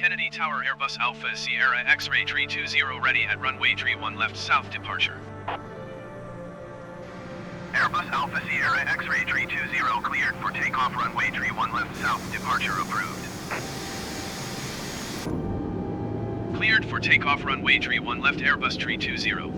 Kennedy Tower Airbus Alpha Sierra X-ray tree 20 ready at runway 31 left south departure. Airbus Alpha Sierra X-ray tree 20 cleared for takeoff runway 31 left south departure approved. Cleared for takeoff runway 31 left Airbus tree 20.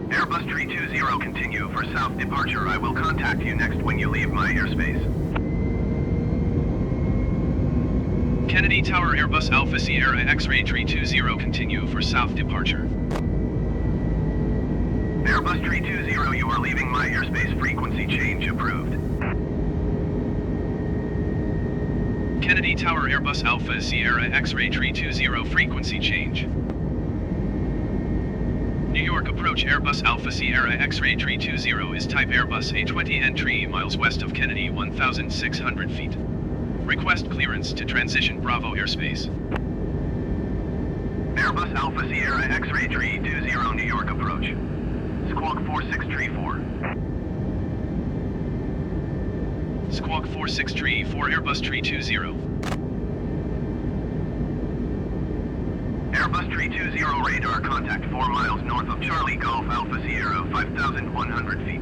Airbus tree 20 continue for south departure. I will contact you next when you leave my airspace. Kennedy Tower Airbus Alpha Sierra X-ray tree 20 continue for south departure. Airbus tree 20, you are leaving my airspace. Frequency change approved. Kennedy Tower Airbus Alpha Sierra X-ray tree 20 frequency change. New York approach Airbus Alpha Sierra X-ray tree 20 is type Airbus A20 entry miles west of Kennedy 1,600 feet. Request clearance to transition Bravo airspace. Airbus Alpha Sierra X-ray tree 20 New York approach. Squawk 4634. Squawk 4634 Airbus tree 20. Airbus tree 20 radar contact 4 miles north of Charlie Golf Alpha Sierra 5,100 feet.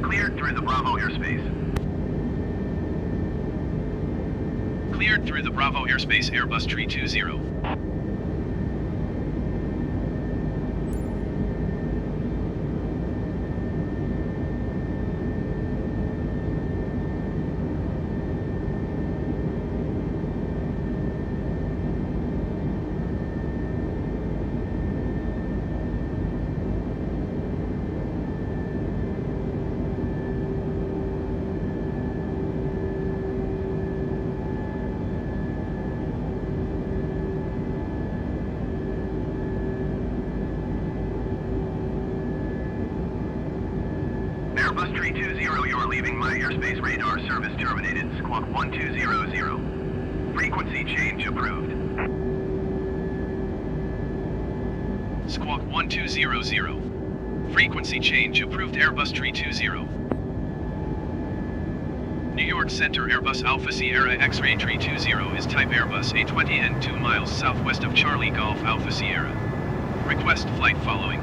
Cleared through the Bravo airspace. Cleared through the Bravo airspace Airbus tree 20. Airbus tree 20, you are leaving my airspace. Radar service terminated. Squawk 1200. Frequency change approved. Squawk 1200. Frequency change approved Airbus tree 20. New York Center Airbus Alpha Sierra X-ray tree 20 is type Airbus A20 and 2 miles southwest of Charlie Golf Alpha Sierra. Request flight following.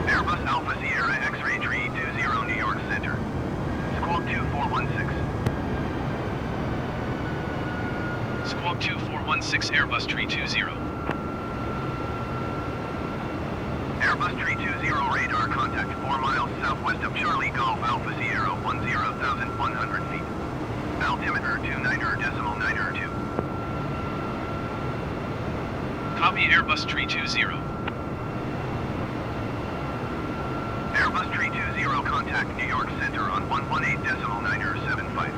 Airbus Alpha Sierra X-ray tree 20 New York Center. Squawk 2416. Squawk 2416 Airbus tree 20. Airbus tree 20 radar contact 4 miles southwest of Charlie Golf Alpha Sierra 10,100 feet. Altimeter 29.92. Copy Airbus tree 20. Airbus tree 20 contact New York Center on 118.975.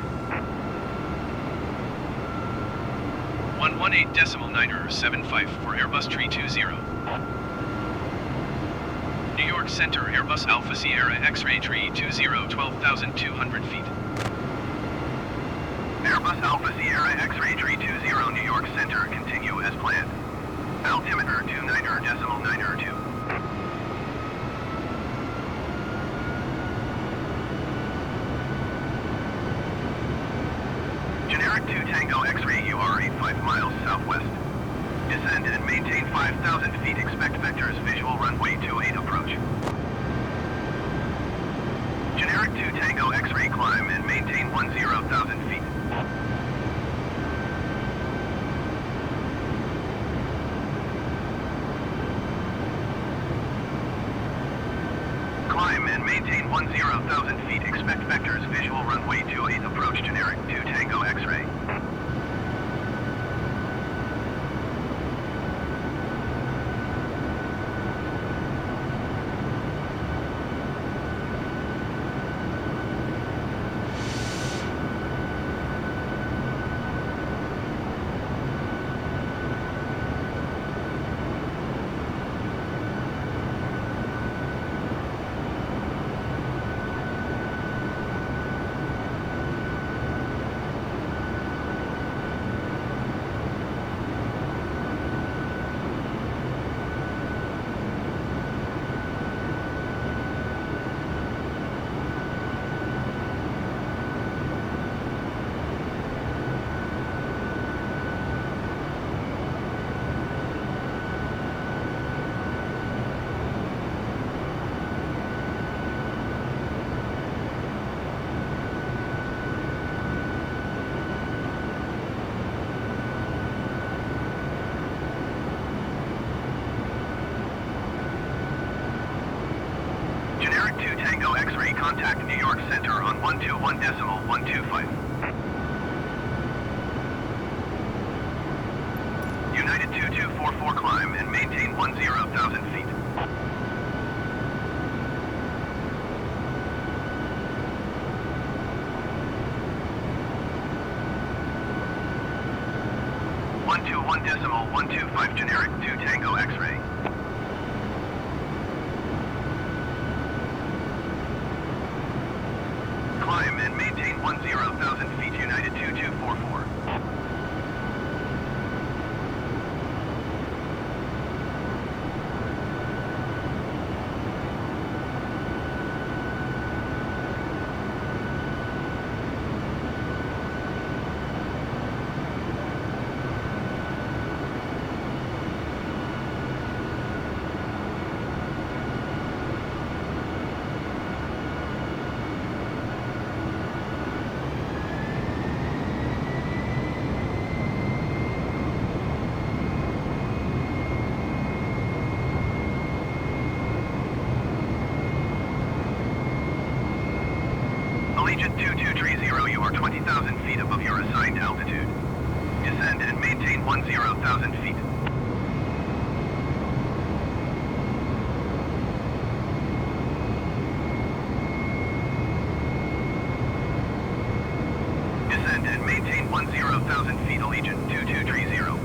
118.975 for Airbus tree 20. New York Center Airbus Alpha Sierra X-ray tree 20 12,200 feet. Airbus Alpha Sierra X-ray tree 20 New York Center continue as planned. Altimeter 29.92. Generic 2 Tango X-ray UR 85 miles southwest. Descend and maintain 5,000 feet. Expect vectors visual runway 28 approach. Generic 2 Tango X-ray climb and maintain 10,000 feet. Climb and maintain 10,000 feet. Expect vectors. Visual runway 28 approach. Generic 2 Tango X-ray. Generic 2 Tango X-ray, contact New York Center on 121.125. United 2244, climb and maintain 10,000 feet. Decimal 125, generic 2 Tango X-ray. Climb and maintain 10,000 feet, United 2244. Allegiant 2230, you are 20,000 feet above your assigned altitude. Descend and maintain 10,000 feet. Descend and maintain 10,000 feet, Allegiant 2230.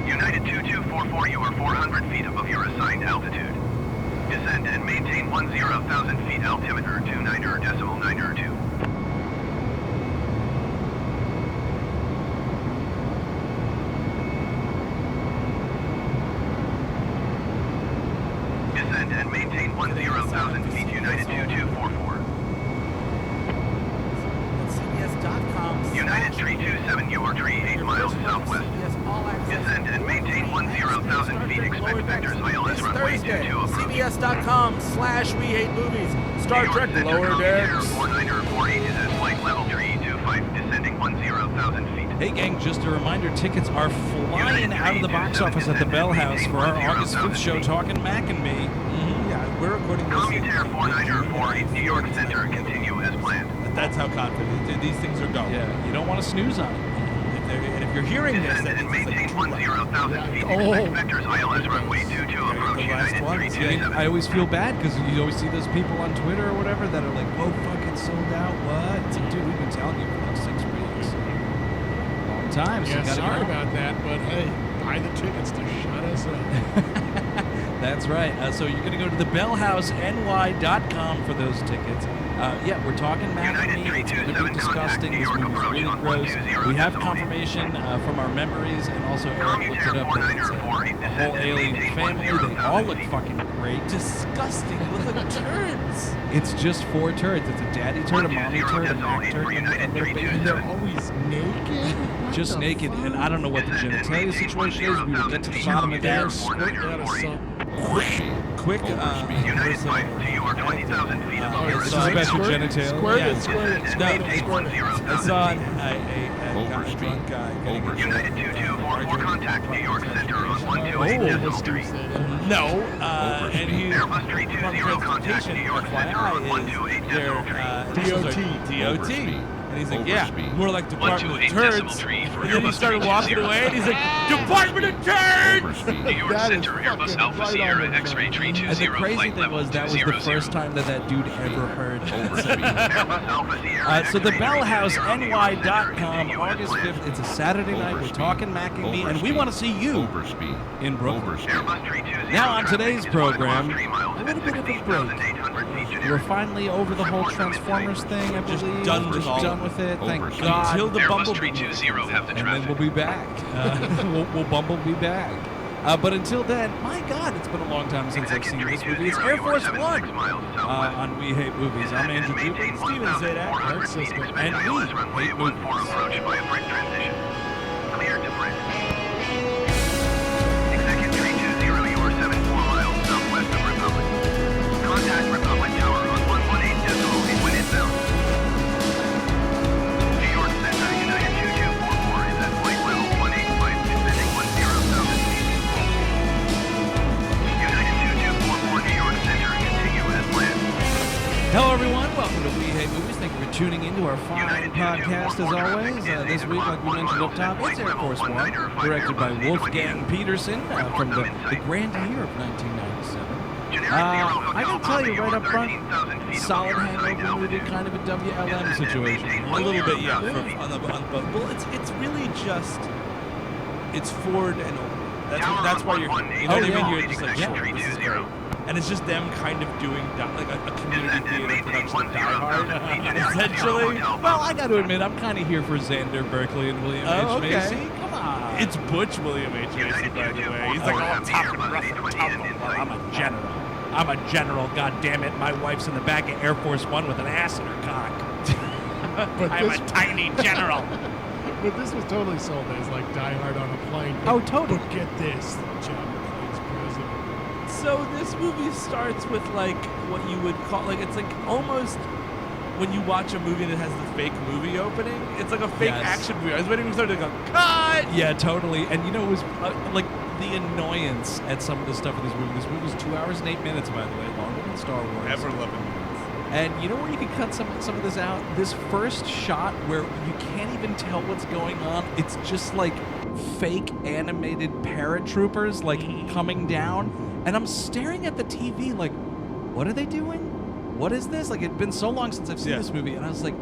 United 2244, you are 400 feet above your assigned altitude. Descend and maintain 10,000 feet, altimeter 29.92. Descend and maintain 10,000 feet, United 2244. CBS.com. United 327, you are 38 miles southwest. Descend and maintain 10,000 feet. Expect vectors ILS runway 22 approach. CBS.com/We Hate Movies. Star Trek Lower Decks. 4948 is at flight level 325, descending 10,000 feet. Hey gang, just a reminder, tickets are flying out of the box office at the Bell House for our August 5th show, Talking Mac and Me. Yeah, we're recording this. Commutair 4948, New York Center, continue as planned. That's how confident these things are going. Yeah, you don't want to snooze on it. And if you're hearing this, Descend that and means it's maintain like 10,000 feet. Oh. Expect vectors ILS runway 22 approach, the last United one. 327. I always feel bad because you always see those people on Twitter or whatever that are like, oh, fuck, it's sold out. What? It's like, dude, we've been telling you for like 6 weeks. Long time. So Yeah, you gotta sorry go. about that, but hey, buy the tickets to shut us up. That's right. So you're going to go to thebellhouseny.com for those tickets. Yeah, we're talking Mac and Me. It's going to be disgusting. This movie's really gross. We have confirmation from our memories, and also Eric looked it up. That it's a whole alien family. They all look fucking great. disgusting. They look like turds. It's just 4 turds. It's a daddy turd, a mommy turd, a Mac turd, and a little baby And they're turd. always naked? What Just the naked, fuck? and I don't know what the genitalia situation is. We will get to the bottom of They're that. squirting out of some Quick, United flight to you are 20,000 feet above your This is assigned about your Squirt, genitalia. squirt Yeah. it, squirt it, Descend and squirt it, maintain squirt it. 10,000 I saw feet. a guy a drunk guy getting a United 2244, contact New York Center on 128.3. No, and he's Airbus 320, contact New York Center on FYI is their 128.3. DOT. And he's like, yeah, Overspeed. more like Department of 128.3 for Turds. And then he Airbus started walking 320. away, and he's like, Department of Turds! Overspeed. New York That is Center, Airbus fucking Alpha right Sierra on the X-ray money. 320, And the crazy flight thing level was that was the 200. first time that dude ever heard that. Airbus Alpha Sierra So the X-ray 320, bellhouseny.com, New York August Center. 5th, it's a Saturday night. We're Overspeed. talking Mac and me, and we Overspeed. want to see you Overspeed. in Brooklyn. Overspeed. Airbus 320, Now on today's traffic is 1 program, across 3 miles a little bit of a break. 16,800 feet We're generic. finally over the whole Transformers thing, I Just believe. done with Just all of done it. with it, thank Overspeed. God. Until the Airbus Bumblebee 320 have the And then traffic. we'll be back. We'll Bumblebee back. But until then, my God, it's been a long time since I've seen this movie. It's Air Force One on We Hate Movies. I'm Andrew Duke. Steven say that. Art system. And we hate movies. Approached by a brake transition. Cleared to brake. Executive 320, you are 74 miles southwest of Republic. Contact Republic Tower on 118.8 when inbound. New York Center, United 2244 is at flight level 185, descending 10,000 feet. United 2244, New York Center, continue as planned. Hello, everyone. Welcome to We Hate Movies. Thank you for tuning into our fine podcast, as always. This week, like we mentioned up top, it's Air Force One, directed by Wolfgang Peterson from the grand year of 1997. I can tell you right up front, solid hangover movie, kind of a WLM situation. A little bit, yeah. Well, it's really just, it's Ford and Old. That's why you're, you know what I mean? You're just like, Yeah. sure, this is great. And it's just them kind of doing like a community theater production of Die Hard, essentially. Well, I got to admit, I'm kind of here for Xander Berkeley and William Oh, H. okay. Macy. Come on. It's Butch William H. Macy, by the way. He's like all tough and rough and tough. Well, I'm a general. I'm a general, God damn it. My wife's in the back of Air Force One with an ass in her cock. But I'm this- a tiny general. But this was totally sold as like Die Hard on a plane. Oh, totally. But get this, John McClane's president. So this movie starts with like what you would call like it's like almost when you watch a movie that has the fake movie opening. It's like a fake Yes. action movie. I was waiting for somebody to go cut. Yeah, totally. And you know, it was like the annoyance at some of the stuff in this movie. This movie was 2 hours and 8 minutes, by the way, longer than Star Wars. Ever loving. And you know where you can cut some of this out? This first shot where you can't even tell what's going on. It's just like fake animated paratroopers like coming down. And I'm staring at the TV like, what are they doing? What is this? Like, it'd been so long since I've seen Yeah. this movie. And I was like,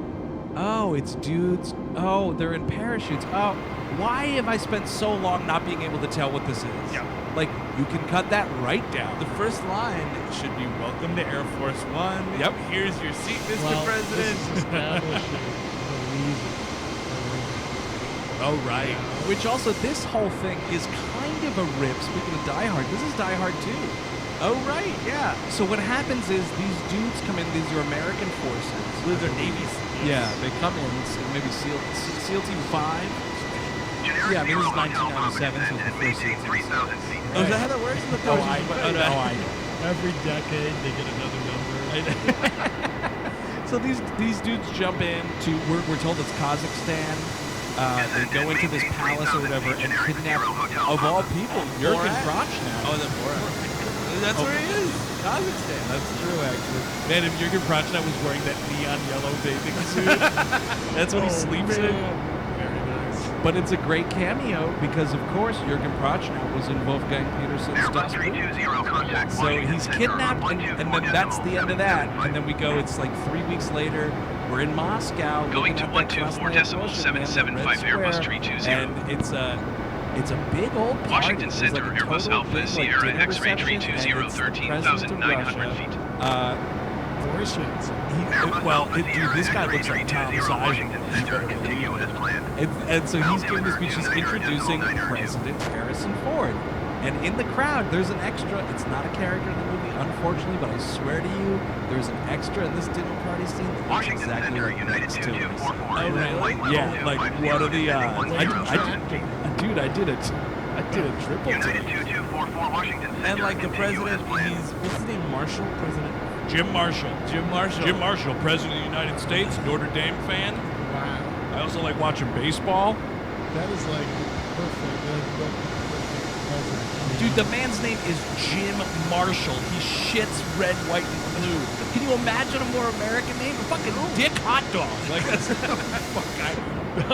oh, it's dudes. Oh, they're in parachutes. Oh, why have I spent so long not being able to tell what this is? Yeah. Like, you can cut that right down. The first line should be "Welcome to Air Force One." Yep. Here's your seat, Mr. Well, President. This is establishing the reason. Oh right. Which also, this whole thing is kind of a rip. Speaking of Die Hard, this is Die Hard 2. Oh right. Yeah. So what happens is these dudes come in, these are American forces. With their navies. Yeah, they come in, maybe SEAL Team 5. Yeah, I mean, this is 1997, so it's the first SEAL Team. Oh, is that how that works? Oh, I know. Every decade they get another number. So these dudes jump in to, we're told it's Kazakhstan. They go into this palace or whatever and kidnap, of all people, Jurgen Borat. Prochnow. Oh, the Borat. That's where he is. Kazakhstan. That's true, actually. Man, if Jurgen Prochnow was wearing that neon yellow bathing suit, that's what he sleeps in. Very nice. But it's a great cameo because, of course, Jurgen Prochnow was in Wolfgang Petersen's Airbus Das 320, contact So he's kidnapped, and then that's the end of that. And then we go, it's like 3 weeks later, we're in Moscow. Going to looking at that Krasnaya Ploshchad, man, the 124.775 Red Airbus Square, 320. And it's a big old party. Washington There's Center, like a Airbus total Alpha big, Sierra dinner X-ray reception, 320, and it's the president of 13,900 Russia. feet. Fortunes. Dude, this guy looks like Tom Sizemore. Washington Center, continue as planned. And so he's giving this speech, he's introducing President Harrison Ford. And in the crowd, there's an extra. It's not a character in the movie, unfortunately, but I swear to you, there's an extra in this dinner party scene that looks Washington exactly Center, like United next to it. 2244. Oh, really? Yeah, like, what are the odds? Dude, I did it. I did a triple United take. 2244, Washington Center, And like the continue president, as planned. he's what's his name? Marshall, President Jim Marshall. Jim Marshall. Jim Marshall, President of the United States, Notre Dame fan. Wow. I also like watching baseball. That is like perfect. Dude, the man's name is Jim Marshall. He shits red, white, and blue. Can you imagine a more American name? Fucking Dick Hot Dog. Like that's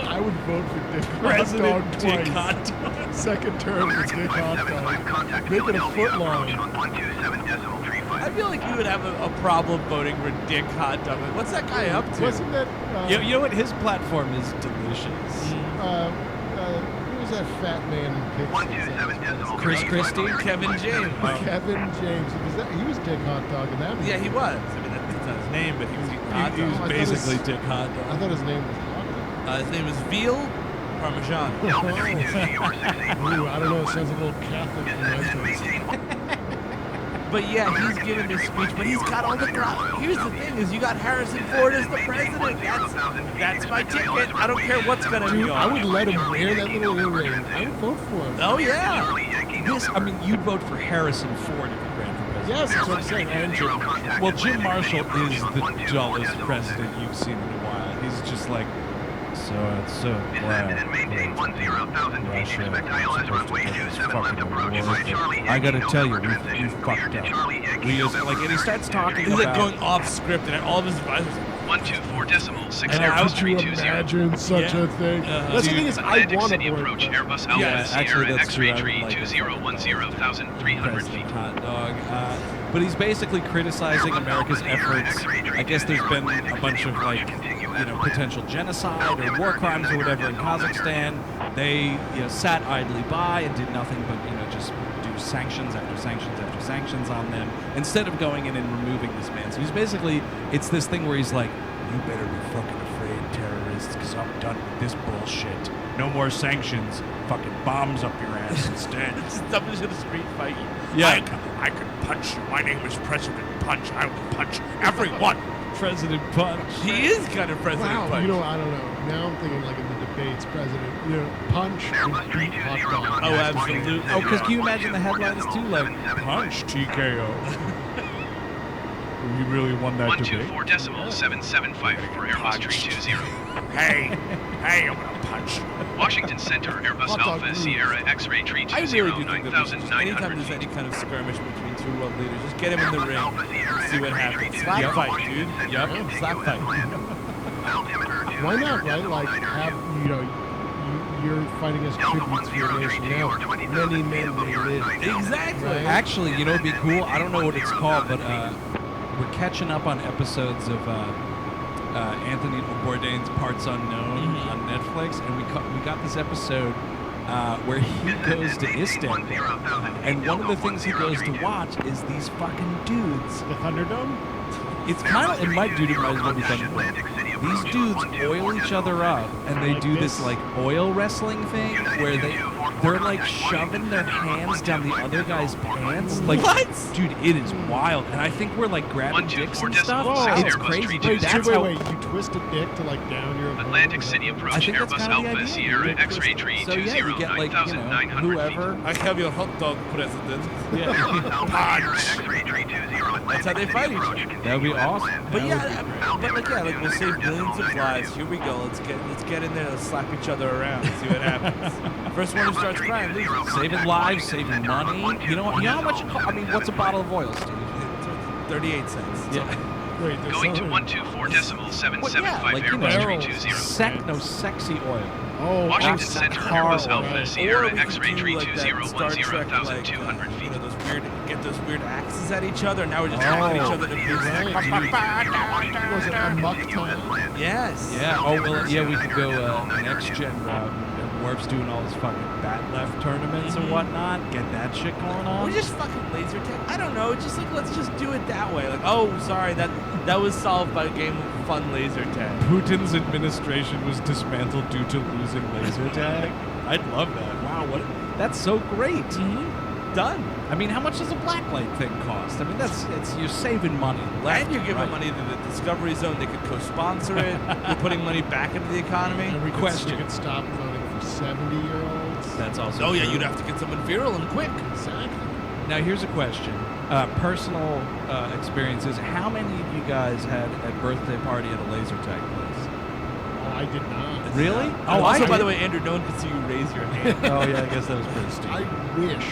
I would vote for Dick President Hot Dog Dick twice. Hot Dog. Second term is Dick Hot Dog. Make it a foot long. I feel like you would have a problem voting for Dick Hot Dog. Like, what's that guy up to? Wasn't that? You know what? His platform is delicious. Who was that fat man in Pixies? Chris Christie? Kevin James. Kevin James. He was Dick Hot Dog in that movie. Yeah, he was. I mean, that's not his name, but he was eating hot He was dogs. basically Dick Hot I Dog. thought his name was Hot Dog. His name is Veal Parmesan. Ooh, I don't know. It sounds a little Catholic to my taste. But yeah, he's giving this speech, but he's got all the crowd. Here's the thing: is you got Harrison Ford as the president. That's my ticket. I don't care what's gonna Dude, go. I would let him wear that little earring. I would vote for him. Oh yeah. You'd vote for Harrison Ford if he ran for president. Yes, that's what I'm saying. And Jim. Well, Jim Marshall is the dullest president you've seen in a while. He's just like, so it's so glad that Russia is supposed to get this fucking award. I gotta tell you, we fucked up. We just, like, and he starts talking He's about... like going off script, and all of his advisors. 124.6 And how Airbus could you 320. imagine such a thing? That's the thing is, I Atlantic want City to approach vote. Airbus Alpha Yeah, actually, Sierra that's true. X-ray I would tree like it. 2010,300 feet. President Hot Dog. But he's basically criticizing America's efforts. I guess there's been a bunch of, like, potential genocide or war crimes or whatever in Kazakhstan. They sat idly by and did nothing but just do sanctions after sanctions after sanctions on them instead of going in and removing this man. So he's basically, it's this thing where he's like, you better be fucking afraid, terrorists, because I'm done with this bullshit. No more sanctions. Fucking bombs up your ass instead. Somebody's gonna street fight you. Yeah. I could punch you. My name is President Punch. I will punch everyone. President Punch. He is kind of President Wow, Punch. I don't know. Now I'm thinking like in the debates, President, punch and beat Hot Dog. Oh, absolutely. Oh, because can you imagine the headlines too? Like, punch TKO. We really won that debate. 124.775 for Airbus 320. Hey, I'm gonna punch you. Washington Center Airbus Hot dog Alpha moves. Sierra X-ray I really do 320, think that we should just, anytime 9,900 there's feet. any kind of skirmish between two world leaders, just get him in the ring and see what happens. Slap fight, dude. Yep. Slap fight. Why not, right? Like, have, you're fighting as tributes for your nation now. Many men may live. Exactly. Right? Actually, it'd be cool. I don't know what it's called, but we're catching up on episodes of Anthony Bourdain's Parts Unknown on Netflix, and we got this episode where he goes to Istanbul, and one of the things he goes to watch is these fucking dudes. The Thunderdome? It's kind of, it might as well be Thunderdome. These dudes oil each other up, and they do this like oil wrestling thing where they're like shoving their hands down the other guy's pants. Like, What? dude, it is wild. And I think we're like grabbing dicks and stuff. Whoa. It's Airbus crazy, dude. 320. That's Wait, how. you twist a dick to like down your Atlantic City approach I think that's Airbus kind of the Alpha idea. Sierra X-ray tree So yeah, you get like 9,900 whoever. I have your hot dog president. That's how they fight each other. That would be awesome. But like we'll save millions of lives. Here we go. Let's get in there. Let's slap each other around. See what happens. First one who starts crying loses. Saving lives, saving money. You know what? You know how much it costs? I mean, what's a bottle of oil, Steve? 38 cents. Yeah. Wait, there's Going to something- 124.775 Well, yeah, like, you know, Airbus 320. Sexy oil. Oh, Washington oh, Center car Airbus Alpha oil. Or Sierra we could X-ray do tree like that Star Trek, 2,200 feet. get those weird axes at each other. Now we're just knocking each other to pieces. Was it a muck time? Yes. Yeah. Oh well. Yeah, we could go next gen route. And Warp's doing all his fucking bat left tournaments and whatnot. Get that shit going on. Or just fucking laser tag. I don't know. Just like let's just do it that way. Like, oh, sorry, that was solved by a game of fun laser tag. Putin's administration was dismantled due to losing laser tag. I'd love that. Wow, that's so great. Done. I mean, how much does a blacklight thing cost? I mean, you're saving money. Left And you're giving right. money to the Discovery Zone. They could co-sponsor it. You're putting money back into the economy. And we Question. could stop voting for 70-year-olds. That's also. Oh yeah, true. you'd have to get someone virulent quick. Exactly. Now here's a question. Personal experiences. How many of you guys had a birthday party at a laser tag place? Oh, I did not. Really? Oh, I also, did. by the way, Andrew, no one can see you raise your hand. Oh yeah, I guess that was pretty stupid. I wish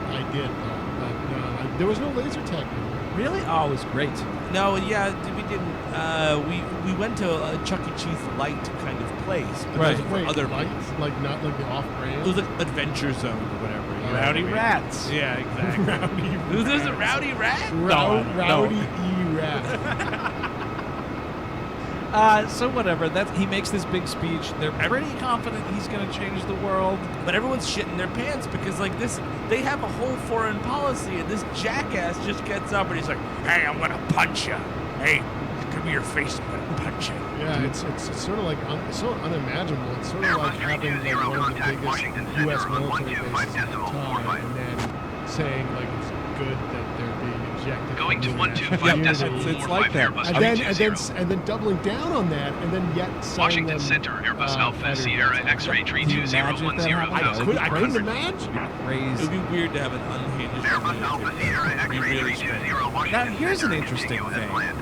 I did, but no, there was no laser tag. Really? Oh, it was great. No, yeah, we didn't. We went to a Chuck E. Cheese light kind of place. But Right. those were Wait, other lights? Like not like the off-brand? It was like Adventure Zone or whatever. you know Rowdy what I mean? Rats. Yeah, exactly. Rowdy There's a Rats. Rowdy Rat? Rowdy E. Rat. So whatever. He makes this big speech. They're pretty confident he's going to change the world. But everyone's shitting their pants because, like, they have a whole foreign policy, and this jackass just gets up and he's like, "Hey, I'm gonna punch you. Hey, give me your face. I'm gonna punch you." Yeah, it's sort of like so unimaginable. It's sort of like having like one of the biggest U.S. military bases at the time, and then saying like it's good that they're being ejected. Going to from the 125 national decimal community. it's like 45 that. Airbus And then 320. doubling down on that, and then yet selling Washington them, Center, Airbus Alpha fighter Sierra jets. X-ray Can you imagine if that happened? I couldn't imagine. It Crazy. would be weird to have an unhinged Airbus Alpha military. Sierra It'd be really X-ray strange. 320 Washington Now, here's an Center, interesting MCO has thing. planned.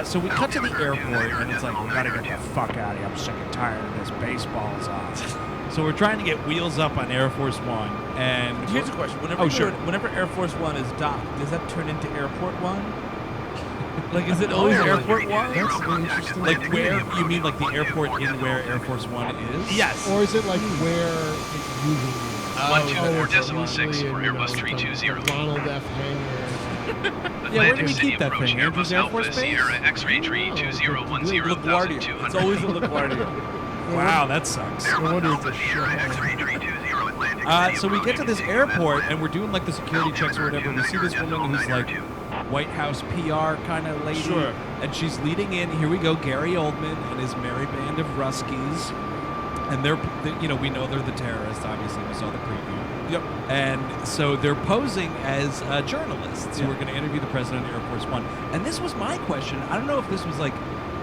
So we cut to the airport, and it's like, we gotta get the fuck out of here. I'm sick and tired of this. Baseball's off. So we're trying to get wheels up on Air Force One, and Here's a question: whenever Air Force One is docked, does that turn into Airport One? Like, is it always Airport One? That's an interesting. like where you mean like the airport in where Air Force One is? Yes. Or is it like where it usually is? 124 it's decimal 6 usually for in, Airbus the 320. Ronald F. Hangar. Yeah, where do we Atlantic City keep that approach thing? Andrews Airbus Air Alpha Force Base? Sierra X-ray 320 LaGuardia. It's always in LaGuardia. Wow, that sucks. No wonder it's a Sierra shit. X-ray 320 Atlantic City So we get to approach this MCO has airport, planned. and we're doing like the security checks or whatever. We see this woman who's like White House PR kind of lady, Sure. and she's leading in. Here we go, Gary Oldman and his merry band of Ruskies, and we know they're the terrorists. Obviously, we saw the preview. Yep. And so they're posing as journalists who are going to interview the president of Air Force One. And this was my question. I don't know if this was like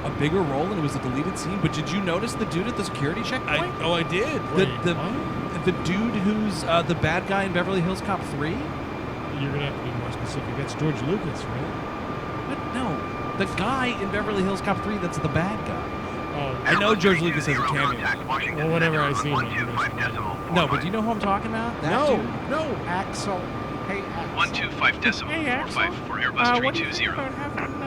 a bigger role and it was a deleted scene, but did you notice the dude at the security checkpoint? I did. The dude who's the bad guy in Beverly Hills Cop 3? You're gonna have to be more specific. That's George Lucas, right? What? No. The guy in Beverly Hills Cop 3 that's the bad guy. Oh, I know George Lucas has a cameo. Well, whenever I see him, No, but do you know who I'm talking about? That no, dude? no, Axel. Hey, Axel. 125 decimal 45 for Airbus 320. having a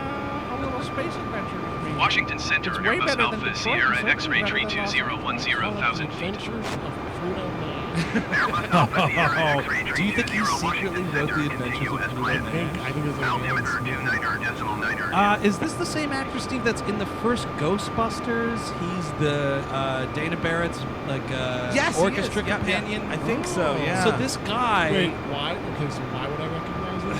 little space adventure with me? Washington Center, It's way Airbus better than Alpha Detroit, Sierra it's X-ray certainly better than 320 feet. Adventures of Pluto Man. Do you think he secretly wrote the Adventures of Pluto Man? I think it was like Altimeter 29.9. Is this the same actor, Steve, that's in the first Ghostbusters? He's the Dana Barrett's Yes, he orchestra is. Yeah, companion. I think so. Yeah. So this guy. Wait, why? Okay, so why would I recognize him?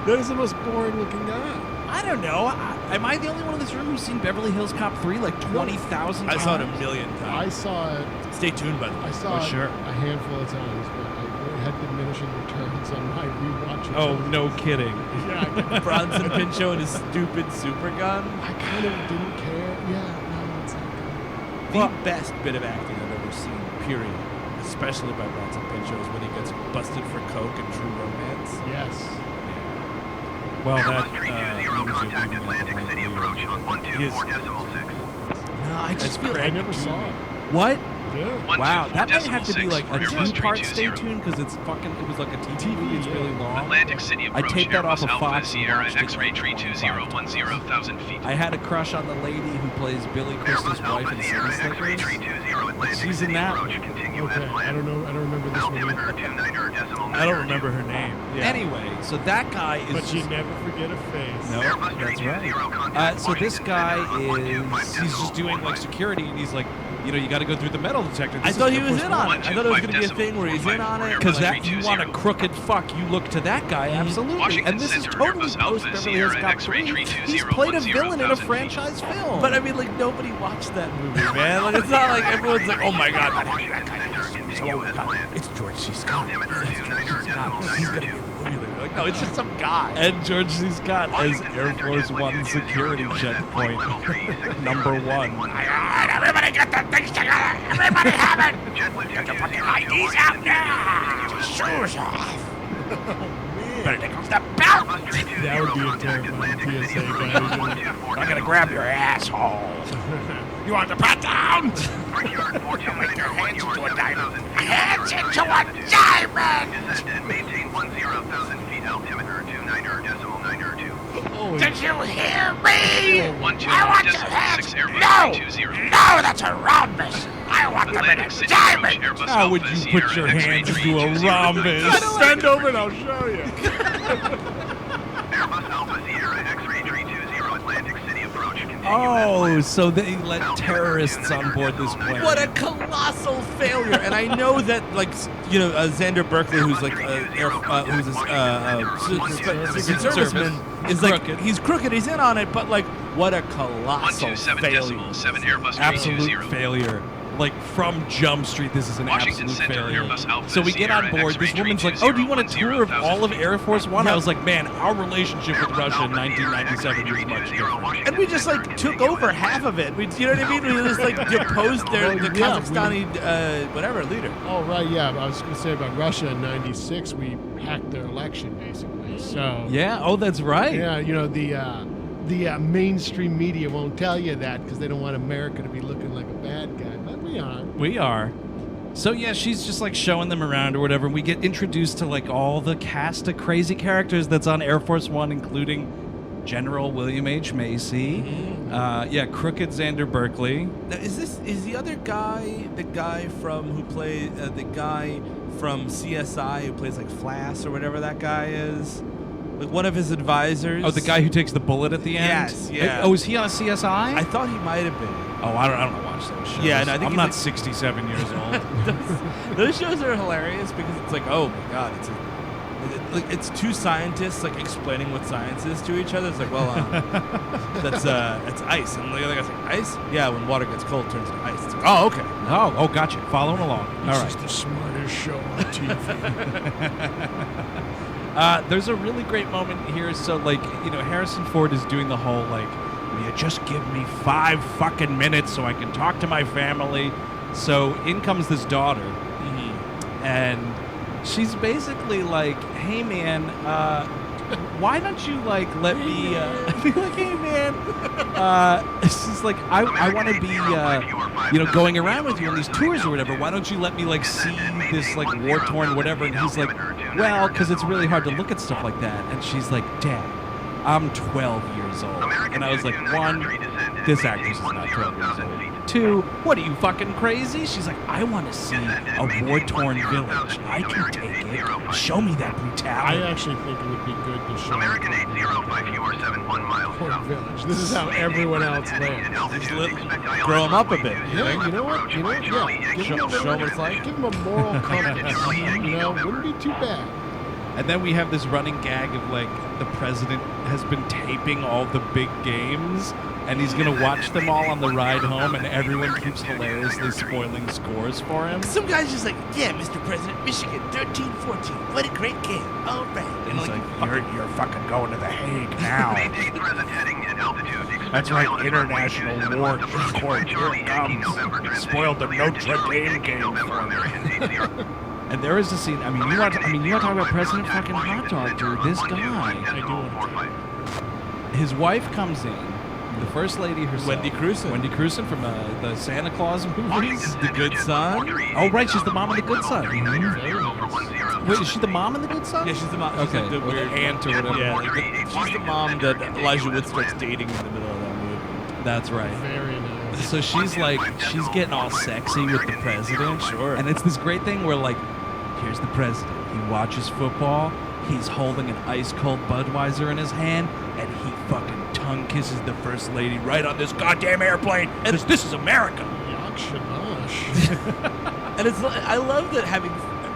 That is the most boring looking guy. I don't know. Am I the only one in this room who's seen Beverly Hills Cop 3 like 20,000 times? I saw it a million I times. saw it. Stay tuned, by the way. I saw it sure. a handful of times, but I had diminishing returns on my rewatches. Oh, no kidding. Yeah, Bronson Pinchot and his stupid super gun. I kind of didn't care. Yeah, no, it's not The best bit of acting I've ever seen, period. Especially by Bronson Pinchot is when he gets busted for coke and True Romance. good. Yes. Well, Airbus that 320 contact Atlantic City approach on 124.6. No, I just feel I never saw it. What? Yeah. Wow, that might have to be 124.6 like for a Airbus two-part stay 320. tuned because it was like a TV movie. It's really long. Atlantic City I approach taped that off Airbus of Alpha Fox and Sierra watched it X-ray like 320 feet. I had a crush on the lady who plays Billy Crystal's Airbus wife Alpha in Sierra City X-ray Slickers. 320 Atlantic She's City in that approach one. continue Okay, as I planned. don't know. I don't remember this one. Altimeter either. 29.9. I don't remember her name. Yeah. Anyway, so that guy is. But you just- never forget a face. No, Airbus that's 320 right. contact So this Washington guy Center on 125 is. He's just doing like security, and he's like, you got to go through the metal detector. I This thought is he Air was Force in on One. it. I thought it was going to be a thing where he's in on it. Because like, that you want a crooked fuck, you look to that guy, absolutely. Washington And this is Center, totally Airbus post Alpha Beverly Hills Sierra Cop X-ray 3. 320 He's played a villain in a 10,000 feet. franchise film. But I mean, like, nobody watched that movie, man. Like, it's not like everyone's like, oh my god, that guy is so it's George C. Scott. Altimeter It's George C. Scott. He's gonna be in the movie. Like, no, it's just some guy. And George C. Scott as Air Force One security checkpoint number 1. Everybody get the things together. Everybody have it. Get the fucking IDs out now. Shoes off. Better take off the belt. That would be a terrifying PSA. I gotta grab your asshole. You want to pat down? Brickyard 429 Your hands into a diamond. 1,000 feet. Hands into a diamond! Descend and maintain 10,000 feet altimeter 29.92. Holy Did you hear me? 12 I want your decimal hands. 6 Airbus No! 320. No, that's a rhombus. I want them in Atlantic a City diamond. Approach, Airbus How would Alpha, you put Sierra your X-ray hands into 320. a rhombus? Stand over and I'll show you. Airbus Alpha Sierra X-ray 320 Atlantic City approach. Continue Oh, so they let terrorists on board this plane. What a colossal failure! And I know that, like, you know, Xander Berkeley, who's like, who's a Secret Serviceman, is like, Crooked. he's crooked. He's in on it, but like, what a colossal 127 failure! decimal 7 Airbus Absolute 320. failure. Like from Jump Street, this is an Washington absolute Center, failure. Airbus Alpha, So we get on Sierra board. X-ray This woman's like, "Oh, do you want a tour of 320, all of Air Force One?" Yeah. I was like, "Man, our relationship with Russia in 1997 was much different." And we just like took over half of it. We, you know what I mean? We just like deposed the Yeah, Kazakhstani whatever leader. Oh, right, yeah. I was going to say about Russia in 96, we hacked their election, basically. So, Yeah. Oh, that's right. yeah, you know, the mainstream media won't tell you that because they don't want America to be looking like a bad guy. But we are. We are. So yeah, she's just like showing them around or whatever. And we get introduced to like all the cast of crazy characters that's on Air Force One, including General William H. Macy. Yeah, Crooked Xander Berkeley. Now, is the other guy the guy from who plays the guy from CSI who plays like Flass or whatever that guy is? Like one of his advisors. Oh, the guy who takes the bullet at the end. Yes, yeah. Oh, is he on a CSI? I thought he might have been. Oh, I don't watch those shows. Yeah, and I think I'm he's not like- 67 years old. Those shows are hilarious because it's like, oh my god, it's two scientists like explaining what science is to each other. It's like, well, that's ice, and the other guy's like, ice? Yeah, when water gets cold, it turns to ice. It's like, oh, okay. Oh, gotcha. Following along. All right. This is the smartest show on TV. There's a really great moment here. So, like, you know, Harrison Ford is doing the whole, like, will you just give me 5 fucking minutes so I can talk to my family? So in comes this daughter, and she's basically like, hey, man, why don't you, like, let me, be like, hey, man, she's like, I want to be, you know, going around with you on these tours or whatever. Why don't you let me, like, see this, like, war-torn whatever? And he's like, well, because it's really hard to look at stuff like that. And she's like, Dad, I'm 12 years old. And I was like, 1, this actress is not 12 years old. 2, what are you, fucking crazy? She's like, I want to see a war-torn village. I can take it. Show me that I brutality. actually think it would be good to show American 805QR71 miles Fort south. Village. This is how everyone else lands. Grow them up a bit. Yeah, you know what? You know what? Yeah. Give Show them them what it's like. Give them a moral compass. You know, wouldn't be too bad. And then we have this running gag of, like, the president has been taping all the big games, and he's going to watch them all on the ride home, and everyone keeps hilariously spoiling scores for him. Some guy's just like, yeah, Mr. President, Michigan, 13-14. What a great game. All right. And he's like, you're fucking going to The Hague now. Maintain present heading and altitude. Expect That's right, violent international evacuation war at November court. Charlie Here it Yankee comes. November They transition. spoiled the Notre Charlie Dame Yankee game November for me. American 80. And there is a scene, I mean, you want to talk about President fucking Hot Dog, dude. This guy, I do want to. his wife comes in, the first lady herself. Wendy Crewson. Wendy Crewson from the Santa Claus movies. Washington The Good Son? Oh, right, she's the mom of The Good Son. Son. Wait, is she the mom in The Good Son? Yeah, she's the mom. She's Okay, like the or the weird aunt or whatever. Yeah, she's the mom that Elijah Wood starts dating in the middle of that movie. That's right. Very nice. So she's like, she's getting all sexy with the president. Sure. And it's this great thing where, like, here's the president. He watches football. He's holding an ice cold Budweiser in his hand, and he fucking tongue kisses the first lady right on this goddamn airplane. And this is America. Yak Shamash. And it's I love that having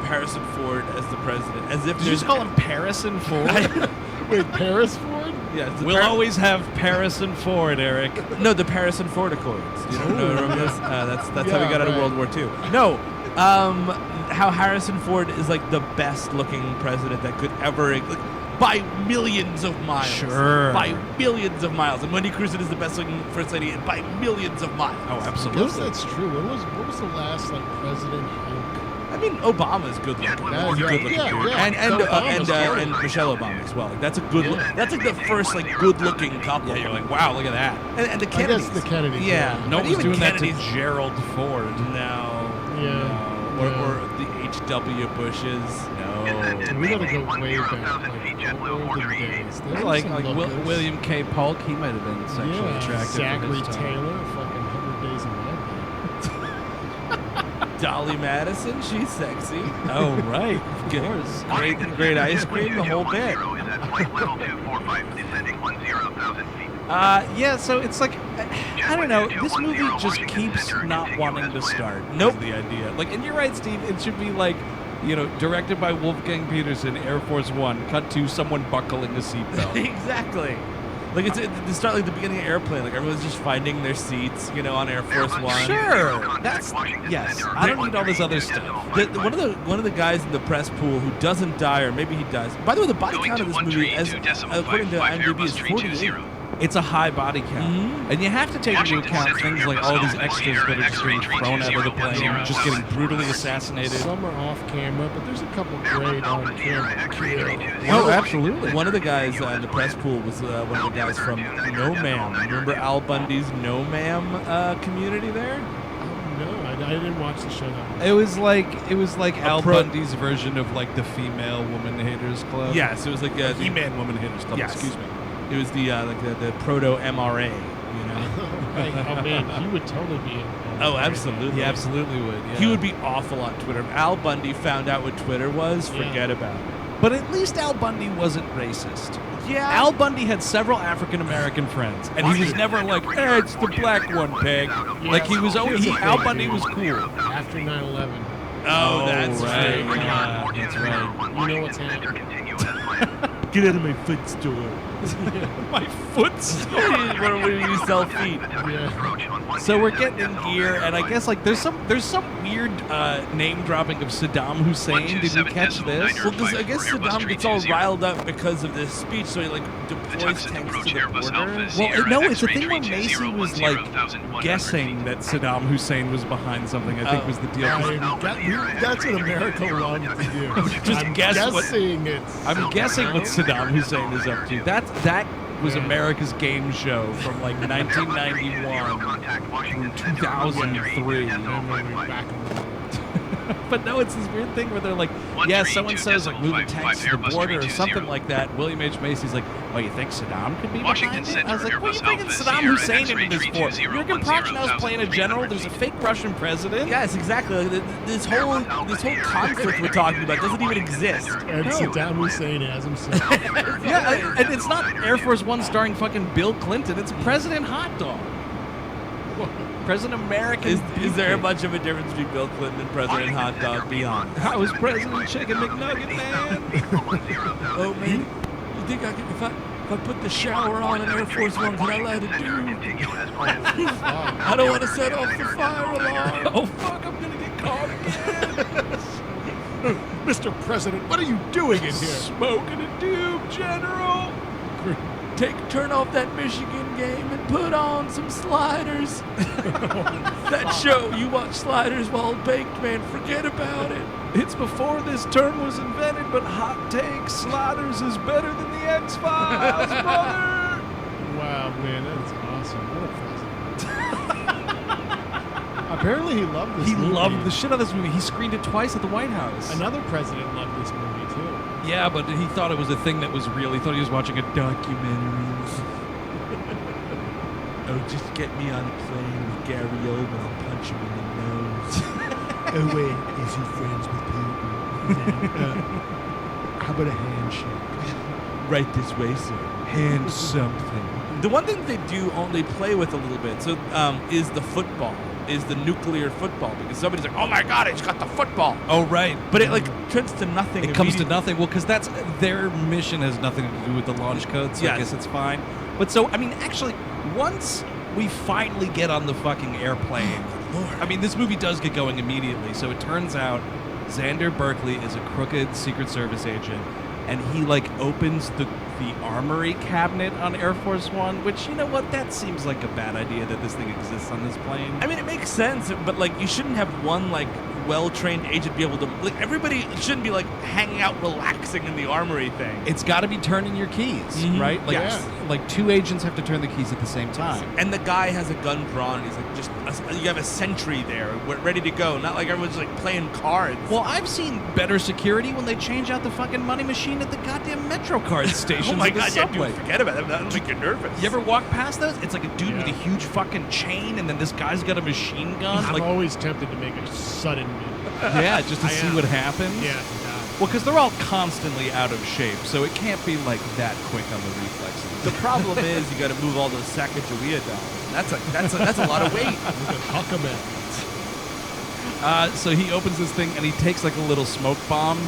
Harrison Ford as the president, as if Did you just call him Harrison Ford? Wait, Paris Ford? Yeah, it's the We'll always have Harrison Ford, Eric. No, the Harrison Ford Accords. You don't know remember this? That's how we Yeah, got out of right. World War II. No, how Harrison Ford is like the best looking president that could ever, like, by millions of miles. Sure. By millions of miles. And Wendy Crewson is the best looking first lady by millions of miles. Oh, I guess absolutely. that's true. What was the last, like, president hunk? mean, Obama's good looking. Yeah, He's a good looking yeah, dude. yeah. And Michelle Obama as well. Like that's a good. That's like the first like good looking couple. Yeah, you're like, wow, look at that. And the I Kennedys. guess the Kennedys. Yeah. No But one was even doing Kennedy's- that to Gerald Ford. No. Yeah. Or Yeah. the H.W. Bushes. No. We gotta go way back, like olden days. There's Like some lookers. William K. Polk, he might have been sexually Yeah, attractive. Zachary for his time. Taylor, fucking 100 Days in Love. Dolly Madison, she's sexy. Oh, right. Of course. Great ice cream, the whole bit. Is at flight level 245, descending 10,000 feet. Yeah, so it's like, I don't know, this movie just keeps not wanting to start. Nope. Is the idea. Like, and you're right, Steve, it should be like, you know, directed by Wolfgang Peterson, Air Force One, cut to someone buckling a seatbelt. Exactly. Like it's to start like the beginning of Airplane, like everyone's just finding their seats, you know, on Air Force One. Sure, that's, yes, I don't need all this other stuff. One of the guys in the press pool who doesn't die, or maybe he does. By the way, the body Going count to of this movie, as 132.55 according to IMDb, is Airbus 48. 320. It's a high body count. Mhm. And you have to take into Washington account Center, things like Airbus all these Alpha extras Sierra that are just being X-ray thrown out of the 320 plane, just getting brutally assassinated. Some are off camera, but there's a couple great on camera. Oh, absolutely. One of the guys in the press pool was one of the guys from No Ma'am. Remember Al Bundy's No Ma'am community there? No, I didn't watch the show that much. It was like Al pro- Bundy's version of like the female woman haters club. Yes, it was like a He-Man woman haters club. Yes. Excuse me. It was the like the proto MRA, you know. Oh man, he would totally be in. Oh, absolutely. He absolutely would. Yeah. He would be awful on Twitter. If Al Bundy found out what Twitter was, Yeah. forget about it. But at least Al Bundy wasn't racist. Yeah. Al Bundy had several African American friends, and he was never like, "Hey, it's the black one, peg." Like he was always. Al Bundy was cool. After 9/11. Oh, that's right. right. Yeah, that's right. You know what's happening. Get out of my foot store. My foot's. Where you sell feet. Yeah. So we're getting in gear, and I guess like there's some weird name dropping of Saddam Hussein. Did you 127 catch this? decimal Well, 'cause I guess for Airbus Saddam gets all 320. riled up because of this speech, so he like The deploys Tucson tanks approach to the Airbus border. Alpha Well, Sierra no, it's a X-ray thing where 320 Macy was like 10,100 guessing feet. that Saddam Hussein was behind something. I think Oh. was the deal. That's what America loves to do. Just I'm guess what- guessing it's. I'm guessing what Saddam Hussein is up to. That was America's game show from like 1991 through 2003. But no, it's this weird thing where they're like, yeah, someone says like move the tanks to the border or something like that. William H. Macy's like, oh, you think Saddam could be Washington behind it? I was Center, like, what are you Airbus bringing Alpha Saddam Sierra Hussein X-ray into this for? 320 Jürgen Prochnow's playing a general. There's a fake Russian president. Yes, exactly. Like, this whole conflict we're talking about doesn't even exist. And Saddam Hussein has himself. Yeah, and it's not Air Force One starring fucking Bill Clinton. It's President Hot Dog. President American. Is there Beefcake. much of a difference between Bill Clinton and President Hot Dog? Be honest. I was President Chicken McNugget, man. Oh man, you think I can if I put the shower on in Air Force One, can I light a dude? I don't want to set off the fire alarm. Oh fuck, I'm gonna get caught again. Mr. President, what are you doing in here? Smoking a doob, General. Turn off that Michigan game and put on some Sliders. That show you watch Sliders while baked, man. Forget about it. It's before this term was invented, but hot take Sliders is better than the X-Files, brother. Wow, man, that's awesome. What a president. Apparently he loved this He movie. loved the shit out of this movie. He screened it twice at the White House. Another president loved this movie, too. Yeah, but he thought it was a thing that was real. He thought he was watching a documentary. Oh, just get me on a plane with Gary Oldman and punch him in the nose. Oh, wait, is he friends with Putin? How about a handshake? Right this way, sir. Hand something. The one thing they do only play with a little bit, so is the football, is the nuclear football, because somebody's like, oh my God, it's got the football. Oh, right. But it like turns to nothing. It comes to immediately. nothing. Well, because that's their mission has nothing to do with the launch code, so I Yes. guess it's fine. But so, I mean, actually, once we finally get on the fucking airplane, I mean, this movie does get going immediately. So it turns out Xander Berkeley is a crooked Secret Service agent, and he like opens the armory cabinet on Air Force One, which, you know what, that seems like a bad idea that this thing exists on this plane. I mean, it makes sense, but like you shouldn't have one like well-trained agent be able to, like, everybody shouldn't be like hanging out relaxing in the armory thing. It's got to be turning your keys, right? Like, like 2 agents have to turn the keys at the same time. And the guy has a gun drawn, and he's like, you have a sentry there, ready to go. Not like everyone's like playing cards. Well, I've seen better security when they change out the fucking money machine at the goddamn MetroCard station. Oh my God, yeah, subway. dude, forget about it. That'll make you nervous. You ever walk past those? It's like a dude with a huge fucking chain, and then this guy's got a machine gun. I'm Like, always tempted to make a sudden move. yeah, just to see what happens. Yeah. Well, because they're all constantly out of shape, so it can't be like that quick on the reflexes. The problem is you got to move all those Sacagawea dollars. That's a lot of weight. So he opens this thing and he takes like a little smoke bomb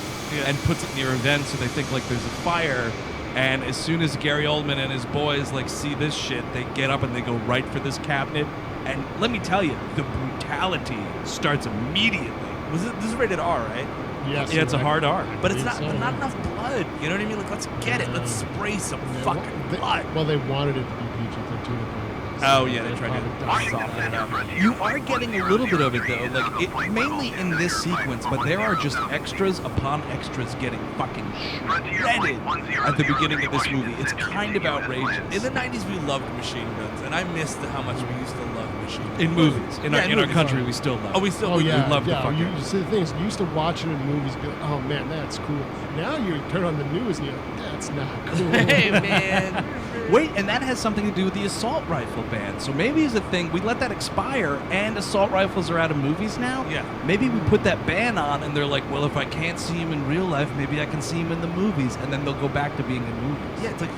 and puts it near a vent, so they think like there's a fire. And as soon as Gary Oldman and his boys like see this shit, they get up and they go right for this cabinet. And let me tell you, the brutality starts immediately. This is rated R, right? Yes. Yeah, it's a hard R. But it's not enough blood. You know what I mean? Like, let's get it. Let's spray some fucking blood. Well, they wanted it to be PG-13. Oh yeah, they tried to Washington soften it Center up. for a You are getting a little bit of it though, like it, mainly in this sequence, but there are just extras upon extras getting fucking shredded at the beginning of this movie. It's kind of outrageous. In the 90s, we loved machine guns, and I missed how much we used to love machine guns. In movies, in our country, we still love. Oh, we still we love the yeah. fucking. You see, the thing is, you used to watch it in movies, be like, oh man, that's cool. Now you turn on the news and you're like, that's not cool. Hey man. Wait, and that has something to do with the assault rifle ban. So maybe as a thing, we let that expire, and assault rifles are out of movies now? Yeah. Maybe we put that ban on, and they're like, well, if I can't see him in real life, maybe I can see him in the movies, and then they'll go back to being in movies. Yeah, it's like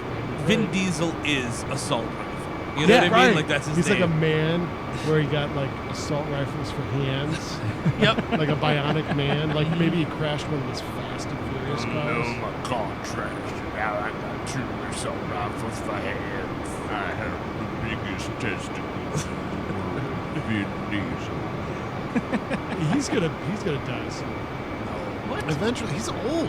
Vin Diesel is assault rifle. You know what I mean? Right. Like that's his He's name. like a man where he got like assault rifles for hands. Yep. Like a bionic man. Like maybe he crashed one of his Fast and Furious cars. my car trashed. Now I got 2 assault rifles for hands. I have the biggest testicles in the world. Vin Diesel. He's gonna die soon. What? Eventually, he's old.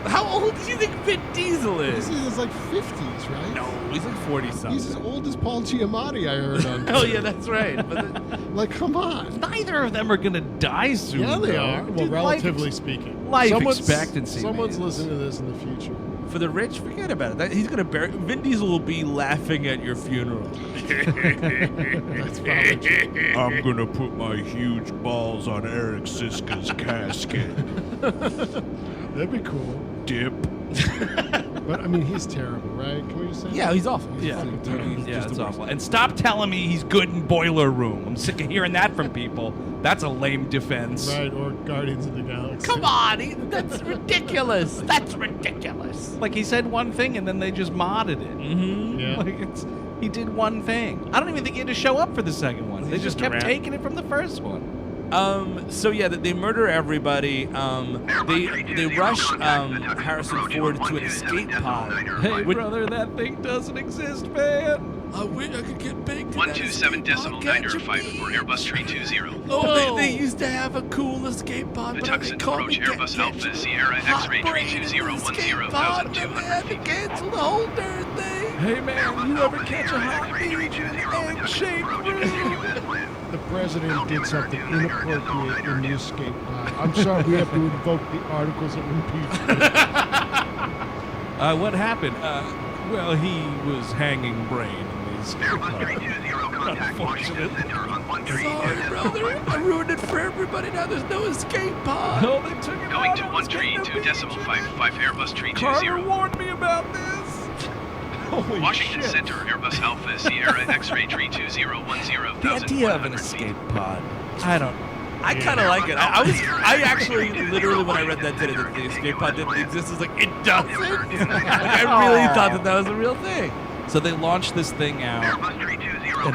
How old do you think Vin Diesel He's is? in his like 50s, right? No, he's like 40 something. He's as old as Paul Giamatti, I heard on. Oh yeah, that's right. But Like, come on. Neither of them are going to die soon. Yeah, they though. are. Well, Dude, relatively speaking. life Someone's- expectancy, Someone's man. listening to this in the future. for the rich, forget about it. He's gonna bury. Vin Diesel will be laughing at your funeral. That's probably true. I'm gonna put my huge balls on Eric Siska's casket. That'd be cool. Dip. But I mean, he's terrible, right? Can we just say? Yeah, he's awful. He's Yeah, fucking terrible. yeah, it's awful. And stop telling me he's good in Boiler Room. I'm sick of hearing that from people. That's a lame defense. Right, or Guardians of the Galaxy. Come on, that's ridiculous. That's ridiculous. Like he said one thing and then they just modded it. Mm-hmm. Yeah. Like he did one thing. I don't even think he had to show up for the second one. They He's just just kept around. taking it from the first one. So yeah, they murder everybody. They rush Harrison Ford to an escape pod. Hey, Which- brother, that thing doesn't exist, man. I wish I could get baked. 127.905 for Airbus 320. Oh, they used to have a cool escape pod. The but Tucson they called approach me Airbus Alpha Sierra X-ray 32010,200 feet. Cancel the whole darn thing. Hey, man, you ever catch a hot beat in an egg-shaped room? The president did something inappropriate in the escape pod. I'm sorry, we have to invoke the articles of impeachment. What happened? Well, he was hanging brain in the escape Airbus pod. 320, contact Washington Center on 13. Sorry, brother. I ruined it for everybody. Now there's no escape pod. Oh, they took it Going out. to I was getting a 132.55 Airbus Carter 320. warned me about this. Holy Washington shit. Center Airbus Alpha Sierra X-ray 32010,000. The idea of an escape pod. I don't. I kind of like it. I actually, literally, when I read that today, that the escape pod didn't exist, I was like, it doesn't? Like, I really thought that was a real thing. So they launch this thing out, and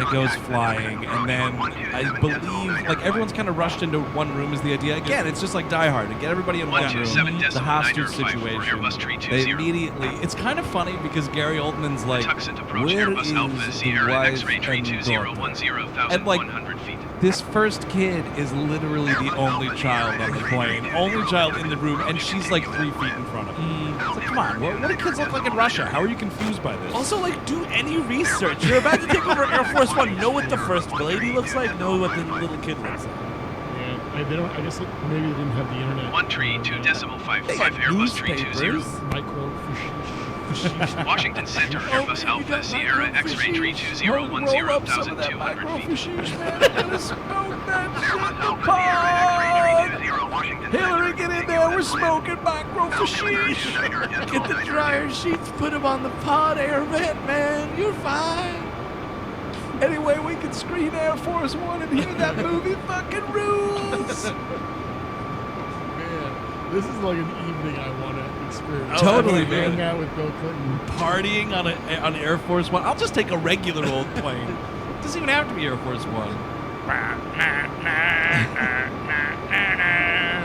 it goes flying, and then I believe, like, everyone's kind of rushed into one room is the idea. Again, it's just like Die Hard, to get everybody in one room, the hostage 127.905 for situation. Airbus They 320. immediately, it's kind of funny because Gary Oldman's like, Tucson approach where Airbus is Alpha the Sierra wife X-ray and daughter? 32010,100 feet. This first kid is literally the only child on the plane, only child in the room, and she's like 3 feet in front of him. It's like, come on, what do kids look like in Russia? How are you confused by this? Also, like, do any research. You're about to take over Air Force One. Know what the first lady looks like. Know what the little kid looks like. Yeah. They don't. I guess maybe they didn't have the internet. 1 tree, 2.55 They got Airbus 320. newspapers. Micro. Washington Center, Airbus Alpha, Sierra, X-ray 320, 10,200 feet. Hillary, get in there. We're smoking micro hashish. Get the dryer sheets, put them on the pod air vent, man. You're fine. Anyway, we can screen Air Force One and hear that movie fucking rules. Man, this is like an evening I want to experience. Totally, I wanna man. hang out with Bill Clinton. Partying on Air Force One. I'll just take a regular old plane. It doesn't even have to be Air Force One.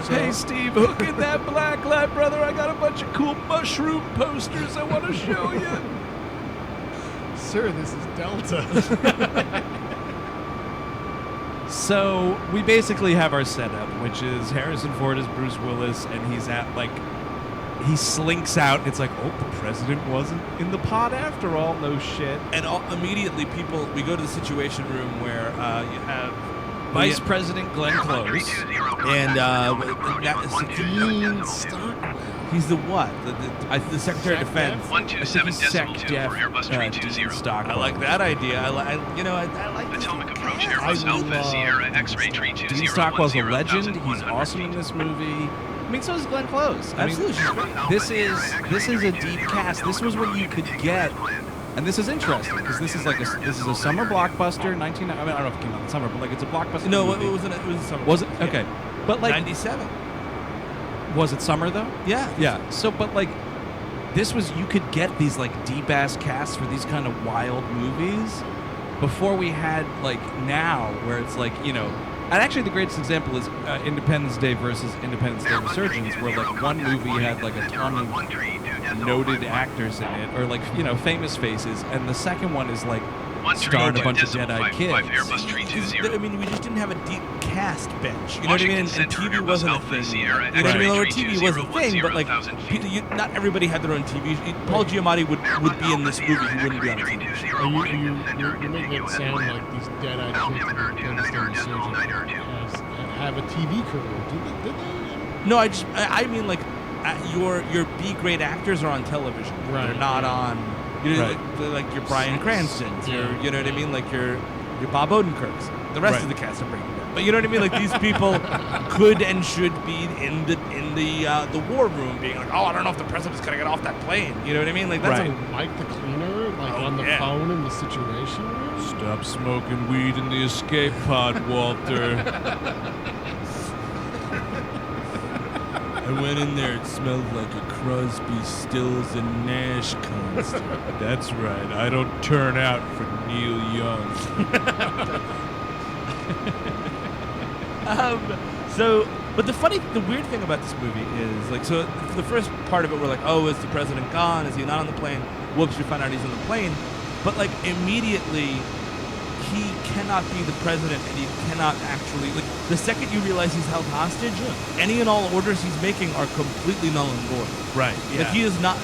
Hey, Steve, hook in that black light, brother. I got a bunch of cool mushroom posters I want to show you. Sir, this is Delta. So we basically have our setup, which is Harrison Ford as Bruce Willis, and he's at he slinks out. It's like, oh, the president wasn't in the pod after all. No shit. And immediately we go to the situation room where you have Vice President Glenn Close. and Dean Stockwell. he's the what? The Secretary of Sec Defense. 127.2 for Airbus 320. I like that idea. I like Potomac approach, I Airbus Alpha, love Sierra, X-ray 320. Dean Stockwell's a legend. He's 10,100 awesome in feet. this movie. I mean, so is Glenn Close. I mean, Absolutely. this is a deep cast. This was what you could get, and this is interesting because this is a summer blockbuster. I don't know if it came out in summer, but it's a blockbuster. No, movie. it was a summer. Was it okay? But 97. was it summer though? Yeah. Yeah. So, but this was you could get these deep ass casts for these kind of wild movies before we had now where it's and actually the greatest example is Independence Day versus Independence Day Resurgence, where one movie had a ton of noted actors in it or famous faces, and the second one is starring a bunch of Jedi kids. Airbus 320. I mean, we just didn't have a deep cast bench. You know what I mean? And Washington Center, TV wasn't a Airbus thing. Alpha, Sierra, You know what I mean? Or X-ray TV was a thing, but 10,000 feet. not everybody had their own TV. Paul Giamatti would be in this movie. He wouldn't be on TV. You're making it sound like these dead-eyed kids from Independence Day Resurgence have a TV career. Did they? No, I mean your B grade actors are on television. Right. They're not on. You know, Right. like your Bryan Cranstons. Yeah. You know what I mean? Like your Bob Odenkirks. The rest of the cast are Breaking Bad. But you know what I mean? Like these people could and should be in the war room, being like, oh, I don't know if the president's gonna get off that plane. You know what I mean? Like that's So Mike the cleaner, on the phone in the situation room. Stop smoking weed in the escape pod, Walter. I went in there, it smelled like a Crosby, Stills, and Nash concert. That's right, I don't turn out for Neil Young. But the weird thing about this movie is, so for the first part of it, we're like, oh, is the president gone? Is he not on the plane? Whoops, we find out he's on the plane. But, immediately, he cannot be the president, and he cannot actually, the second you realize he's held hostage, any and all orders he's making are completely null and void. Right. Yeah. He is not,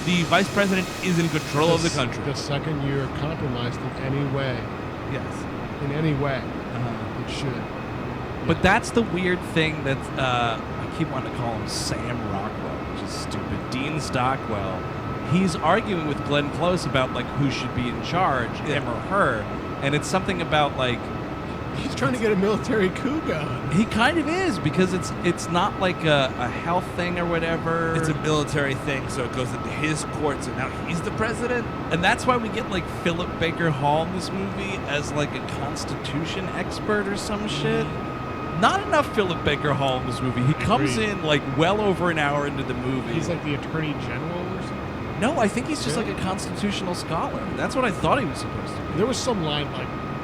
the vice president is in control of the country. The second you're compromised in any way, Yes. it should. But that's the weird thing that I keep wanting to call him Sam Rockwell, which is stupid. Dean Stockwell. He's arguing with Glenn Close about who should be in charge, him or her, and it's something about He's trying to get a military coup going. he kind of is because it's not a health thing or whatever. It's a military thing, so it goes into his courts, and now he's the president. And that's why we get Philip Baker Hall in this movie as a Constitution expert or some shit. Not enough Philip Baker Hall in this movie. He comes in well over an hour into the movie. He's the Attorney General or something. No, I think he's just a constitutional scholar. That's what I thought he was supposed to be. There was some line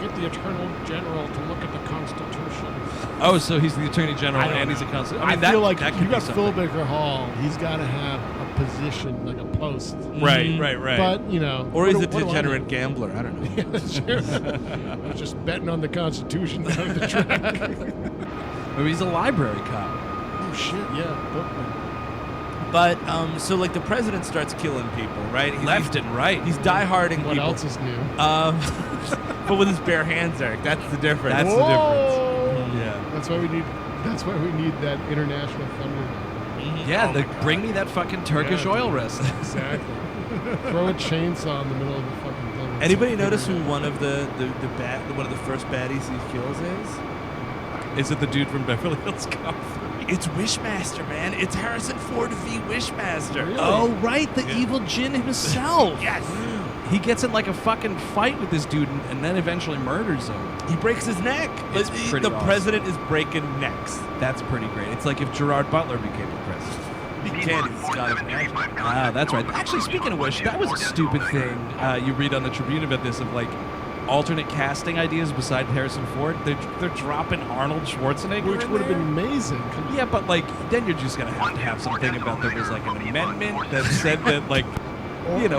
get the Attorney General to look at the Constitution. Oh, so he's the Attorney General I don't and he's a know. constitutional. I feel like that you could got be Phil something. Baker Hall. He's got to have a position, a post. Right. But Or he's a what do I degenerate know? gambler. I don't know. Yeah, that's true. I was just betting on the Constitution down the track. Maybe he's a library cop. Oh shit! Yeah, bookman. But so the president starts killing people, right? Left and right. He's dieharding What people. else is new? But with his bare hands, Eric. That's the difference. That's the difference. Yeah. That's why we need That's why we need that international thunder. Yeah, bring me that fucking Turkish oil wrestling. Exactly. Throw a chainsaw in the middle of the fucking thing. Anybody notice who one of the first baddies he kills is? Is it the dude from Beverly Hills Cop 3? It's Wishmaster, man. It's Harrison Ford v. Wishmaster. Really? Oh, right, the evil Jin himself. Yes. He gets in like a fucking fight with this dude and then eventually murders him. He breaks his neck. It's pretty the awesome. president is breaking necks. That's pretty great. It's like if Gerard Butler became the president. He can't. He's got his neck. Ah, that's right. Actually, speaking of which, that was a stupid thing you read on the Tribune about this of like alternate casting ideas beside Harrison Ford. They're dropping Arnold Schwarzenegger, Which would have been amazing. Yeah, but like then you're just gonna have something about there was like an amendment that said that like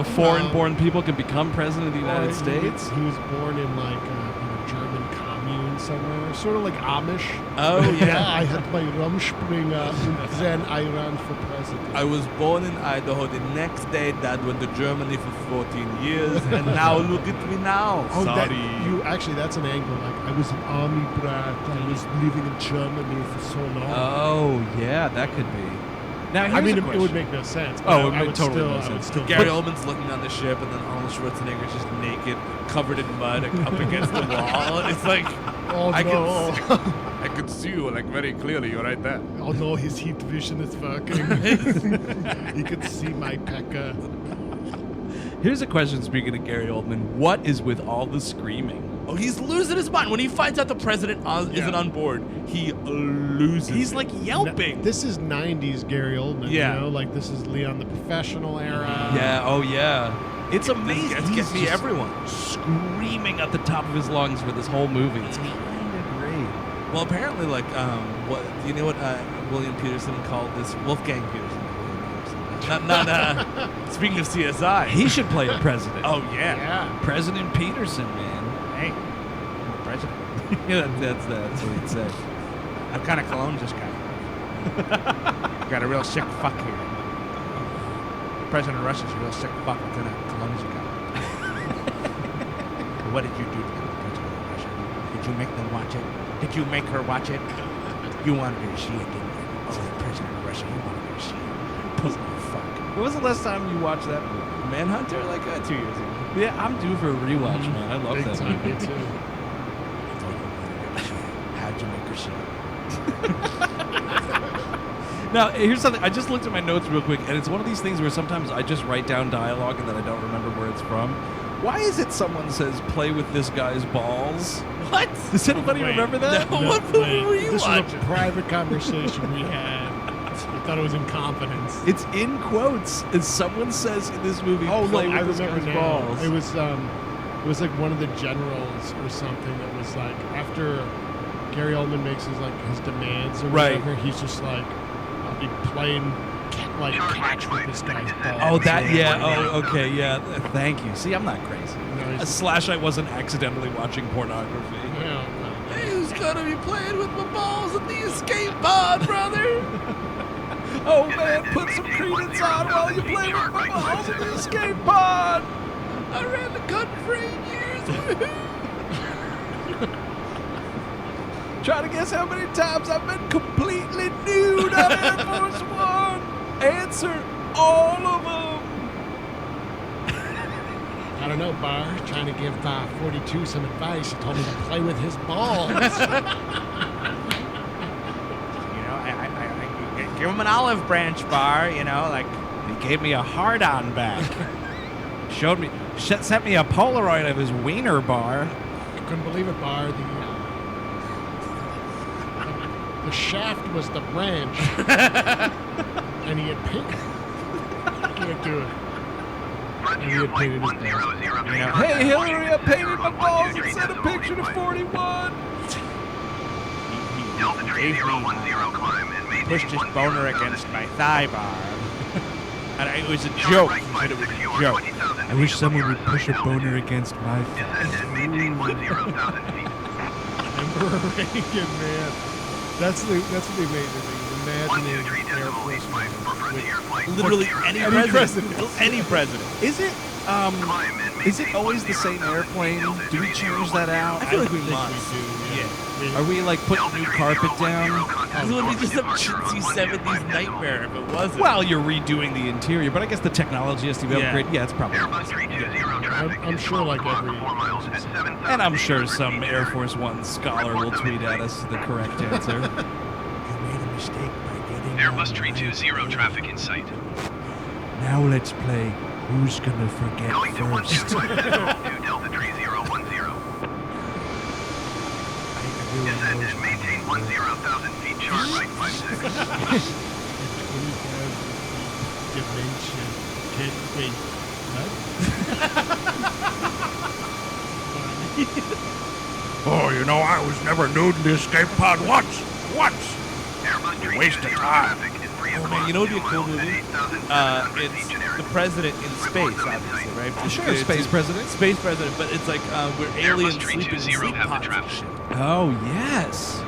foreign-born people can become president of the United States. He was born in like a German commune somewhere, sort of like Amish. Oh, yeah. I had my Rumspringer and then I ran for president. I was born in Idaho. The next day, Dad went to Germany for 14 years, and now look at me now. Oh, Sorry. that's an angle. Like, I was an army brat. I was living in Germany for so long. Oh, yeah, that could be. Now, I mean, here's a it would make no sense. but Oh, it I would would totally still, make I would sense. still. Gary Oldman's looking on the ship, and then Arnold Schwarzenegger's just naked, covered in mud, up against the wall. It's like, Oh I no! I could see you like very clearly. You're right there. Oh no! His heat vision is working. He could see my pecker. Here's a question, speaking of Gary Oldman. What is with all the screaming? oh, he's losing his mind. When he finds out the president isn't on board, he loses. He's it. like yelping. This is '90s Gary Oldman. Yeah. You know, like this is Leon the Professional era. Yeah, oh yeah. It's amazing. It's He's getting me just everyone. screaming at the top of his lungs for this whole movie. It's kind of great. Well, apparently, like, what do you know what William Peterson called this? Wolfgang Peterson. Not speaking of CSI. He should play a president. Oh yeah. Yeah. President Peterson, man. Hey, I'm the president. Yeah, that's what he'd say. I'm kind of cologne this guy. Got a real sick fuck here. President of Russia's a real sick fuck. What kind of cologne is he got? What did you do to the president of Russia? Did you make them watch it? Did you make her watch it? You wanted her to see it, didn't you? Oh, the president of Russia, you wanted her to see it. Pussy fuck. When was the last time you watched that movie? Manhunter, like 2 years ago. Yeah, I'm due for a rewatch, man. I love Big that time, movie. me too. How'd you make her see it? Now, here's something. I just looked at my notes real quick, and it's one of these things where sometimes I just write down dialogue and then I don't remember where it's from. Why is it someone says, play with this guy's balls? What? Does anybody Wait. remember that? No. What movie were you This watching? was a private conversation we had. I thought it was in confidence. It's in quotes, and someone says in this movie, Oh no, play with I this remember guy's now. balls. It was like one of the generals or something that was like after Gary Oldman makes his demands or Right. whatever. He's just like, I'll be playing catch with this guy's balls. Oh, that, yeah. Oh, okay, yeah. Thank you. See, I'm not crazy. No, he's- Slash, I wasn't accidentally watching pornography. Yeah, Hey, who's gonna be playing with my balls in the escape pod, brother? Oh man, put some credence on while you play with my balls in the escape pod. I ran the country for 8 years. Woohoo! Try to guess how many times I've been completely nude on Air Force One. Answer all of them. I don't know, Bar. Trying to give 42 some advice. He told me to play with his balls. You know, I give him an olive branch bar. You know, like He gave me a hard-on back. Sent me a Polaroid of his wiener bar. I couldn't believe it, Bar. The shaft was the branch, and he had painted. I can't do it. And he had painted his balls. you know. Hey Hillary, I painted my balls and sent a picture to 41. Delta 3010 climb and maintain Pushed his 10 boner against my thigh bar. And it was a joke. He said it was a joke. I wish someone would push a boner against my Descend and maintain 10,000 feet. Remember Reagan, man. That's the amazing thing. Imagining Air Force One. Literally any president. Any president. Is it? Is it always the same airplane? Do we change that out? I feel like we think must. we do. Yeah. Are we like putting new carpet down? This would be just a chintzy 70s nightmare if it wasn't. Well, you're redoing the interior, but I guess the technology has to be Yeah. upgraded. Yeah, it's probably. Airbus 320 traffic. I'm sure like every. 4 miles at 7,000 And I'm sure feet. some Air Force One scholar will tweet at us the correct answer. You made a mistake by getting Airbus 320 traffic in sight. Now let's play Who's Gonna Forget Going to First. 12 to Delta 3010. Descend and maintain 10,000 feet chart right 56. 25 dimension. Wait. Oh, you know, I was never nude in the escape pod once. Airbus 320 Waste of time. traffic is 3 Oh, o'clock. man, you know what would be a cool fuel at movie? 8,700 feet It's generic. the president in space, obviously, right? Sure, It's- Space President. Space president, but it's like we're aliens Airbus sleeping in 320 sleep have the pods and traffic. shit. Oh yes.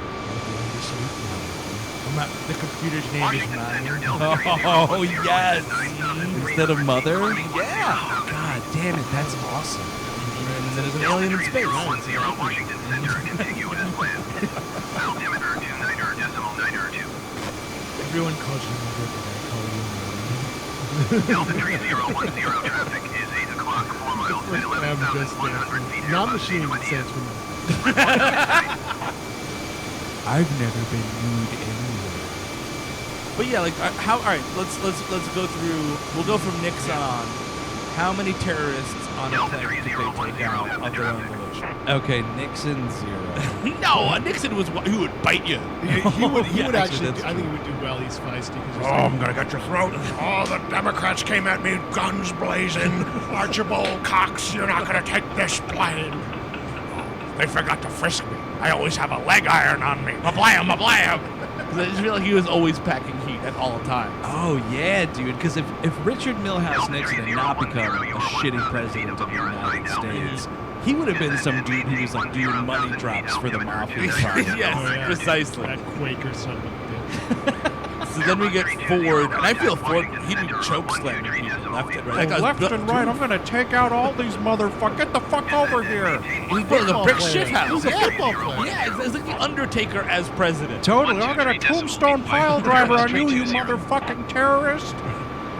The computer's name is Washington Center, Ryan. Delta Oh 3010 yes. at 9,300 Instead of mother. Yeah. God damn it, that's awesome. And then there's an alien in space. 3010 Washington Center, continue as planned. Altimeter 29.92. Everyone calls you mother, but I call you Delta 3010 traffic is 8 o'clock, 4 miles at 11,100 feet. Not Airbus machine A20 sense from I've never been nude anywhere. But yeah, like how? All right, let's go through. We'll go from Nixon on. How many terrorists on a plane did they take out of their own volition? Okay, Nixon 0. No, Nixon was who would bite you. He would Yeah, actually. that's I think he would do well. He's feisty. Because Oh, I'm gonna get your throat. Oh, the Democrats came at me, guns blazing. Archibald Cox, you're not gonna take this plane. Oh, they forgot to frisk me. I always have a leg iron on me. Mablam, mablam. Because I just feel like he was always packing heat at all times. Oh yeah, dude. Because if Richard Milhouse Nixon had not become a shitty president of the United States, he would have been some dude who was like doing money drops for the mafia. Yes, precisely. That Quaker son of a bitch. So then we get Ford, and I feel Ford, he'd be choke slamming people left and right. That guy's Left built- and right, I'm gonna take out all these motherfuckers. Get the fuck over here. He's building a brick Football shit player. house. He's a Yeah, football player. yeah, it's like the Undertaker as president. Totally, I'm gonna 123 tombstone decimal pile 8 driver on you, you 320. motherfucking terrorist.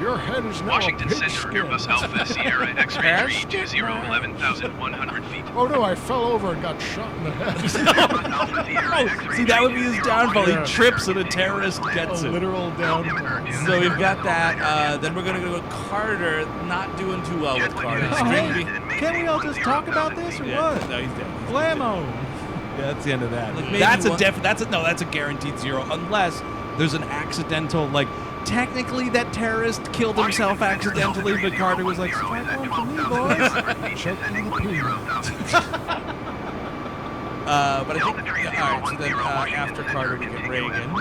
Your head is now Washington a pig Center, skin. Airbus Alpha Sierra X-ray 320, 11,100 feet. Oh no! I fell over and got shot in the head. See, that would be his downfall. He trips and a terrorist A gets it. literal downfall. So we've got that. Then we're going to go with Carter. Not doing too well with Carter. Oh, hey, Extremely- can't we all just talk about this or Yeah, what? no, he's dead. Blammo. Yeah, that's the end of that. Like, maybe That's a one- that's a guaranteed 0 unless there's an accidental like. Technically, that terrorist killed himself accidentally, but Carter was like, "Strike one for me, boys." Choke on the peanut. But I think, all right, so then after Carter, we get Reagan.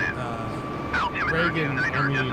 Reagan, I mean,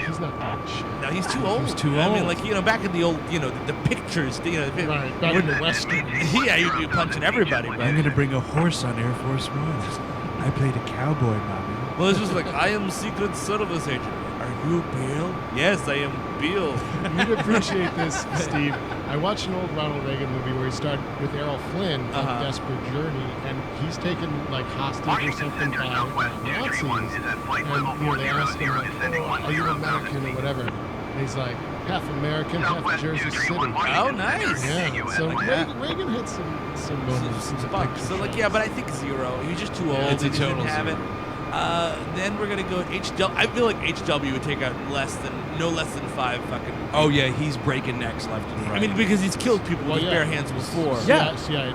he's not doing shit. Now he's too old. He's too I mean, old. like, back in the old, the pictures, Right, back in the Western. yeah, you'd be punching everybody, but I'm gonna bring a horse on Air Force One. I played a cowboy, mommy. well, it's just like, I am Secret Service agent. Are you Bill? Yes, I am Bill. You'd appreciate this, Steve. I watched an old Ronald Reagan movie where he started with Errol Flynn called Uh-huh. Desperate Journey, and he's taken like hostage or something by Nazis. And they ask him like, "Oh, are you American or whatever?" And he's like, "Half American, half Jersey City." Oh, nice. Yeah. So Yeah. Reagan hit some moments. Some spots. So, like, yeah, but I think 0. He's just too old. It's a He didn't total have it. 0. Then we're gonna go with HW. I feel like HW would take out no less than 5 fucking. Oh yeah, he's breaking necks left and right. I mean, because he's killed people with his bare hands before. Yeah. CIA.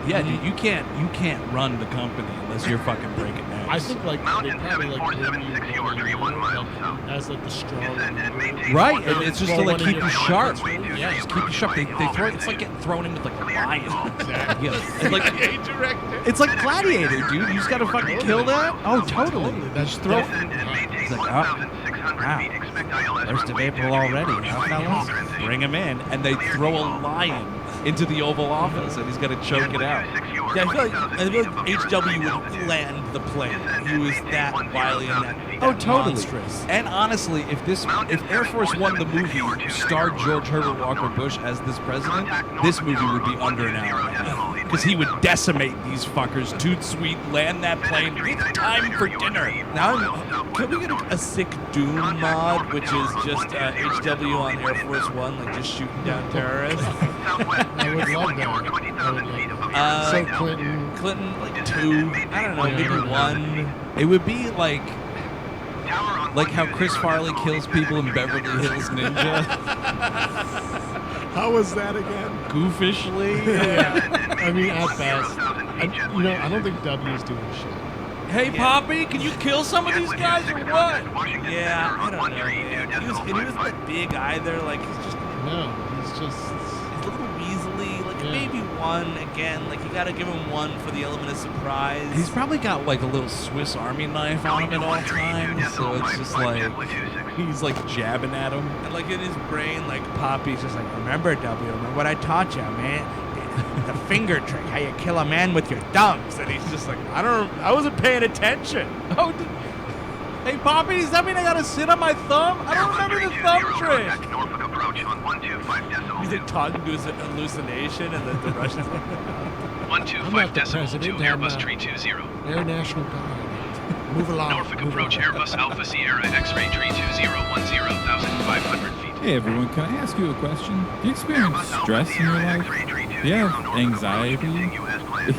yeah, dude, you can't run the company unless you're fucking breaking necks. I think like they Mountain probably like 7476 York, 31 miles south. as like the strong. Descend and maintain Right, and it's just to like keep you sharp. Yeah, Yeah, just keep you sharp. They throw it's like getting thrown in with like a lion. Exactly. Yeah, and like it's like Gladiator, dude. You just gotta fucking kill that. Oh, totally. That's Just throw it. Descend and maintain It's like, 1,600 wow. feet. Expect ILS 1st of runway April 20 already, approach. huh, Final fellas? transition. Bring him in, and they throw a lion into the Oval Office, and he's got to choke it out. Yeah, I feel like HW would land the plane. He was that wily and that Oh, totally. monstrous. And honestly, if Air Force One, the movie, starred George Herbert Walker Bush as this president, this movie would be under an hour right now. Because he would decimate these fuckers, toot sweet, land that plane. It's time for dinner. Now, can we get a sick Doom mod, which is just HW on Air Force One, like just shooting down terrorists? I would love that. So Clinton, like 2, I don't know, maybe 1. It would be like how Chris Farley kills people in Beverly Hills Ninja. How was that again? Goofishly. Yeah. I mean, at best. I don't think W's doing shit. Hey, Poppy, can you kill some of these guys or what? Yeah, I don't know, man. He was that big either, like, he's just... No, he's just... He's a little weaselly, like, Yeah. maybe 1 again. Like, you gotta give him 1 for the element of surprise. He's probably got like a little Swiss Army knife on him at all times, so it's just like he's like jabbing at him. And, like, in his brain, like, Poppy's just like, remember, remember what I taught you, man? The finger trick, how you kill a man with your thumbs. And he's just like, I wasn't paying attention. Oh, hey, Poppy, does that mean I gotta sit on my thumb? I don't remember the thumb trick. Norfolk approach on 125.2. He's like talking to his hallucination, and the Russians like, 125.2 to Airbus 320. Air National Guard. Move along. Norfolk approach Airbus Alpha Sierra X-ray 320 feet. Hey everyone, can I ask you a question? Do you experience stress in your life? Do you have anxiety?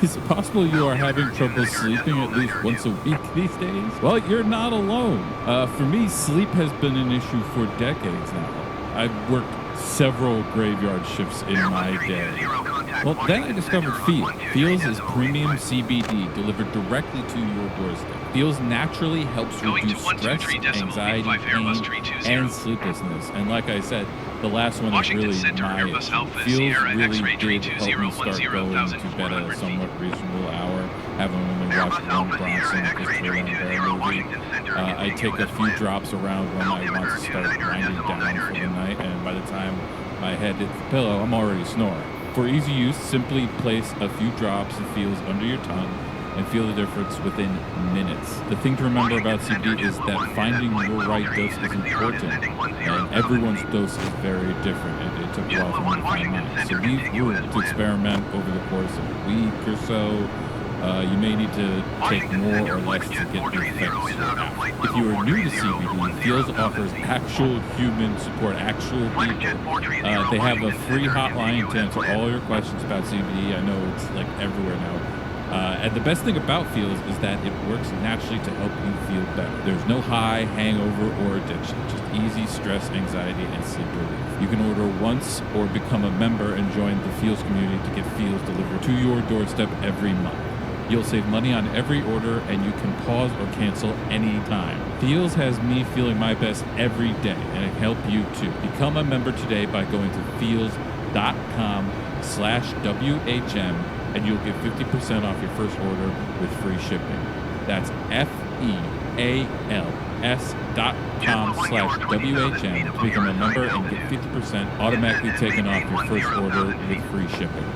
Is it possible you are having trouble sleeping at least once a week these days? Well, you're not alone. For me, sleep has been an issue for decades now. I've worked several graveyard shifts in my day. Well, then I discovered Feels. Feels is premium CBD delivered directly to your doorstep. Feels naturally helps reduce stress, anxiety, pain, and sleeplessness. And like I said, the last one is really my issue. Feels really did help me start going to bed at a somewhat reasonable hour, having only watched one Bronson Christopher Lambert movie. I take a few drops around when I want to start winding down for the night, and by the time my head hits the pillow, I'm already snoring. For easy use, simply place a few drops of Feels under your tongue and feel the difference within minutes. The thing to remember about CBD is that finding your right dose is important, and everyone's dose is very different, and it took a while for me to find mine. So leave room to experiment over the course of a week or so. You may need to take more or less to get your fix. If you are new to CBD, Feels offers actual human support, actual people. They have a free hotline to answer all your questions about CBD. I know it's like everywhere now. And the best thing about Feels is that it works naturally to help you feel better. There's no high, hangover, or addiction, just easy stress, anxiety, and sleep relief. You can order once or become a member and join the Feels community to get Feels delivered to your doorstep every month. You'll save money on every order, and you can pause or cancel anytime. Feels has me feeling my best every day, and it can help you too. Become a member today by going to feels.com/WHM, and you'll get 50% off your first order with free shipping. That's FEALS.com/WHM to become a member and get 50% automatically taken off your first order with free shipping.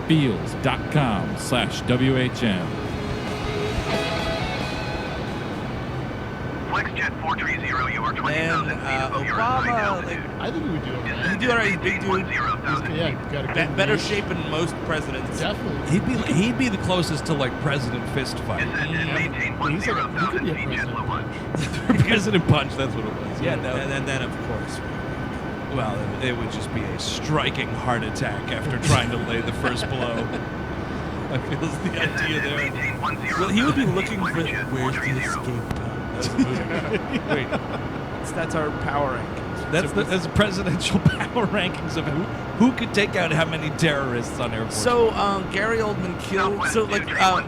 Feels.com/WHM. FlexJet 430, you are 20,000 feet above your Obama, like, I think we would do okay. he'd do all right. He's a big dude. Yeah, got a good Better range. shape than most presidents. Definitely. He'd be the closest to like President Fist Fight. He's like he could be a president punch. President Punch, that's what it was. Yeah, no. And then of course. Well, it would just be a striking heart attack after trying to lay the first blow. I feel it's the idea there. Well, he would be looking for where's the escape pod. Wait, that's our power ranking. That's the presidential power rankings of who could take out how many terrorists on Air Force. So Gary Oldman killed. So like what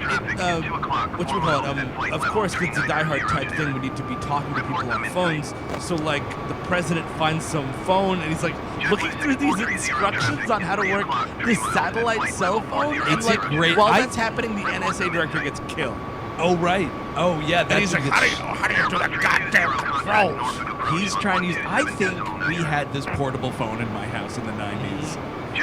you call it? Of course, it's a Die Hard type thing. We need to be talking to people on phones. So like the president finds some phone and he's like looking through these instructions on how to work this satellite cell phone. And It's like great. while that's happening, the NSA director gets killed. Oh right. Oh yeah. And he's like, how do you do the goddamn controls? He's trying to use. I think we had this portable phone in my house in the 90s.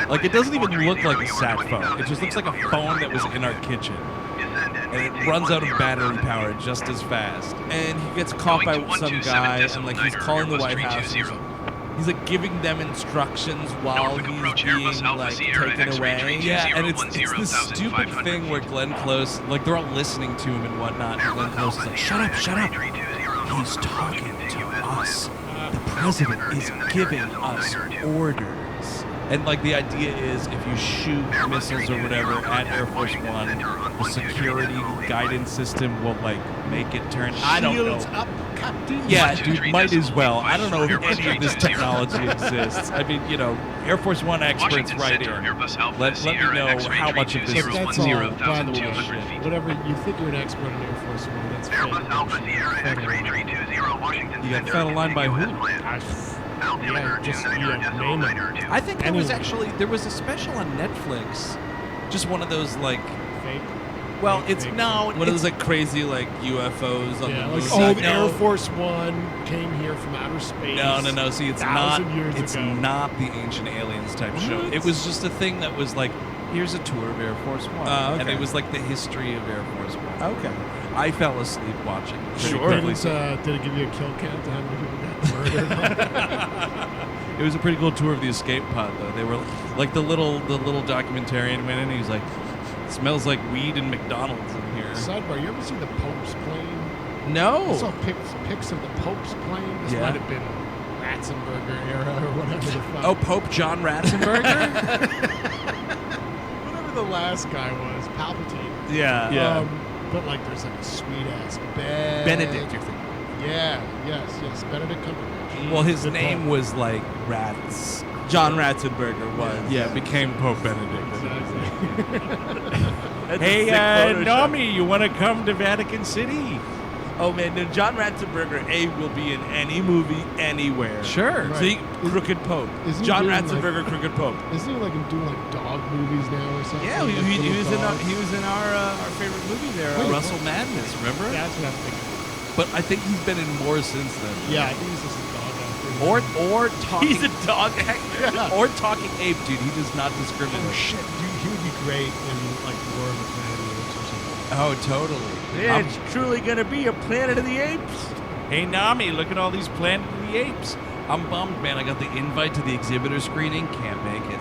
Like, it doesn't even look like a sat phone. It just looks like a phone that was in our kitchen. And it runs out of battery power just as fast. And he gets caught by some guy, and like he's calling the White House. He's like giving them instructions while he's being like taken away. Yeah, and it's this stupid thing where Glenn Close, like they're all listening to him and whatnot, and Glenn Close is like, shut up, shut up. He's talking to us. The president is giving us orders. And like the idea is if you shoot missiles or whatever at Air Force One, the security guidance system will like make it turn. I don't know. Up, Captain. Yeah, dude, might as well. I don't know if any of this technology exists. I mean, you know, Air Force One experts right here. Let me know how much of this But that's all, by the way, whatever you think you're an expert in Air Force One, that's Airbus Alpha Sierra X-ray 320 Washington You got fed a line by who? Yeah, just name it. I think there was actually there was a special on Netflix, just one of those like Fake. well, Fake, it's fake. no, One of those like crazy like UFOs on Yeah, the like, moon. oh, no. Air Force One came here from outer space. no. See, it's not. 1,000 years It's ago. not the Ancient Aliens type show. It was just a thing that was like, here's a tour of Air Force One, and okay. it was like the history of Air Force One. Okay. I fell asleep watching. Sure. Did it give you a kill count to how many people got murdered? It was a pretty cool tour of the escape pod, though. They were like the little documentarian went in. And he's like, it smells like weed and McDonald's in here. Sidebar: you ever see the Pope's plane? I No. saw pics of the Pope's plane. This Yeah. might have been Ratzenberger era or whatever the fuck. Oh, Pope John Ratzenberger. Whatever the last guy was, Palpatine. Yeah. Yeah. But like, there's like a sweet ass bed. Benedict, you're thinking. Yeah. Yes. Benedict Cumberbatch. Well, his Good name Pope. was like Rats. John Ratzenberger was. Yeah, became Pope Benedict. That's a Hey, sick Photoshop. Nami, you want to come to Vatican City? Oh man, no, John Ratzenberger will be in any movie anywhere. Sure. Right. See, Crooked Pope. Isn't he John doing, Ratzenberger, Crooked Pope. Isn't he like doing like dog movies now or something? Yeah, Like he little was in dogs? he was in our favorite movie there. Wait, Russell Madness, remember? That's what I'm thinking. But I think he's been in more since then. Yeah, I think he's just a dog actor. Or talking. He's a dog actor. Yeah. Or talking ape, dude. He does not discriminate. Oh shit, dude, he would be great in like War of the Planet of the Apes or something. Oh, totally. Yeah, it's truly gonna be a Planet of the Apes. Hey, Nami, look at all these Planet of the Apes. I'm bummed, man. I got the invite to the exhibitor screening. Can't make it.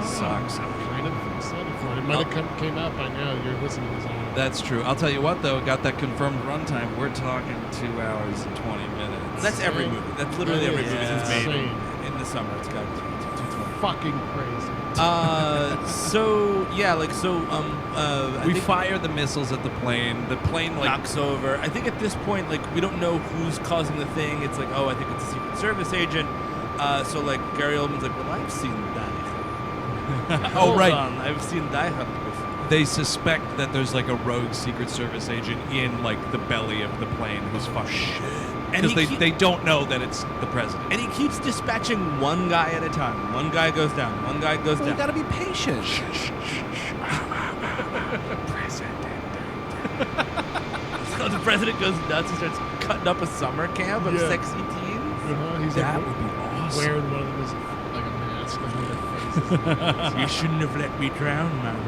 Sucks. I'm kind of excited for it. It might have came out by now. You're listening to this on. That's true. I'll tell you what, though. Got that confirmed runtime. We're talking 2 hours and 20 minutes. That's every movie. That's literally every movie that's made Insane. in the summer. It's got 220. Fucking crazy. So yeah, like so. I We think fire the missiles at the plane. The plane, like, knocks over. I think at this point, like we don't know who's causing the thing. It's like, oh, I think it's a Secret Service agent. So like Gary Oldman's like, well, I've seen Die Hard. Oh, right. Hold on, I've seen Die Hard before. they suspect that there's like a rogue Secret Service agent in like the belly of the plane who's fucking shit. And Because he they don't know that it's the president. And he keeps dispatching one guy at a time. One guy goes down. One guy goes Well, you down. gotta be patient. So the president goes nuts and starts cutting up a summer camp of Yeah. sexy teens. He's That like would be awesome. wearing one of them as like a mask over their faces. You shouldn't have let me drown, mommy.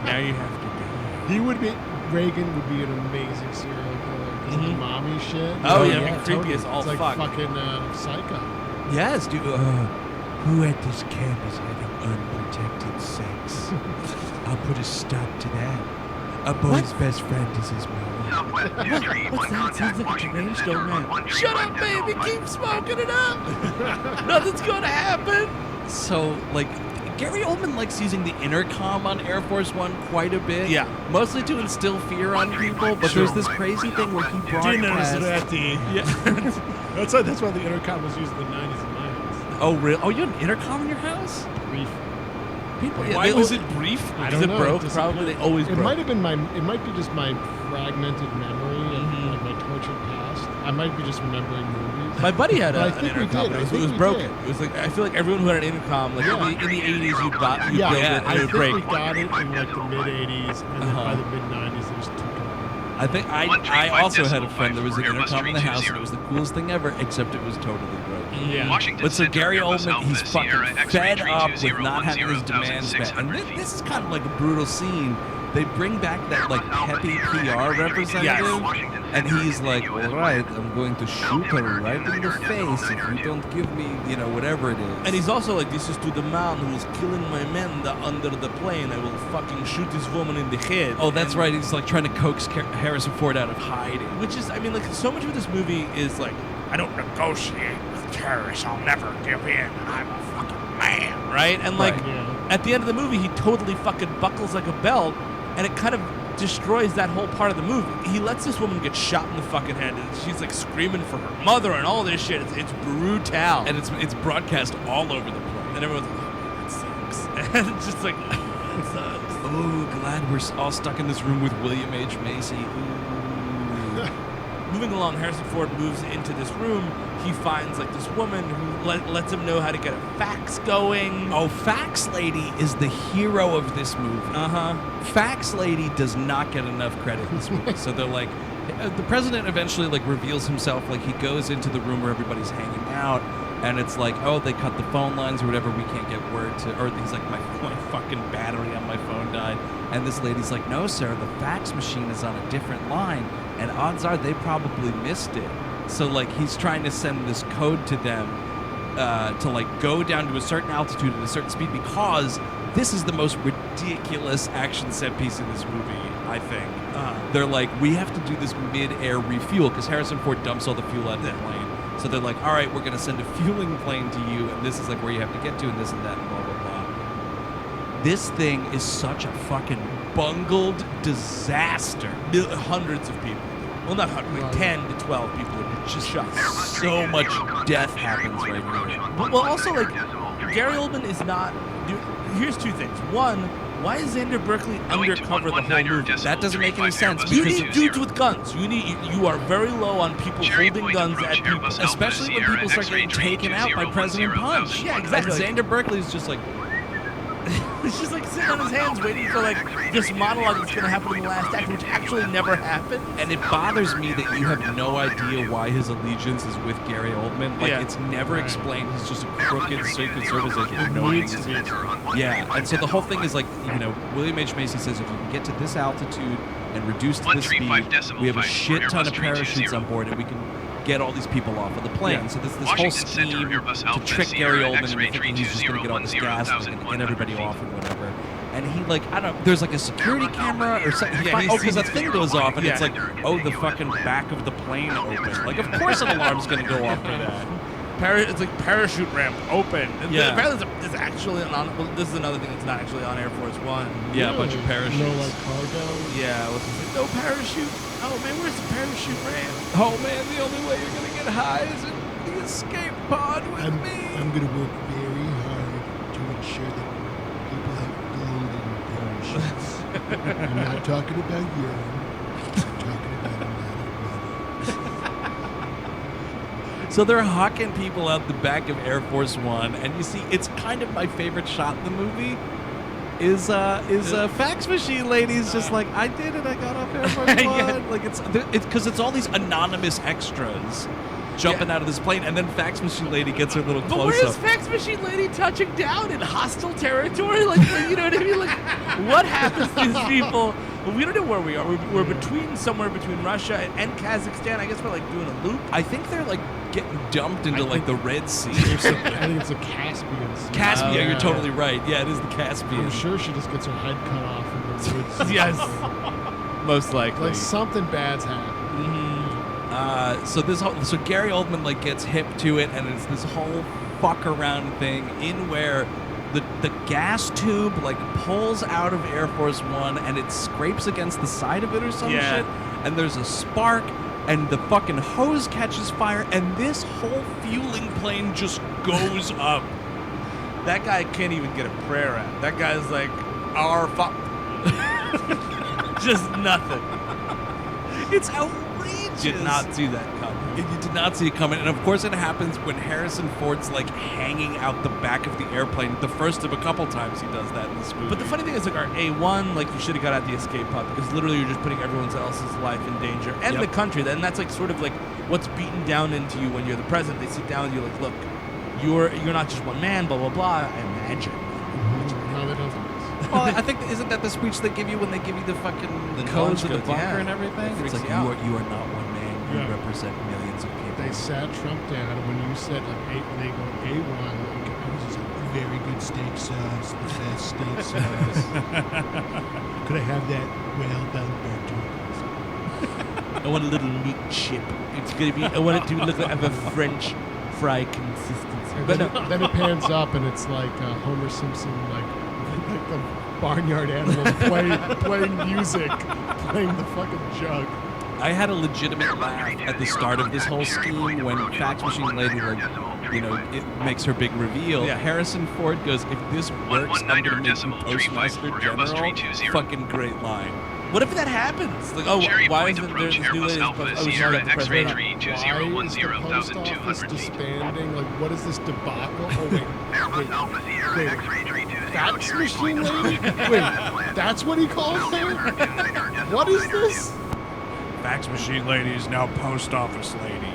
Now you have to die. He would be Reagan would be an amazing serial killer. 'Cause of the mommy shit. Oh, You yeah, know? it'd be creepy as all it's like fuck. fucking Psycho. Yes, dude. Who at this camp is having unprotected sex? I'll put a stop to that. A boy's best friend is his mother. Southwest 23, What's one that? Sounds contact, like a Washington deranged Center, old man. 131 Shut up, decimal baby. one. Keep smoking it up. Nothing's gonna happen. So, like, Gary Oldman likes using the intercom on Air Force One quite a bit. Yeah. Mostly to instill fear on people, but there's this crazy thing where he broadcasts. That's why the intercom was used in the 90s in my house. Oh, really? Oh, you had an intercom in your house? Brief. People, Why was it brief? I Because don't it know, broke. it just- Probably they always It broke. might have been it might be just my fragmented memory of like my tortured past. I might be just remembering movies. My buddy had But I an think we intercom, did. but I it think was we broken. did. It was like I feel like everyone who had an intercom, like Yeah. in the 80s, you'd build I it and think it would break. we got it in like the mid 80s, and then by the mid 90s it was too dark. I think I 135 also had a decimal friend. There was an five for Airbus intercom in the house, and 320. it was the coolest thing ever, except it was totally broken. Yeah. Washington But so Center, Gary Airbus Oldman, Alpha he's fucking Sierra X-ray fed up with 320 not having his demands met. And 10,600 feet. this is kind of like a brutal scene. They bring back that like peppy PR representative, and he's like, "All right, I'm going to shoot her right in the face if you don't give me, whatever it is." And he's also like, this is to the man who is killing my men under the plane. I will fucking shoot this woman in the head. Oh, that's right. He's like trying to coax Harrison Ford out of hiding. Which is, I mean, like, so much of this movie is like, I don't negotiate with terrorists. I'll never give in. I'm a fucking man. right? And like, Right. Yeah. at the end of the movie, he totally fucking buckles like a belt, and it kind of destroys that whole part of the movie. He lets this woman get shot in the fucking head, and she's like screaming for her mother and all this shit. It's brutal. And it's broadcast all over the place. And everyone's like, oh, that sucks. And it's just like, it sucks. Oh, glad we're all stuck in this room with William H. Macy. Ooh. Moving along, Harrison Ford moves into this room. He finds like this woman who lets him know how to get a fax going. Oh, Fax Lady is the hero of this movie. Uh-huh. Fax Lady does not get enough credit in this movie. So they're like, the president eventually like reveals himself. Like he goes into the room where everybody's hanging out, and it's like, oh, they cut the phone lines or whatever. We can't get word to. Or he's like, my fucking battery on my phone died. And this lady's like, no, sir, the fax machine is on a different line, and odds are they probably missed it. So like he's trying to send this code to them to like go down to a certain altitude at a certain speed, because this is the most ridiculous action set piece in this movie, I think. They're like, we have to do this mid-air refuel because Harrison Ford dumps all the fuel out of the plane. So they're like, all right, we're going to send a fueling plane to you, and this is like where you have to get to, and this and that, and blah, blah, blah. This thing is such a fucking bungled disaster. Hundreds of people. Well, not hundreds, like 10 to 12 people are just shot. So much death happens right here. Well, also, like, Gary Oldman is not... Here's two things. One, why is Xander Berkeley undercover the whole movie? That doesn't make any sense. You need dudes with guns. You are very low on people holding guns at people. Especially when people start getting taken out by President Punch. Yeah, exactly. And Xander Berkeley's just like... He's just like sitting on his hands waiting for like this monologue that's going to happen in the last act, which actually never happened. And it bothers me that you have no idea why his allegiance is with Gary Oldman. Like, it's never explained. He's just a crooked Secret Service agent. No needs reason. to be. Yeah, and so the whole thing is like, William H. Macy says if you can get to this altitude and reduce to this speed, 135.5 we have a for shit ton Airbus of parachutes 320. on board, and we can get all these people off of the plane. Yeah. So this whole Washington scheme Center, Airbus to Alpha trick Sierra Gary Oldman into X-ray thinking he's just going to get all this gas and get 320, everybody off and whatever. And he like, I don't know, there's like a security camera or something. Yeah, Oh, because that thing goes off and it's like, oh, the fucking back of the plane opens. Like, of course an alarm's going to go off for that. It's like parachute ramp open. Yeah. Apparently there's actually this is another thing that's not actually on Air Force One. Yeah, a bunch of parachutes. No, like cargo. Yeah, no parachute. Oh man, where's the parachute ramp? Oh man, the only way you're gonna get high is in the escape pod with me. I'm gonna work very hard to ensure that people have golden parachutes. I'm not talking about urine. I'm talking about a lot of money. So they're hawking people out the back of Air Force One, and you see, it's kind of my favorite shot in the movie. Is fax machine lady's just like, I did it, I got off Air Force One. Like it's because it's all these anonymous extras jumping out of this plane, and then fax machine lady gets her little But close where's up. Fax Machine Lady touching down in hostile territory? Like, you know what I mean? Like, what happens to these people? Well, we don't know where we are. We're somewhere between Russia and Kazakhstan. I guess we're like doing a loop. I think they're like getting dumped into like the Red Sea or something. I think it's a Caspian Sea. Caspia, Yeah. you're totally right. Yeah, it is the Caspian. I'm sure she just gets her head cut off in the woods. Yes, most likely. Like something bad's happened. So Gary Oldman like gets hip to it, and it's this whole fuck around thing in where the gas tube like pulls out of Air Force One and it scrapes against the side of it or some Yeah. shit, and there's a spark, and the fucking hose catches fire, and this whole fueling plane just goes up. That guy can't even get a prayer out. That guy's like, our fuck. Just nothing. It's outrageous. Did not see that coming. You did not see it coming, and of course it happens when Harrison Ford's like hanging out the back of the airplane. The first of a couple times he does that in this movie. But the funny thing is, like, our A1, like, you should have got out the escape pod because literally you're just putting everyone else's life in danger and Yep. the country. And that's like sort of like what's beaten down into you when you're the president. They sit down and you're like, look, you're not just one man, blah, blah, blah. I imagine. No, they don't. Well, I think isn't that the speech they give you when they give you the fucking codes of the codes, bunker yeah. and everything? It It's freaks like you out. you are not one man. You Yeah. represent millions of people. They sat Trump down when you said like they go A1. Like, this is a very good steak sauce, the best steak sauce. Could I have that well done burger? I want a little meat chip. It's gonna be. I want it to look like have a French fry consistency. And But then it pans up and it's like Homer Simpson, like the barnyard animals playing music, playing the fucking jug. I had a legitimate laugh at the start of this whole scheme when Fax Machine Lady, like, you know, it makes her big reveal. Yeah. Harrison Ford goes, if this works, I'm going to make you 119.354 Postmaster Airbus General. 320. Fucking great line. what if that happens? Like, oh, Cherry why Point isn't there approach this new Airbus lady? Alpha Oh, Sierra sorry, the X-ray president. 320 Why is the post office 1,200 feet. disbanding? Like, what is this debacle? Oh, wait. Airbus Alpha Sierra Wait. X-ray 320. Fax Cherry Point machine lady? approach. Wait, that's what he calls her? What is this? Fax machine lady is now post office lady.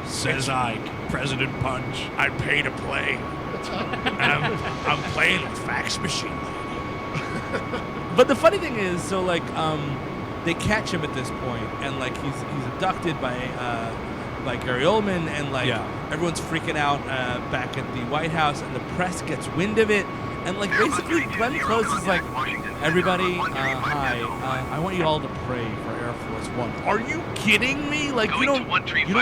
Says I, President Punch. I pay to play. And I'm playing with fax machine lady. But the funny thing is, so like, they catch him at this point, and like he's abducted by Gary Oldman, and like everyone's freaking out back at the White House, and the press gets wind of it, and like basically Glenn Close is like, everybody, hi, I want you all to pray for Air Force One. Are you kidding me? Like you don't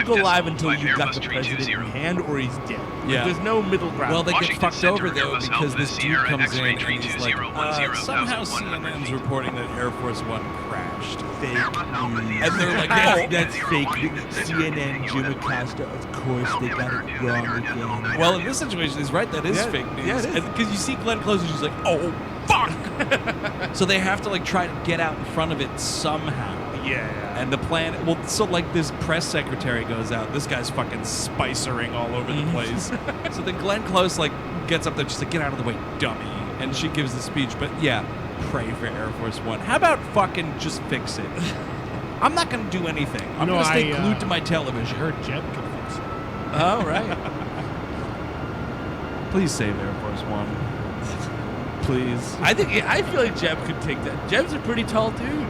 go live until you got the president in hand or he's dead. Like, Yeah. there's no middle ground. Well, they get Washington fucked over, Center, though, Airbus because Alpha this dude Sierra comes X-ray in and he's like, 320 somehow 10,100 CNN's feet. reporting that Air Force One crashed. Fake news. And they're like, that's fake. CNN, Jim Acosta, of course, they got it wrong again. Well, in this situation, he's right. That is Yeah, fake news. yeah, it is. Because you see Glenn Close, and she's like, "Oh, fuck!" So they have to like try to get out in front of it somehow. Yeah. And the plan, well, so like this press secretary goes out. This guy's fucking spicering all over the place. So then Glenn Close like gets up there, just like, "Get out of the way, dummy!" And she gives the speech. But yeah, pray for Air Force One. How about fucking just fix it? I'm not gonna do anything. I'm No, gonna stay I, glued to my I television. heard Jet could fix it. Oh, right. Please save Air Force One. Please. I feel like Jeb could take that. Jeb's a pretty tall dude.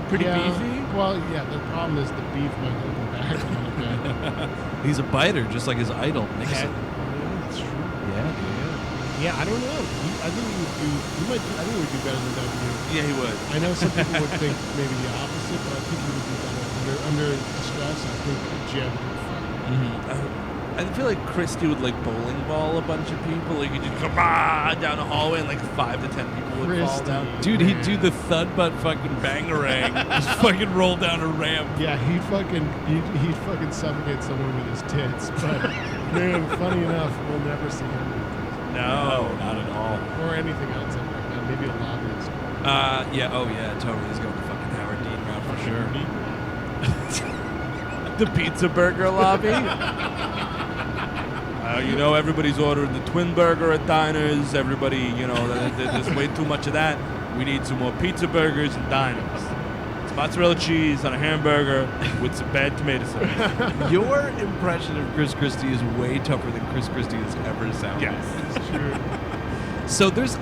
Pretty beefy. Well, yeah, the problem is the beef might hold him back a little bit. He's a biter, just like his idol, Nixon. Yeah, that's true. Yeah, Yeah, I don't know. I think he would do. I think he would do better than W. Yeah, he would. I know some people would think maybe the opposite, but I think he would do better under stress. I think Jeb would fight. I feel like Christie would like bowling ball a bunch of people. Like you just come down the hallway, and like 5 to 10 people would fall Christie. down. Dude, he'd do the thud butt fucking bangarang. Just fucking roll down a ramp. Yeah, he'd fucking suffocate someone with his tits. But man, funny enough, we'll never see him No. not at all. or anything else like that. Maybe a lobbyist. Yeah, oh yeah, totally. He's going to fucking Howard Dean route for sure. The Pizza Burger lobby. You know, everybody's ordering the twin burger at diners. Everybody, you know, there's way too much of that. We need some more pizza burgers and diners. It's mozzarella cheese on a hamburger with some bad tomato sauce. Your impression of Chris Christie is way tougher than Chris Christie has ever sounded. Yes. It's true. So there's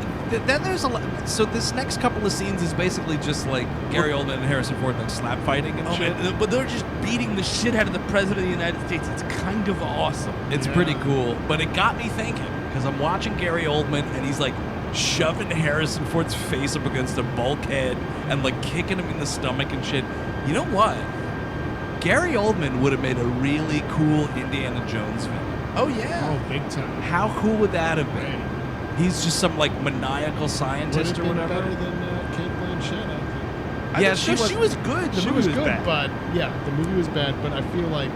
a lot. So this next couple of scenes is basically just like Gary Oldman and Harrison Ford like slap fighting and shit. Man, but they're just beating the shit out of the president of the United States. It's kind of awesome. It's pretty cool, but it got me thinking because I'm watching Gary Oldman and he's like shoving Harrison Ford's face up against a bulkhead and like kicking him in the stomach and shit. You know what? Gary Oldman would have made a really cool Indiana Jones film. Oh yeah. Oh, big time. How cool would that have been? Right. He's just some like maniacal Would scientist have or been whatever. better than Kate Blanchett, I think. Yeah, she was good. The She movie was good, bad. but yeah, the movie was bad. But I feel like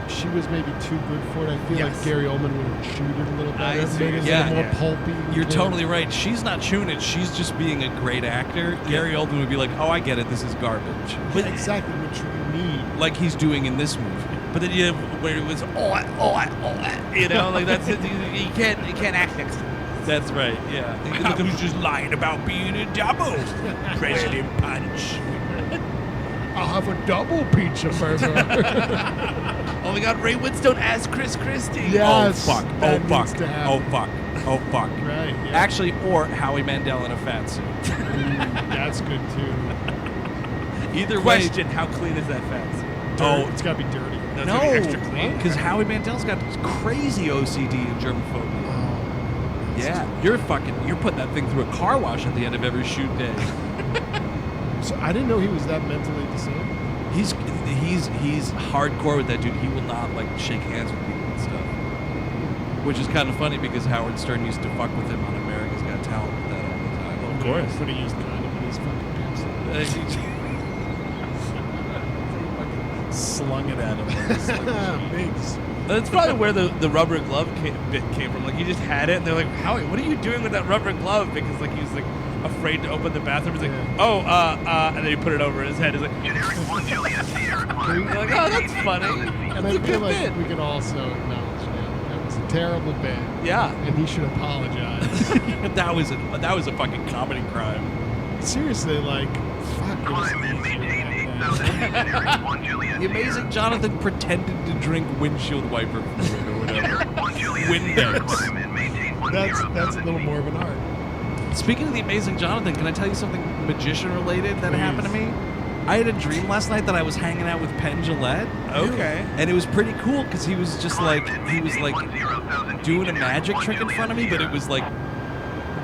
she was maybe too good for it. I feel Yes. like Gary Oldman would have chewed it a little I better, see. made it a Yeah. little more pulpy. You're you know? totally right. She's not chewing it. She's just being a great actor. Gary Oldman would be like, "Oh, I get it. This is garbage," But exactly what you need. like he's doing in this movie. But then you have where it was you know, like that's it. You can't act next to it. That's right. Yeah. I was just lying about being a double. President Punch. have a double pizza burger. Oh my God, Ray Winstone as Chris Christie. Yes, Oh fuck! that Oh fuck! needs to happen. Oh fuck! Oh fuck! Right. Yeah. Actually, or Howie Mandel in a fat suit. That's good too. Either way. Question: how clean is that fat suit? Oh, it's got to be dirty. No, it's gonna be extra clean. because Howie Mandel's got crazy OCD and germophobia. Oh, Yeah, you're putting that thing through a car wash at the end of every shoot day. So I didn't know he was that mentally disabled. He's hardcore with that dude. He will not like shake hands with people and stuff. Which is kind of funny because Howard Stern used to fuck with him on America's Got Talent with that all the time. Of course. But he used condom in his fucking pencil. Slung it at him. Biggs. That's probably where the rubber glove bit came from. Like, he just had it, and they're like, Howie, what are you doing with that rubber glove? Because, like, he was, like, afraid to open the bathroom. He's like, and then he put it over his head. He's like, Generic 1 Juliet Sierra you're Climb. like, oh, that's funny. And That's I a feel good like bit. we can also acknowledge that was a terrible bit, Yeah. and he should apologize. that was a fucking comedy crime. Seriously, like, fuck. It was Climb and easier maintain back then. 8,000 feet. Generic 1 Juliet The Amazing Sierra. Jonathan pretended to drink windshield wiper fluid or whatever. Generic 1 Juliet Sierra Windex. Climb and maintain That's a 10,000 little feet. more of an art. Speaking of The Amazing Jonathan, can I tell you something magician related that happened to me? I had a dream last night that I was hanging out with Penn Jillette. Okay. And it was pretty cool because he was just like doing a magic trick in front of me, but it was like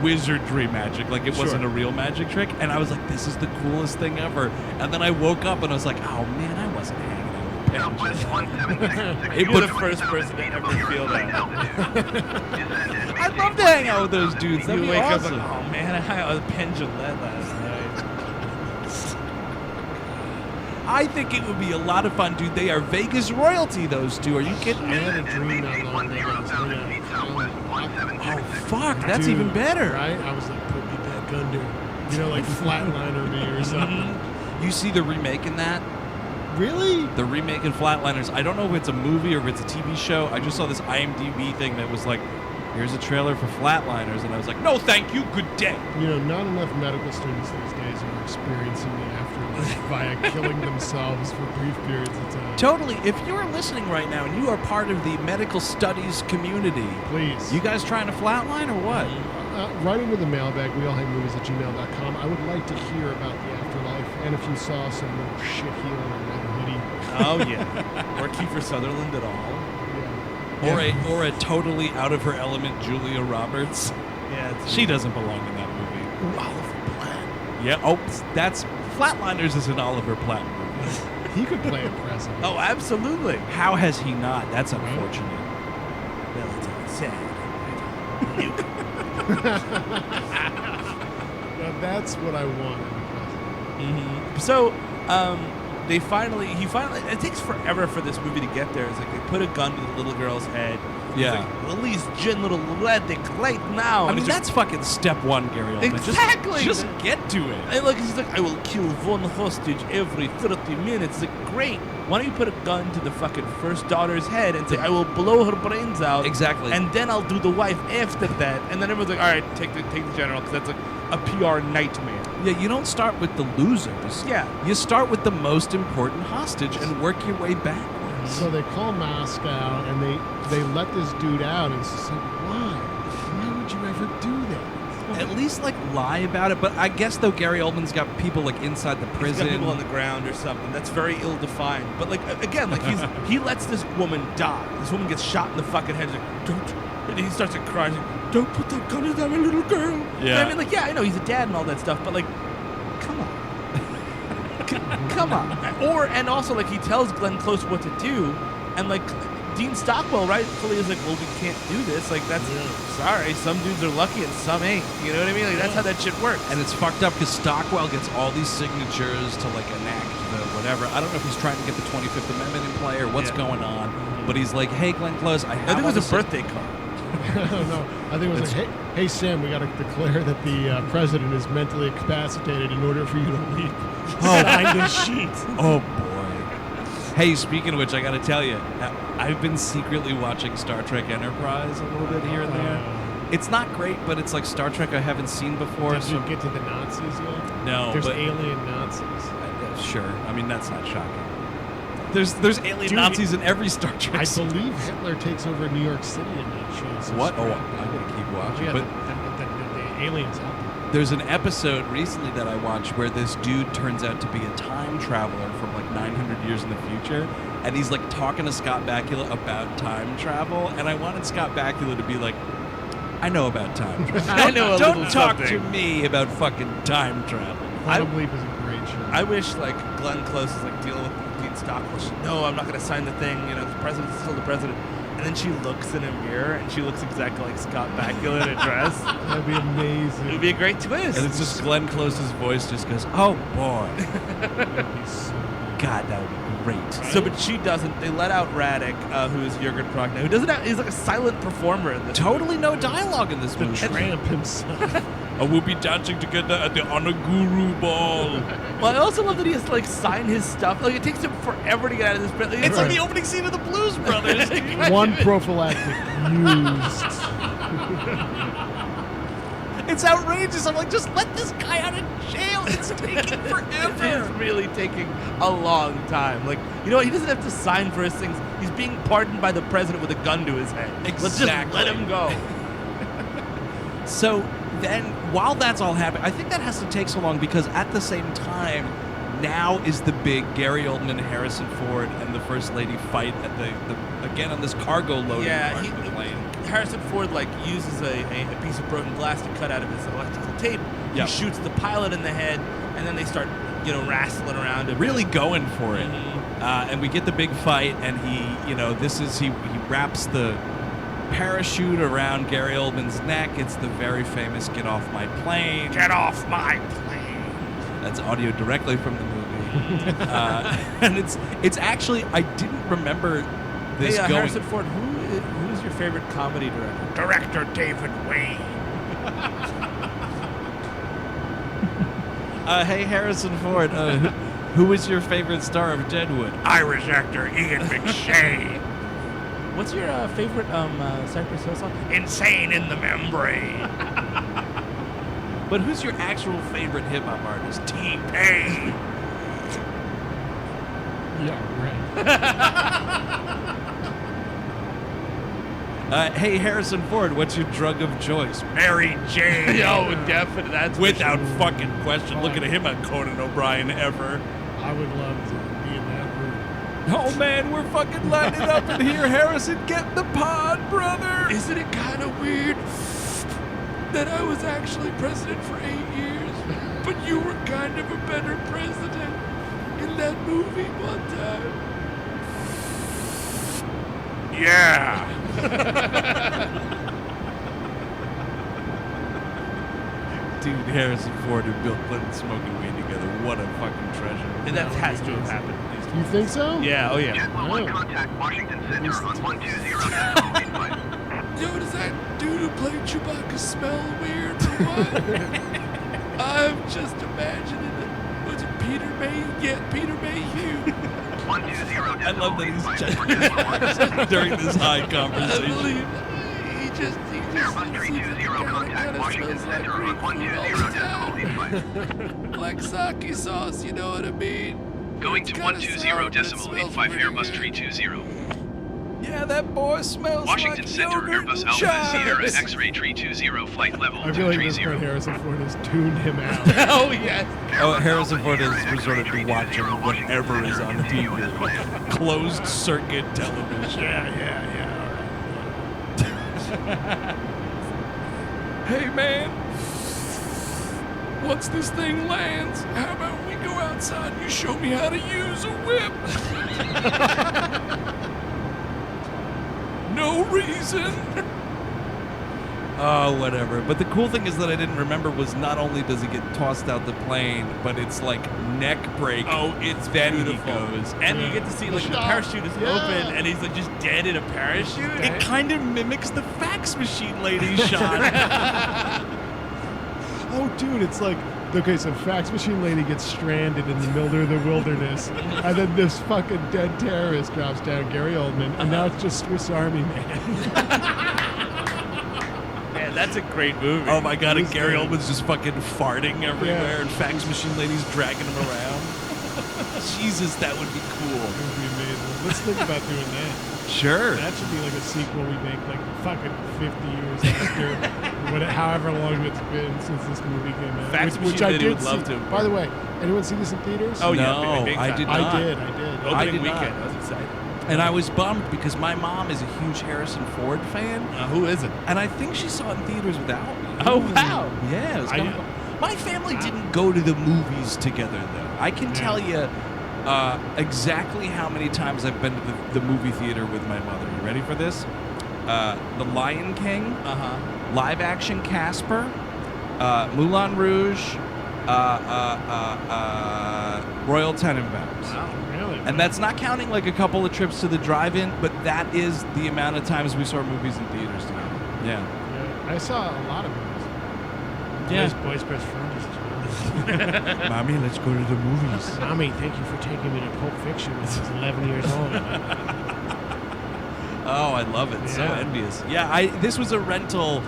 wizardry magic, like it wasn't a real magic trick. And I was like, this is the coolest thing ever. And then I woke up and I was like, oh man, I wasn't hanging out with Penn Southwest Jillette. 176. It was the first person to ever feel that. I'd love to hang out with those dudes. That'd You be wake awesome. up like, oh man, I hung out with Penn Jillette last night. I think it would be a lot of fun, dude. They are Vegas royalty, those two. Are you kidding I me? had a dream not long ago. I was hanging out with Oh, fuck. That's Dude, even better. Right? I was like, put me back under. You know, like Flatliner me or something. You see the remake in that? Really? The remake in Flatliners. I don't know if it's a movie or if it's a TV show. I just saw this IMDb thing that was like, here's a trailer for Flatliners. And I was like, no, thank you. Good day. You know, not enough medical students these days are experiencing the afterlife via killing themselves for brief periods of time. Totally. If you're listening right now and you are part of the medical studies community, Please. you guys trying to flatline or what? Write into the mailbag, wheelhangmovies@gmail.com. I would like to hear about the afterlife and if you saw some little shit heel in a red hoodie. Oh yeah. Or Kiefer Sutherland at all. Yeah. Or a totally out of her element Julia Roberts. Yeah. She doesn't belong in that movie. Ooh, Oliver Platt. Yeah. Oh, that's Flatliners is an Oliver Platt movie. He could play a president. Oh, absolutely. How has he not? That's unfortunate. Well, it's all sad. Now that's what I want in a president. So, he finally, it takes forever for this movie to get there. It's like they put a gun to the little girl's head. Yeah. It's like, release General Redick right now. I And mean, it's that's fucking step one, Gary Oldman. Exactly. Just get to it. And like he's like, I will kill one hostage every 30 minutes. It's like, great. Why don't you put a gun to the fucking first daughter's head and say, I will blow her brains out. Exactly. And then I'll do the wife after that. And then everyone's like, all right, take the general, because that's like a PR nightmare. Yeah, you don't start with the losers. Yeah. You start with the most important hostage and work your way backwards. So they call Moscow and they let this dude out, and it's just like, why? Why would you ever do that? At least like lie about it. But I guess though Gary Oldman's got people like inside the He's prison. got people on the ground or something. That's very ill-defined. But like again, like he lets this woman die. This woman gets shot in the fucking head. He's like, don't. And he starts to cry. He's like, don't put that gun in that little girl. Yeah. And I mean, like, yeah, I know he's a dad and all that stuff, but like, come on. Come on. And also like he tells Glenn Close what to do, and like Dean Stockwell rightfully is like, well, we can't do this. Like that's sorry. Some dudes are lucky and some ain't. You know what I mean? Like that's how that shit works. And it's fucked up because Stockwell gets all these signatures to like enact the whatever. I don't know if he's trying to get the 25th Amendment in play or what's going on, but he's like, hey, Glenn Close, I think it was a birthday card. No, I think it was like, hey Sam, we got to declare that the president is mentally incapacitated in order for you to leave behind the sheet. Oh boy. Hey, speaking of which, I got to tell you, I've been secretly watching Star Trek Enterprise a little bit here and there. It's not great, but it's like Star Trek I haven't seen before. Did you get to the Nazis yet? No, There's but alien Nazis. Sure. I mean, that's not shocking. There's alien Dude, Nazis in every Star Trek. I series. believe Hitler takes over New York City in that show. So What? Oh, straight- I'm gonna keep watching. Yeah, But the aliens out there. there's an episode recently that I watched where this dude turns out to be a time traveler from like 900 years in the future, and he's like talking to Scott Bakula about time travel, and I wanted Scott Bakula to be like, I know about time travel. I know a Don't little talk something." to me about fucking time travel. Quantum Leap is a great show. I wish like Glenn Close is like dealing with Dean Stockwell. No, I'm not going to sign the thing. You know, the president's still the president. And then she looks in a mirror and she looks exactly like Scott Bakula in a dress. That'd be amazing. It would be a great twist. And it's just Glenn Close's voice just goes, oh boy. That'd be so God, that would be great. So, but she doesn't. They let out Radek, who is Jurgen Prochnow, who doesn't have. He's like a silent performer in this. Totally no dialogue in this the movie. tramp himself. I will be dancing together at the Honor Guru Ball. Well, I also love that he has to like sign his stuff. Like it takes him forever to get out of this. It's like the opening scene of the Blues Brothers. One prophylactic used. It's outrageous. I'm like, just let this guy out of jail. It's taking forever. It is really taking a long time. Like, you know what? He doesn't have to sign for his things. He's being pardoned by the president with a gun to his head. Let's just let him go. So then, while that's all happening, I think that has to take so long because at the same time, now is the big Gary Oldman, Harrison Ford, and the First Lady fight at the again on this cargo loading part of the plane. Harrison Ford like uses a piece of broken glass to cut out of his electrical tape. Yep. He shoots the pilot in the head, and then they start, you know, wrestling around him. Really going for it. Mhm. And we get the big fight, and he wraps the parachute around Gary Oldman's neck. It's the very famous "Get off my plane." Get off my plane. That's audio directly from the movie. And it's actually, I didn't remember this Hey, going. Harrison Ford, who's your favorite comedy director? Director David Wayne. Hey, Harrison Ford, who is your favorite star of Deadwood? Irish actor Ian McShane. What's your favorite Cypress Hill song? Insane in the membrane. But who's your actual favorite hip hop artist? T-Pain. Yeah, right. Hey, Harrison Ford, what's your drug of choice? Mary Jane. Yo, definitely. That's Without fucking question. Look at him on Conan O'Brien ever. I would love to be in that room. Oh man, we're fucking lighting up in here. Harrison, get in the pod, brother. Isn't it kind of weird that I was actually president for 8 years, but you were kind of a better president in that movie one time? Yeah. Dude, Harrison Ford and Bill Clinton smoking weed together. What a fucking treasure. And that has to have happened. You think so? Yeah, oh yeah. JetBlue 1 contact Washington Center on 120.85. Yo, does that dude who played Chewbacca smell weird or what? I'm just imagining it. Was it Peter May? Yeah, Peter Mayhew. 120. I love that he's during this high I conversation. believe he just Airbus seems 320 like contact Washington smells like Center on grapefruit all the time. 120.85. Like sake sauce, you know what I mean? Going to It's kinda sour, but it 120.85 smells Airbus pretty good. 320. Yeah, that boy smells Washington like Center yogurt Airbus and Alpha Sierra chives. X-ray 320 flight level I feel like this part 230. Harrison Ford has tuned him out. Oh yes. Oh, Harrison Ford has resorted to watching whatever is on TV. Closed circuit television. Yeah. Hey, man. Once this thing lands, how about we go outside and you show me how to use a whip? No reason. Oh, whatever. But the cool thing is that I didn't remember was not only does he get tossed out the plane, but it's like neck break. Oh, it's then beautiful. he goes. And you get to see like the Shot. parachute is Yeah. open and he's like just dead in a parachute. It kind of mimics the fax machine lady shot. Oh, dude, it's like, okay, so fax machine lady gets stranded in the middle of the wilderness, and then this fucking dead terrorist drops down, Gary Oldman, and now it's just Swiss Army Man. Man, that's a great movie. Oh my god, and It was Gary good. Oldman's just fucking farting everywhere, Yeah. and fax machine lady's dragging him around. Jesus, that would be cool. It would be amazing. Let's think about doing that. Sure. That should be like a sequel we make like fucking 50 years after, however long it's been since this movie came out. Fax which machine I lady did would love see. to. By the way, anyone see this in theaters? Oh, yeah. No, big I time. did not. I did. Opening I did weekend. not. I was excited. And I was bummed because my mom is a huge Harrison Ford fan. Who isn't? And I think she saw it in theaters without me. Oh, wow. Yeah, it was kind of. My family didn't go to the movies together, though. I can tell you exactly how many times I've been to the movie theater with my mother. You ready for this? The Lion King, live action Casper, Moulin Rouge, Royal Tenenbaums. Wow. Really? And that's not counting like a couple of trips to the drive-in, but that is the amount of times we saw movies in theaters together. Yeah. Yeah, I saw a lot of movies. Yeah. Boy's best friend is Mommy, let's go to the movies. Mommy, thank you for taking me to Pulp Fiction when I was 11 years old. Oh, I love it. So Yeah. envious. Yeah, this was a rental,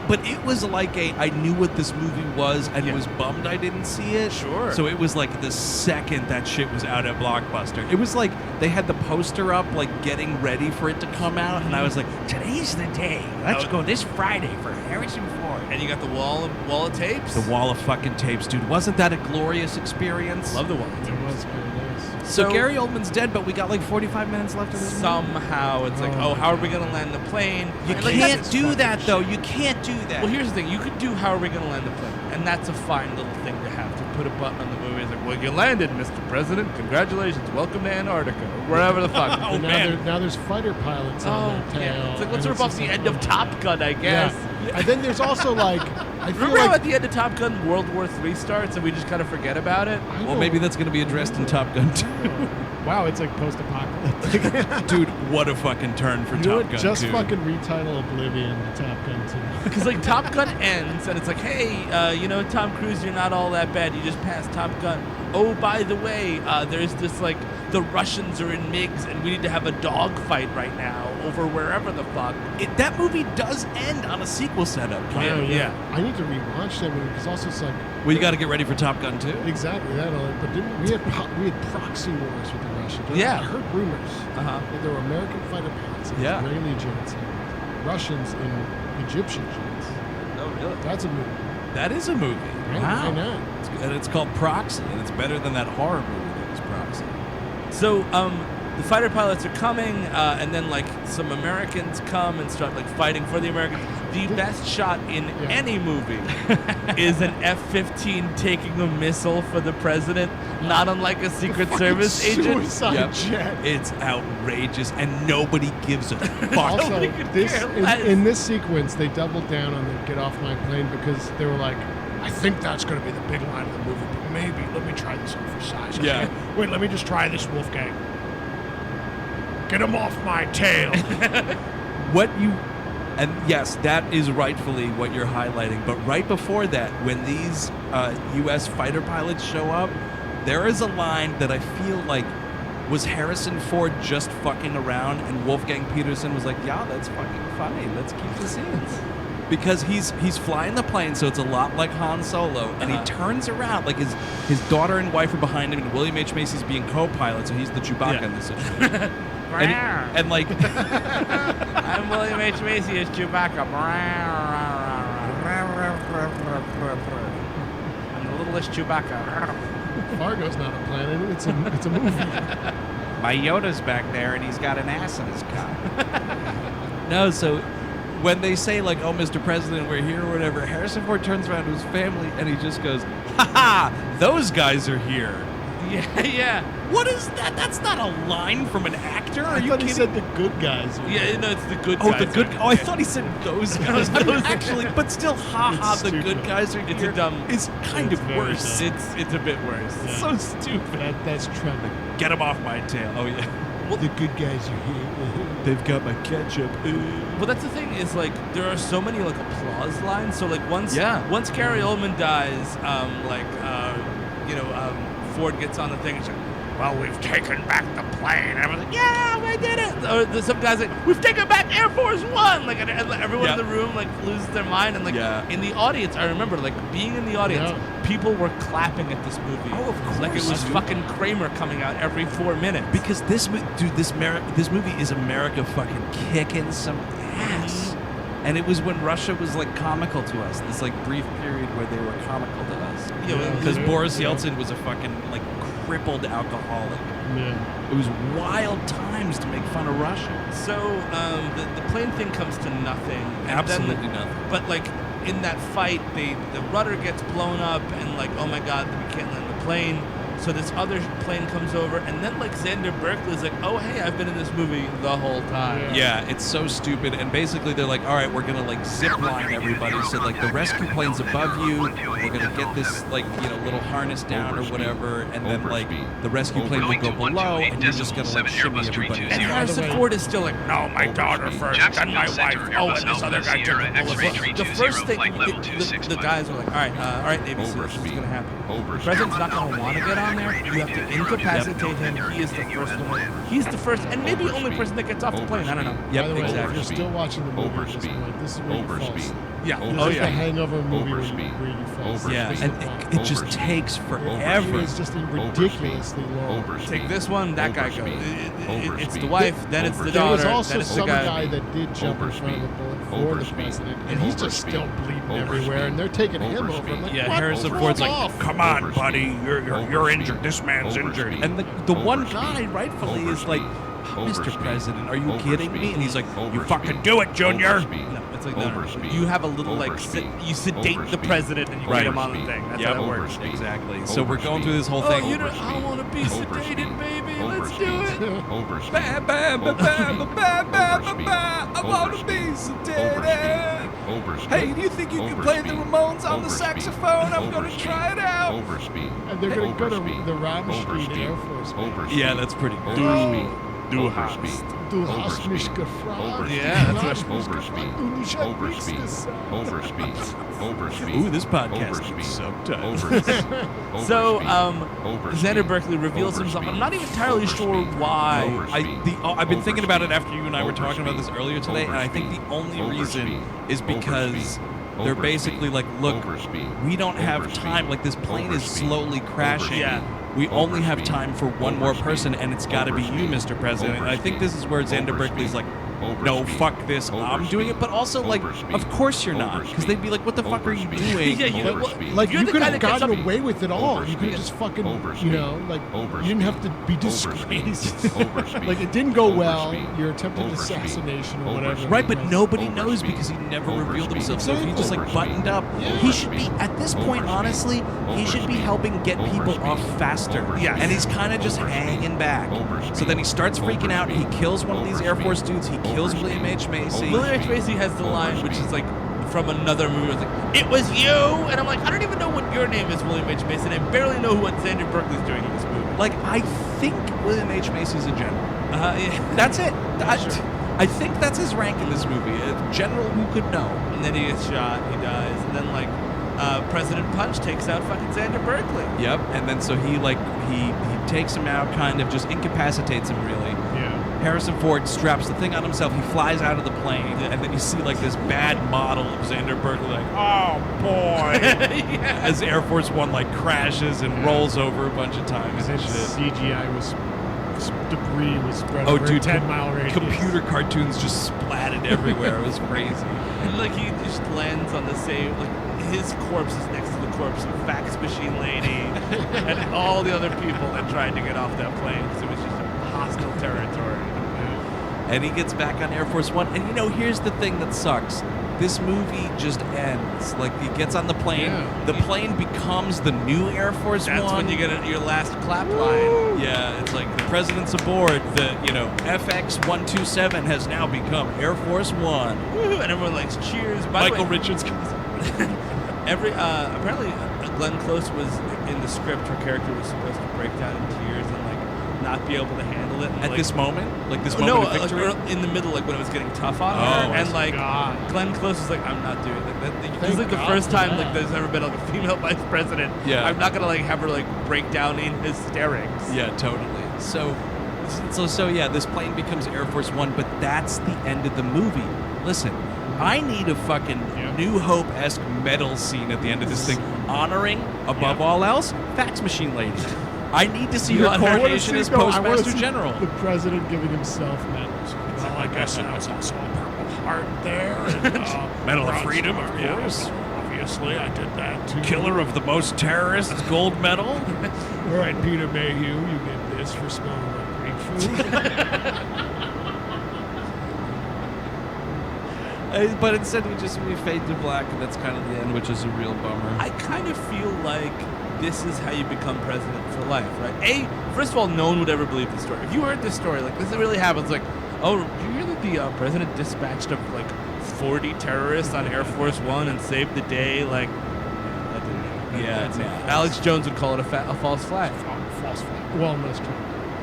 but it was like I knew what this movie was and was bummed I didn't see it. Sure. So it was like the second that shit was out at Blockbuster. It was like they had the poster up, like getting ready for it to come out, and I was like, today's the day. Let's go this Friday for Harrison Ford. And you got the wall of tapes? The wall of fucking tapes, dude. Wasn't that a glorious experience? Love the wall of It tapes. was very nice. So Gary Oldman's dead, but we got like 45 minutes left of this movie? Somehow it's like, Oh, how are we going to land the plane? You And, like, can't that's- do that, though. You can't do that. Well, here's the thing. You could do how are we going to land the plane? And that's a fine little thing to have, to put a button on the movie. It's like, well, you landed, Mr. President. Congratulations. Welcome to Antarctica. Or wherever the fuck. Oh, And man. now there's fighter pilots on their tail. yeah. It's like, let's and rip off just the like, end of Top Gun, I guess. Yeah. And then there's also like, I feel Remember how like at the end of Top Gun, World War III starts and we just kind of forget about it? I Well, don't- maybe that's going to be addressed in Top Gun 2. Wow, it's like post-apocalyptic. Dude, what a fucking turn for You know Top what? Gun Just 2. fucking retitle Oblivion to Top Gun 2. Because like Top Gun ends and it's like, hey, Tom Cruise, you're not all that bad. You just passed Top Gun. Oh, by the way, there's this like the Russians are in MiGs and we need to have a dogfight right now over wherever the fuck. That movie does end on a sequel setup. Wow, yeah. I need to rewatch that movie because also it's like Well, you got to get ready for Top Gun 2. exactly that. But didn't we had proxy wars with the Russians? Yeah. I heard rumors Uh-huh. that there were American fighter pilots in Yeah. Israeli jets and Russians in Egyptian jets. Oh, really? That's a movie. That is a movie. Right? Wow. Why not? And it's called Proxy, and it's better than that horror movie that was Proxy. So, the fighter pilots are coming, and then like some Americans come and start like fighting for the Americans. The best shot in any movie is an F-15 taking a missile for the president, not unlike a Secret Service agent. Suicide Yep. jet. It's outrageous, and nobody gives a fuck. Also, Nobody could this care less. in this sequence, they doubled down on the "get off my plane" because they were like, "I think that's going to be the big line of the movie, but maybe let me try this on for size." Yeah. Okay? Wait, let me just try this, Wolfgang. Get him off my tail. And yes, that is rightfully what you're highlighting. But right before that, when these U.S. fighter pilots show up, there is a line that I feel like was Harrison Ford just fucking around, and Wolfgang Peterson was like, "Yeah, that's fucking funny. Let's keep the scenes." Because he's flying the plane, so it's a lot like Han Solo, and he turns around, like his daughter and wife are behind him, and William H. Macy's being co-pilot, so he's the Chewbacca in this situation. and like, I'm William H. Macy as Chewbacca. I'm the littlest Chewbacca. Fargo's not a planet; it's a movie. my Yoda's back there, and he's got an ass in his cock. No, so when they say like, "Oh, Mr. President, we're here," or whatever, Harrison Ford turns around to his family and he just goes, "Ha ha! Those guys are here." Yeah, yeah. What is that? That's not a line from an actor. Are I you thought kidding? he said the good guys. Yeah, no, it's the good Oh, guys. the good. are- Oh, I thought he said those guys. I mean, Those actually, but still, haha, It's the good stupid. guys are It's here. a dumb- It's kind It's of very worse. dumb. It's a bit worse. It's so stupid. That's Trump. Get him off my tail. Oh yeah. Well, the good guys are here. They've got my ketchup. Well, that's the thing is like there are so many like applause lines. So like once Gary Oldman dies, Ford gets on the thing and she's like, well, we've taken back the plane. And everyone's like, yeah, we did it. Or some guys like, we've taken back Air Force One. Like, and everyone in the room like loses their mind. And like in the audience, I remember like being in the audience, people were clapping at this movie. Oh, of course. Like it was fucking Kramer coming out every 4 minutes. Because this movie is America fucking kicking some ass. And it was when Russia was like comical to us. This like brief period where they were comical to us. Because Boris Yeltsin was a fucking like crippled alcoholic. Yeah. It was wild times to make fun of Russia. So the plane thing comes to nothing. Absolutely nothing. But like in that fight, the rudder gets blown up, and like, oh my god, we can't land the plane. So this other plane comes over, and then like Xander Berkeley's like, oh hey, I've been in this movie the whole time. Yeah, it's so stupid. And basically they're like, all right, we're gonna like zip line everybody. So like the rescue plane's above you. We're gonna get this like little harness down or whatever, and then like the rescue plane will go below, and you're just gonna like shimmy everybody. And Harrison Ford is still like, no, my daughter first, then my wife. Oh, and this other guy took a bullet. The first thing, the guys were like, all right, Navy SEALs, what's gonna happen? The president's not gonna want to get on there. You have to incapacitate him. He is the first one. He's the first and maybe only person that gets off the plane. I don't know. By the way, if you're still watching the movie at this point, this is where you false. Yeah. This is the Hangover movie where you false. Yeah, and it just takes forever. It's just ridiculously long. Take this one, that guy goes. It's the wife, then it's the There daughter, was also then it's the some guy. guy that did jump in front of a bullet for the president, and he's just still bleeding everywhere, and they're taking him over. I'm like, Yeah, what? Harrison Roll Ford's like, off. Come on, buddy. You're injured. This man's injured. and the one guy rightfully is like, Mr. President, are you kidding me? And he's like, You fucking do it, Junior. No, it's like, no. You have a little like, you sedate the president and you get him on the thing. That's how it works. Exactly. So we're going through this whole thing. I want to be sedated, baby. Let's do it. Ba, ba, ba, ba, ba, ba, ba, ba. I want to be sedated. Hey, do you think you can play the Ramones on the saxophone? I'm going to try it out. And they're going to go to the Ramstein Air Force Base. Yeah, that's pretty good. Du hast. Du hast mich gefragt. Yeah, Du that's hast mich gefragt und ich hab nichts gesagt. Ooh, this podcast gets subtitles. So, Xander Berkeley reveals himself. I'm not even entirely sure why. I've been thinking about it after you and I were talking about this earlier today, and I think the only reason is because they're basically like, look, we don't have time. Like, this plane is slowly crashing. Yeah. We only have time for one more person, and it's got to be you, Mr. President. And I think this is where Xander Berkeley's like, no, fuck this, I'm doing it. But also, like, of course you're not, because they'd be like, what the fuck are you doing? Like, you could have gotten away with it all. You could have just fucking, you didn't have to be disgraced. Like, it didn't go well. Your attempted assassination or whatever. Right, but nobody knows because he never revealed himself. So if he just, like, buttoned up, he should be, at this point, honestly, he should be helping get people off faster. Yeah. And he's kind of just hanging back. So then he starts freaking out. He kills one of these Air Force dudes. He kills William H. Macy. William H. Macy has the line, which is like from another movie. It's like, it was you! And I'm like, I don't even know what your name is, William H. Macy. And I barely know what Xander Berkeley's doing in this movie. Like, I think William H. Macy's a general. Yeah. That's it. I think that's his rank in this movie. A general who could know. And then he gets shot, he dies, and then like President Punch takes out fucking Xander Berkeley. Yep, and then so he takes him out, kind of just incapacitates him really. Yeah. Harrison Ford straps the thing on himself, he flies out of the plane, and then you see like this bad model of Xander Berkeley like, oh boy, as Air Force One like crashes and rolls over a bunch of times and shit. CGI was debris was spread over a 10-mile radius. Computer cartoons just splatted everywhere. It was crazy. And like he just lands on the same, like his corpse is next to the corpse of Fax Machine Lady and all the other people that tried to get off that plane because it was just a hostile territory. And he gets back on Air Force One. And here's the thing that sucks. This movie just ends. Like, he gets on the plane. Yeah. The plane becomes the new Air Force One. That's when you get your last clap line. Yeah, it's like the president's aboard. The FX-127 has now become Air Force One. Woo-hoo, and everyone likes cheers. By Michael the way, Richards comes. apparently Glenn Close was in the script. Her character was supposed to break down in tears and like not be able to handle it. And, At like, this moment? Like this no, moment of like, victory? in the middle, like when it was getting tough on Oh, her, I and see. like God. Glenn Close was like, I'm not doing that. This is Thank like the God first for time that. like there's ever been like a female vice president. Yeah. I'm not gonna like have her like break down in hysterics. Yeah, totally. So yeah, this plane becomes Air Force One, but that's the end of the movie. Listen, I need a fucking New Hope-esque medal scene at the end of this thing, honoring, above all else, fax machine lady. I need to see her coronation as Postmaster General. The president giving himself medals. Well, I guess there was also a Purple Heart there. And, Medal of bronze Freedom, star. of Yeah, course. well, obviously, I did that too. Killer of the most terrorists, gold medal. All right, Peter Mayhew, you get this for smelling like grapefruit. But instead we fade to black, and that's kind of the end, which is a real bummer. I kind of feel like this is how you become president for life, right? First of all, no one would ever believe this story. If you heard this story, like this really happens, like, oh, did you hear that the president dispatched of like 40 terrorists on Air Force One and saved the day? Like, that didn't happen. Yeah, no. Alex Jones would call it a false flag. False flag. Well, that's true.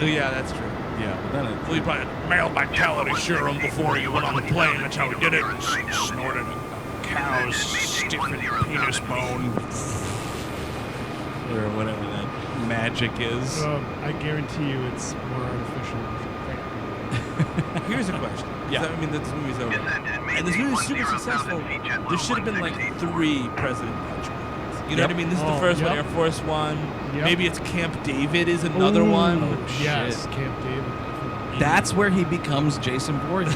Oh, yeah, that's true. Yeah, but then Well, he probably mailed my quality serum before he went on the plane. That's how he did it. Snorted a cow's stiffened penis bone. or whatever that magic is. I guarantee you it's more artificial. Here's a question. Yeah. I mean, this movie's over. And this movie's super successful. There should have been like 3 president punch movies. You know what I mean? This is the first one, Air Force One. Yep. Maybe it's Camp David is another one. Yes, Camp David. That's where he becomes Jason Voorhees.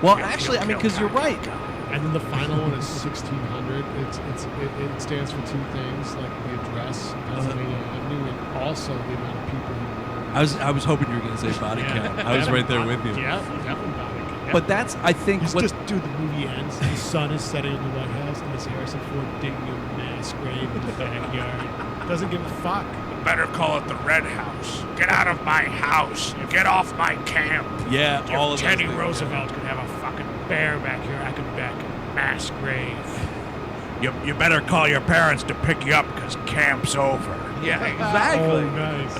Well, actually, I mean, because you're right. And then the final one is 1600. It stands for 2 things, like the address, Pennsylvania Avenue, and also the amount of people who I was hoping you were going to say body count. I was right there with you. Yeah, definitely body count. Yeah. But that's, I think, It's what just, dude, the movie ends, the sun is setting in the White House, and this Harrison Ford digging a mass grave in the backyard. Doesn't give a fuck. Better call it the Red House. Get out of my house. Get off my camp. yeah, all of If Teddy those things. Roosevelt could have a fucking bear back here, I could back a mass grave. You better call your parents to pick you up because camp's over. Yeah, exactly. Oh, nice.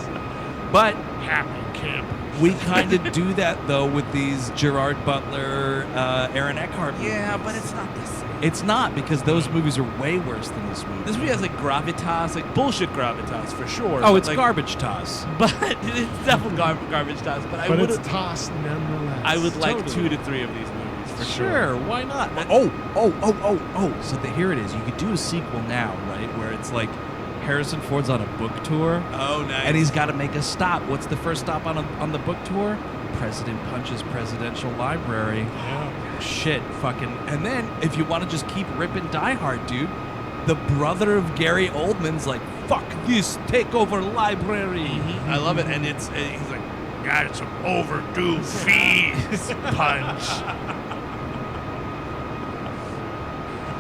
But Happy camp. we kind of do that, though, with these Gerard Butler, Aaron Eckhart movies. Yeah, but it's not the same. It's not, because those movies are way worse than this movie. This movie has like gravitas, like bullshit gravitas for sure. Oh, but, it's like, garbage toss. But it's definitely garbage toss. But I But would it's tossed nonetheless. I would like Totally. 2 to 3 of these movies for Sure, why not? Oh. So here it is. You could do a sequel now, right? Where it's like Harrison Ford's on a book tour. Oh, nice. And he's got to make a stop. What's the first stop on the book tour? President Punch's Presidential Library. Yeah. Shit, fucking. And then, if you want to just keep ripping Die Hard, dude, the brother of Gary Oldman's like, fuck this, take over library. I love it, and it's he's like, God, it's some overdue fees, Punch.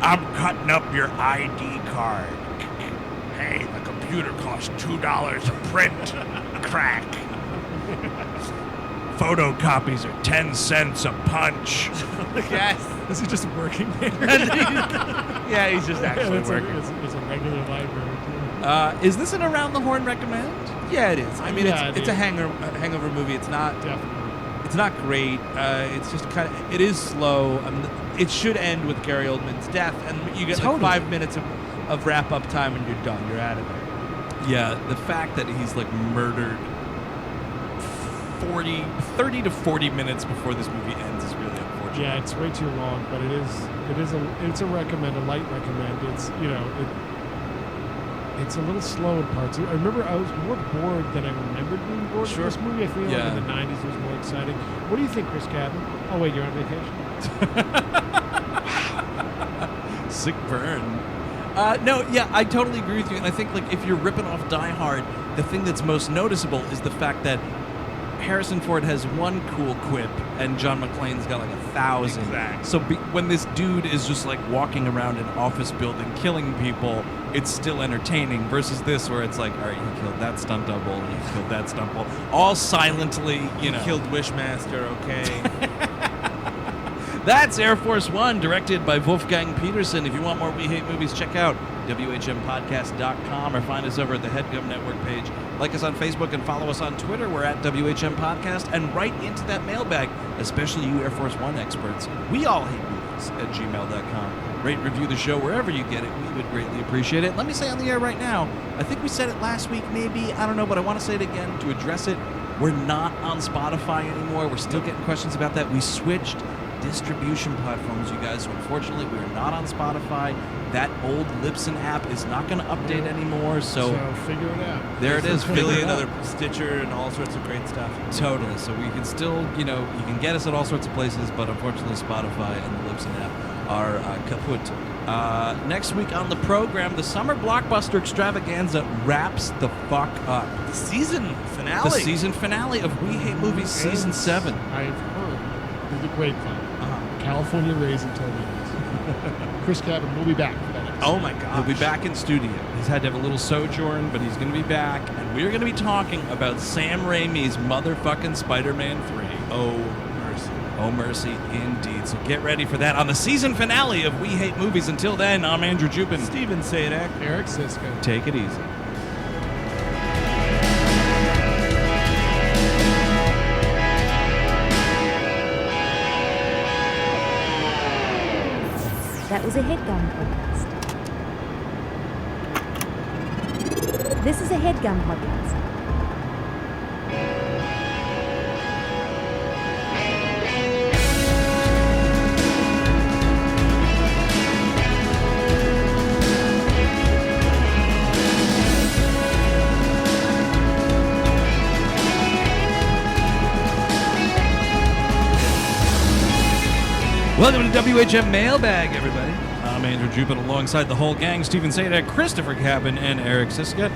I'm cutting up your ID card. Hey, the computer costs $2 a print. Crack. Photocopies are 10 cents a punch. yes, Is he just working there? yeah, he's just actually it's, working. it's a regular library. Is this an Around the Horn recommend? Yeah, it is. I mean, Yeah, it's a hangover movie. It's not. Definitely. It's not great. It's just kind of. It is slow. It should end with Gary Oldman's death, and you get Totally. like 5 minutes of wrap up time, and you're done. You're out of there. Yeah, the fact that he's like murdered 30 to 40 minutes before this movie ends is really unfortunate. Yeah, it's way too long, but it's a recommend, a light recommend. It's it's a little slow in parts. I remember I was more bored than I remembered being bored Sure. with this movie. I feel Yeah. like in the 90s it was more exciting. What do you think, Chris Cabin? Oh wait, you're on vacation? Sick burn. No, yeah, I totally agree with you. And I think like if you're ripping off Die Hard, the thing that's most noticeable is the fact that Harrison Ford has one cool quip, and John McClane's got like 1,000. Exactly. So when this dude is just like walking around an office building killing people, it's still entertaining. Versus this, where it's like, all right, he killed that stunt double, he killed that stunt double, all silently, you know. Killed Wishmaster. Okay. That's Air Force One, directed by Wolfgang Peterson. If you want more We Hate Movies, check out WHMPodcast.com or find us over at the HeadGum Network page. Like us on Facebook and follow us on Twitter. We're at WHM Podcast. And write into that mailbag, especially you Air Force One experts. We all hate movies at gmail.com. Rate and review the show wherever you get it. We would greatly appreciate it. Let me say on the air right now, I think we said it last week, maybe. I don't know, but I want to say it again to address it. We're not on Spotify anymore. We're still getting questions about that. We switched distribution platforms, you guys. So unfortunately, we are not on Spotify. That old Libsyn app is not going to update anymore. So figure it out. There it is. Philly, another Stitcher, and all sorts of great stuff. Totally. So we can still, you can get us at all sorts of places, but unfortunately, Spotify and the Libsyn app are kaput. Next week on the program, the summer blockbuster extravaganza wraps the fuck up. The season finale. The season finale of We Hate Movies Season 7. I've heard through the grapevine. California Raisin told me this. Chris Cabin will be back for that episode. Oh my god. He'll be back in studio. He's had to have a little sojourn, but he's going to be back. And we're going to be talking about Sam Raimi's motherfucking Spider-Man 3. Oh, mercy. Oh, mercy indeed. So get ready for that on the season finale of We Hate Movies. Until then, I'm Andrew Jupin. Steven Sadek. Eric Siska. Take it easy. That was a HeadGum podcast. This is a HeadGum podcast. Welcome to WHM Mailbag, everybody. I'm Andrew Jupin alongside the whole gang, Steven Sadek, Christopher Cabin, and Eric Siska.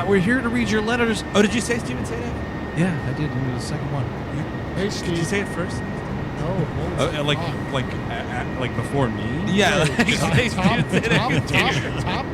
We're here to read your letters. Oh, did you say Steven Sadek? Yeah, I did. It was the second one. Hey, Did you Steve. say it first? No, Like before me? Yeah. Top.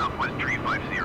Southwest tree 50.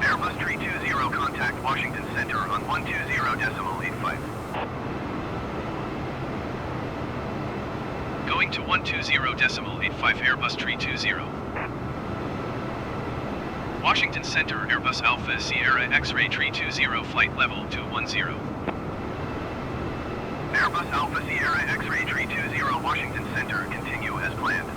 Airbus 320, contact Washington Center on 120.85. Going to 120.85 Airbus 320. Washington Center, Airbus Alpha Sierra X-Ray 320, flight level 210. Airbus Alpha Sierra X-Ray 320, Washington Center, continue as planned.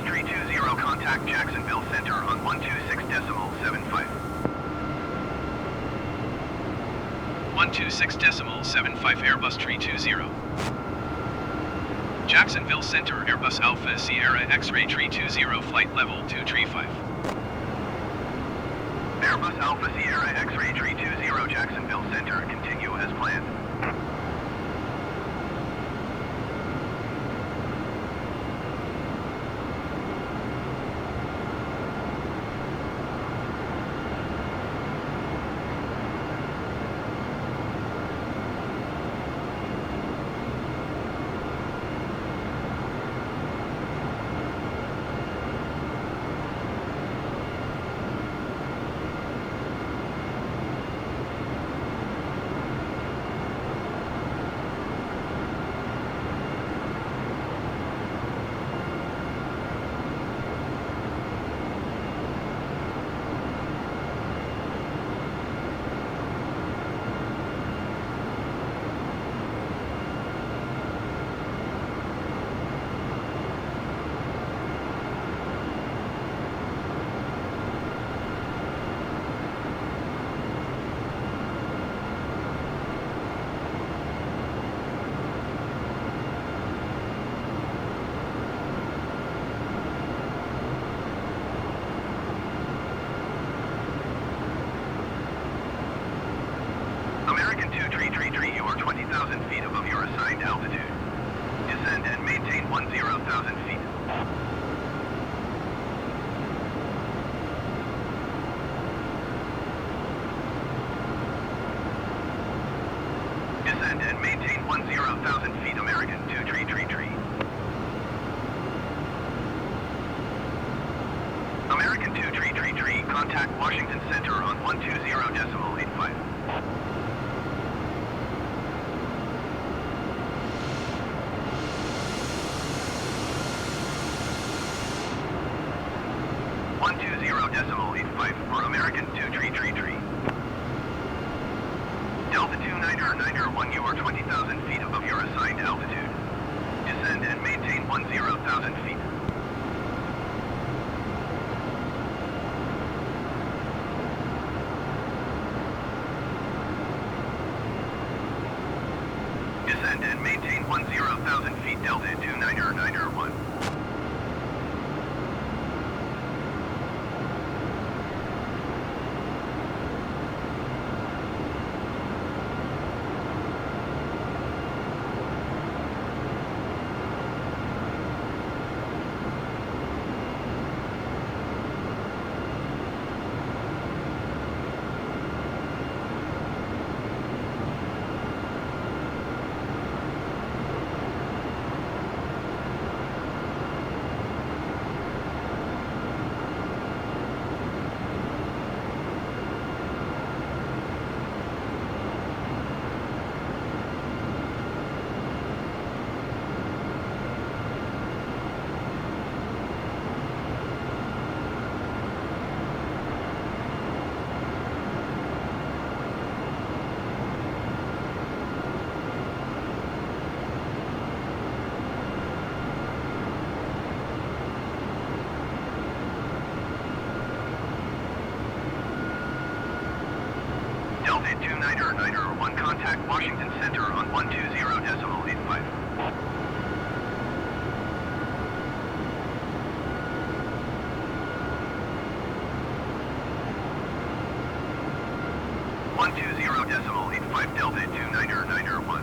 320, contact Jacksonville Center on 126.75. 126.75 Airbus 320. Jacksonville Center Airbus Alpha Sierra X-Ray 320 flight level 235. Airbus Alpha Sierra X-Ray 320 Jacksonville Center, continue as planned. American 2333, you are 20,000 feet above your assigned altitude. Descend and maintain 10,000 feet. Descend and maintain 10,000 feet, American 2333. American 2333, contact Washington Center on 120.85. For American 2333. Delta 2991, you are 20,000 feet above your assigned altitude. Descend and maintain 10,000 feet. Descend and maintain 10,000 feet, Delta 2991. Delta 2991, contact Washington Center on 120.85. Delta 2991.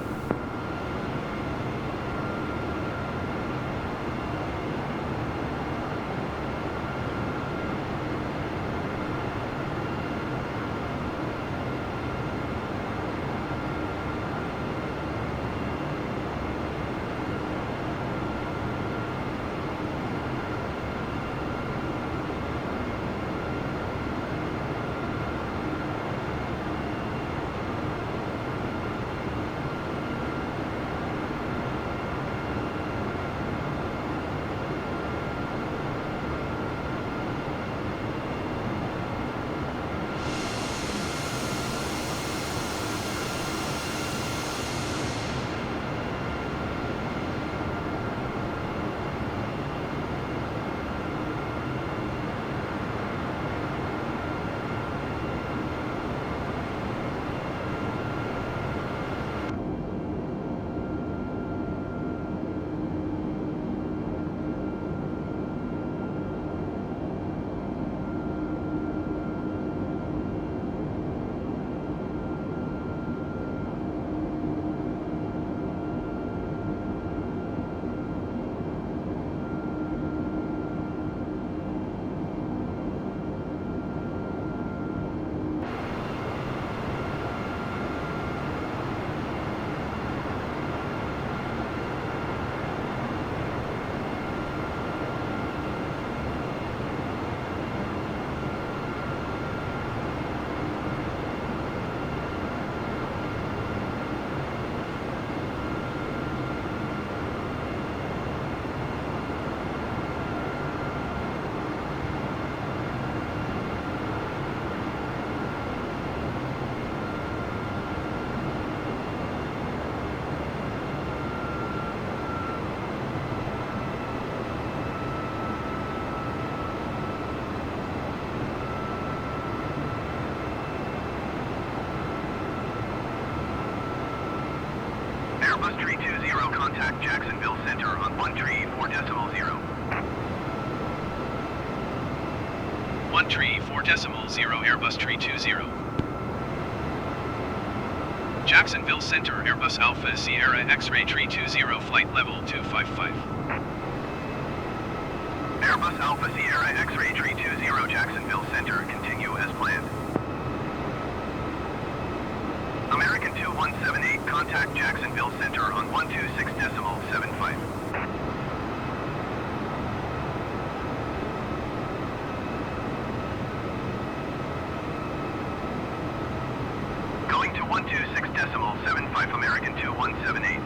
contact Jacksonville Center on 134.0. 134.0 Airbus 320. Jacksonville Center Airbus Alpha Sierra X-Ray 320 flight level 255. Airbus Alpha Sierra X-Ray 320 Jacksonville Center, continue as planned. American 2178, contact Jacksonville Center on 126.75. Going to 126.75, American 2178.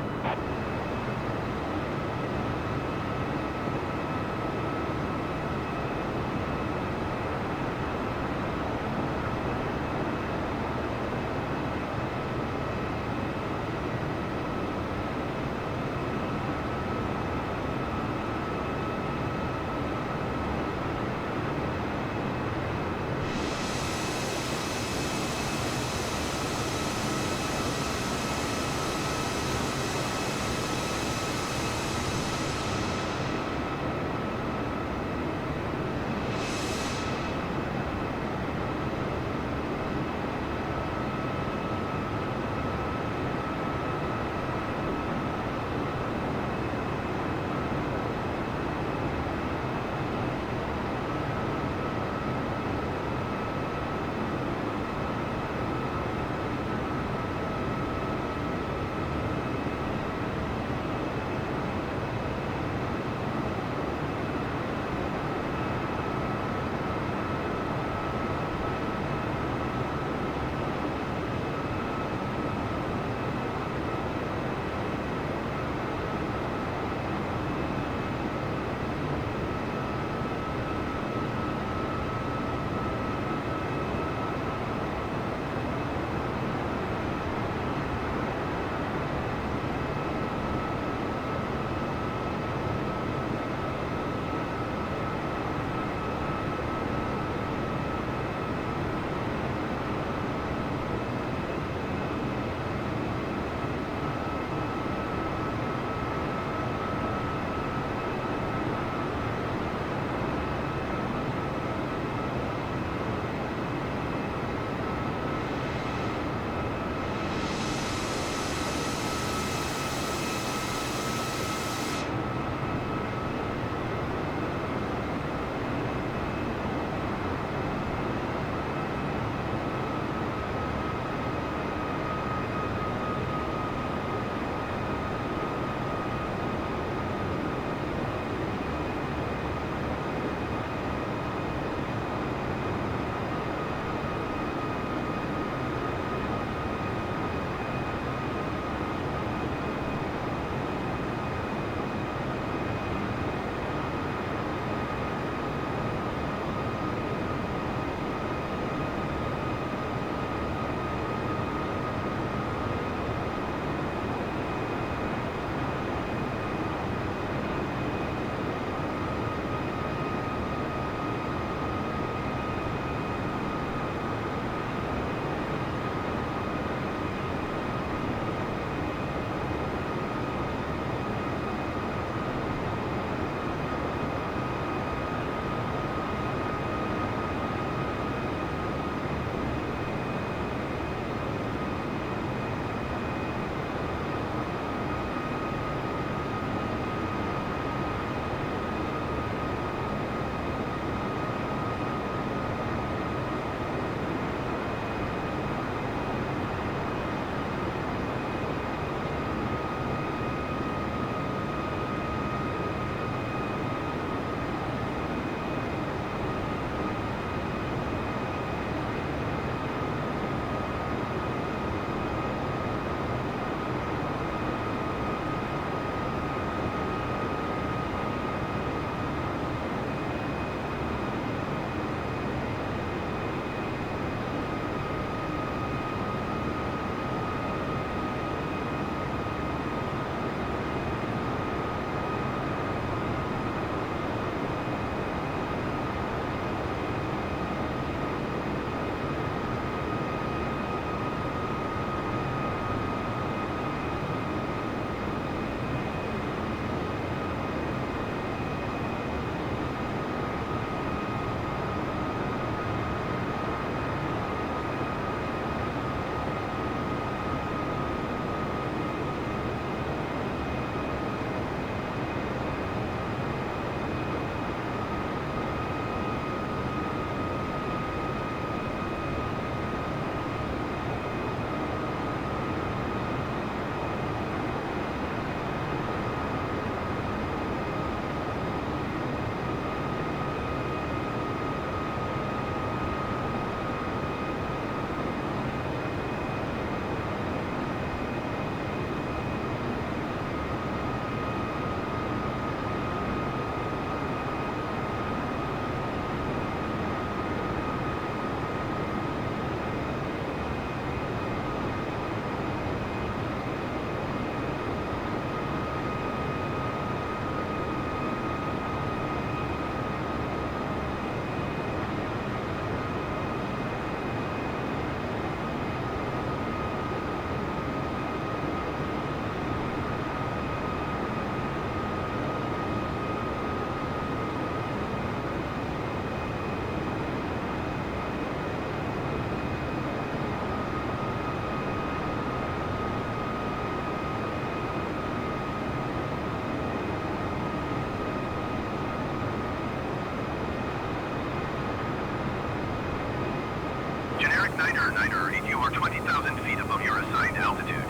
Niner, if you are 20,000 feet above your assigned altitude.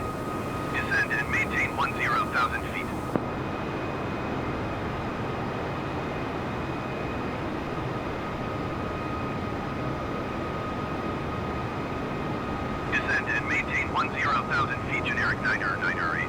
Descend and maintain 10,000 feet. Descend and maintain 10,000 feet, generic Niner 8.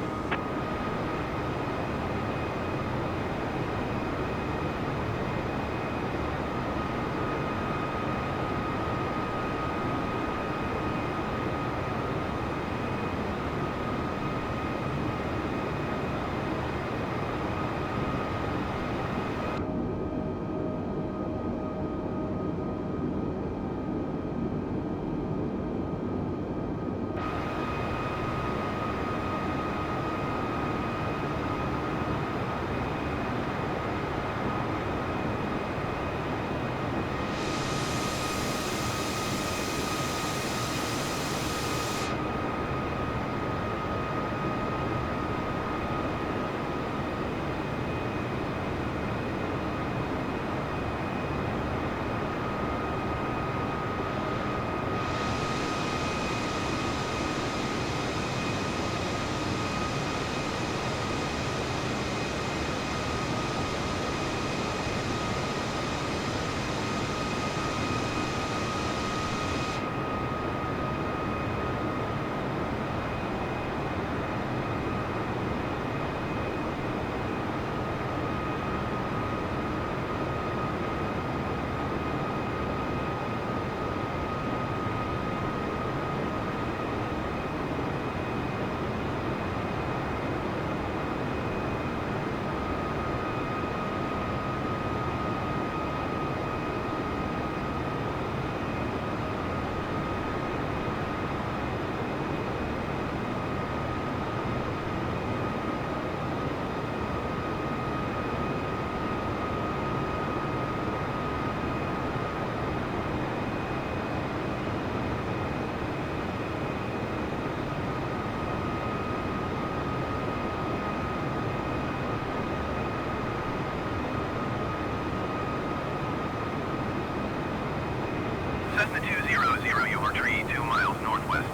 Cessna 200, you are tree 2 miles northwest.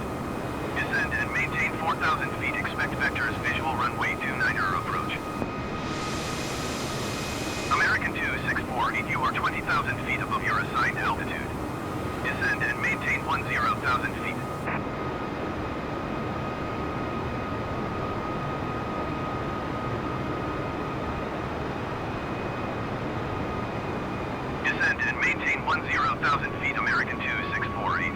Descend and maintain 4,000 feet. Expect vectors visual runway 29er approach. American 2648, you are 20,000 feet above your assigned altitude. Descend and maintain 10,000 feet. Descend and maintain 10,000 feet, American 2648.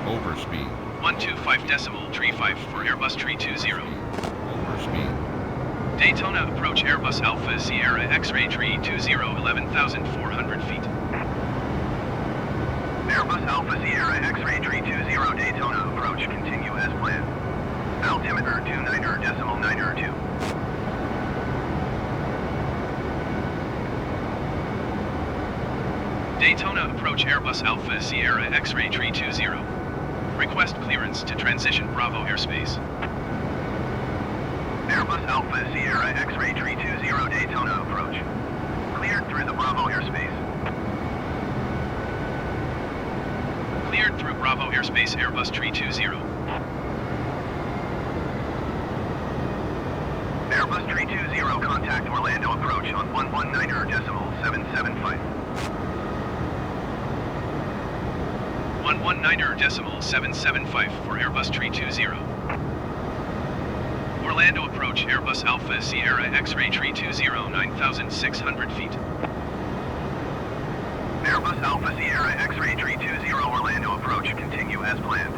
Overspeed. 125.35 for Airbus 320. Overspeed. Daytona approach Airbus Alpha Sierra X-ray 320, 11,400 feet. Airbus Alpha Sierra X-ray 320 Daytona approach. Continue as planned. Altimeter 29.902. Daytona approach Airbus Alpha Sierra X-ray 320. Request clearance to transition Bravo airspace. Airbus Alpha Sierra X-ray 320 Daytona approach. Cleared through the Bravo airspace. Cleared through Bravo airspace Airbus 320. Airbus 320 contact Orlando approach on 119.775. 119.775 for Airbus 320. Orlando approach Airbus Alpha Sierra X-ray 320, 9,600 feet. Airbus Alpha Sierra X-ray 320 Orlando approach. Continue as planned.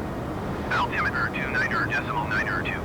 Altimeter 29.902.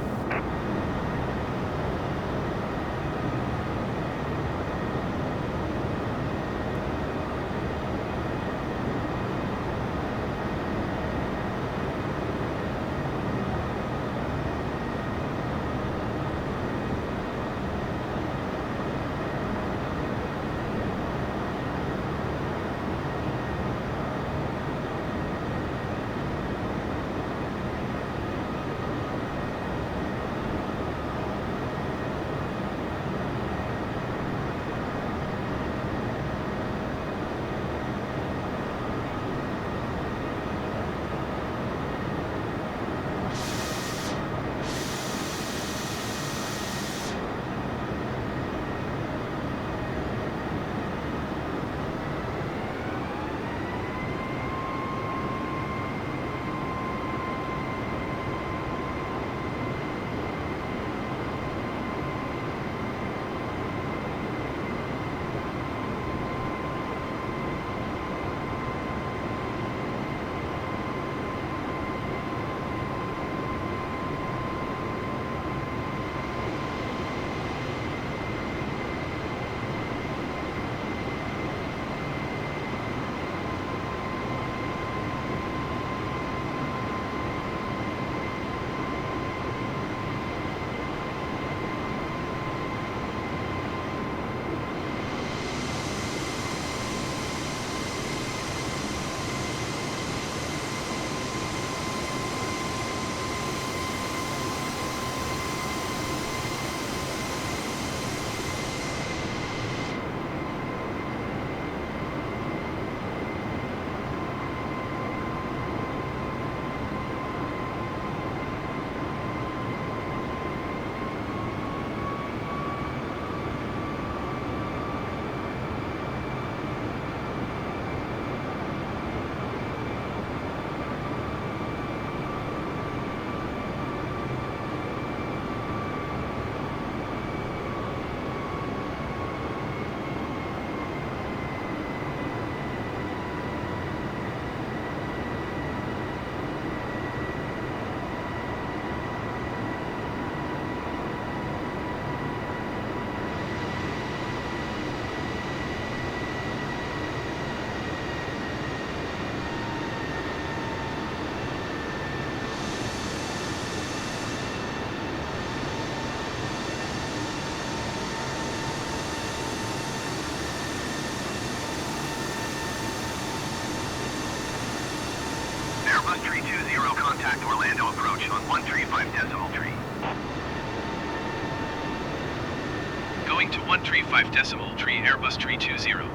Airbus 320 contact Orlando approach on 135.3. Going to 135.3 Airbus 320.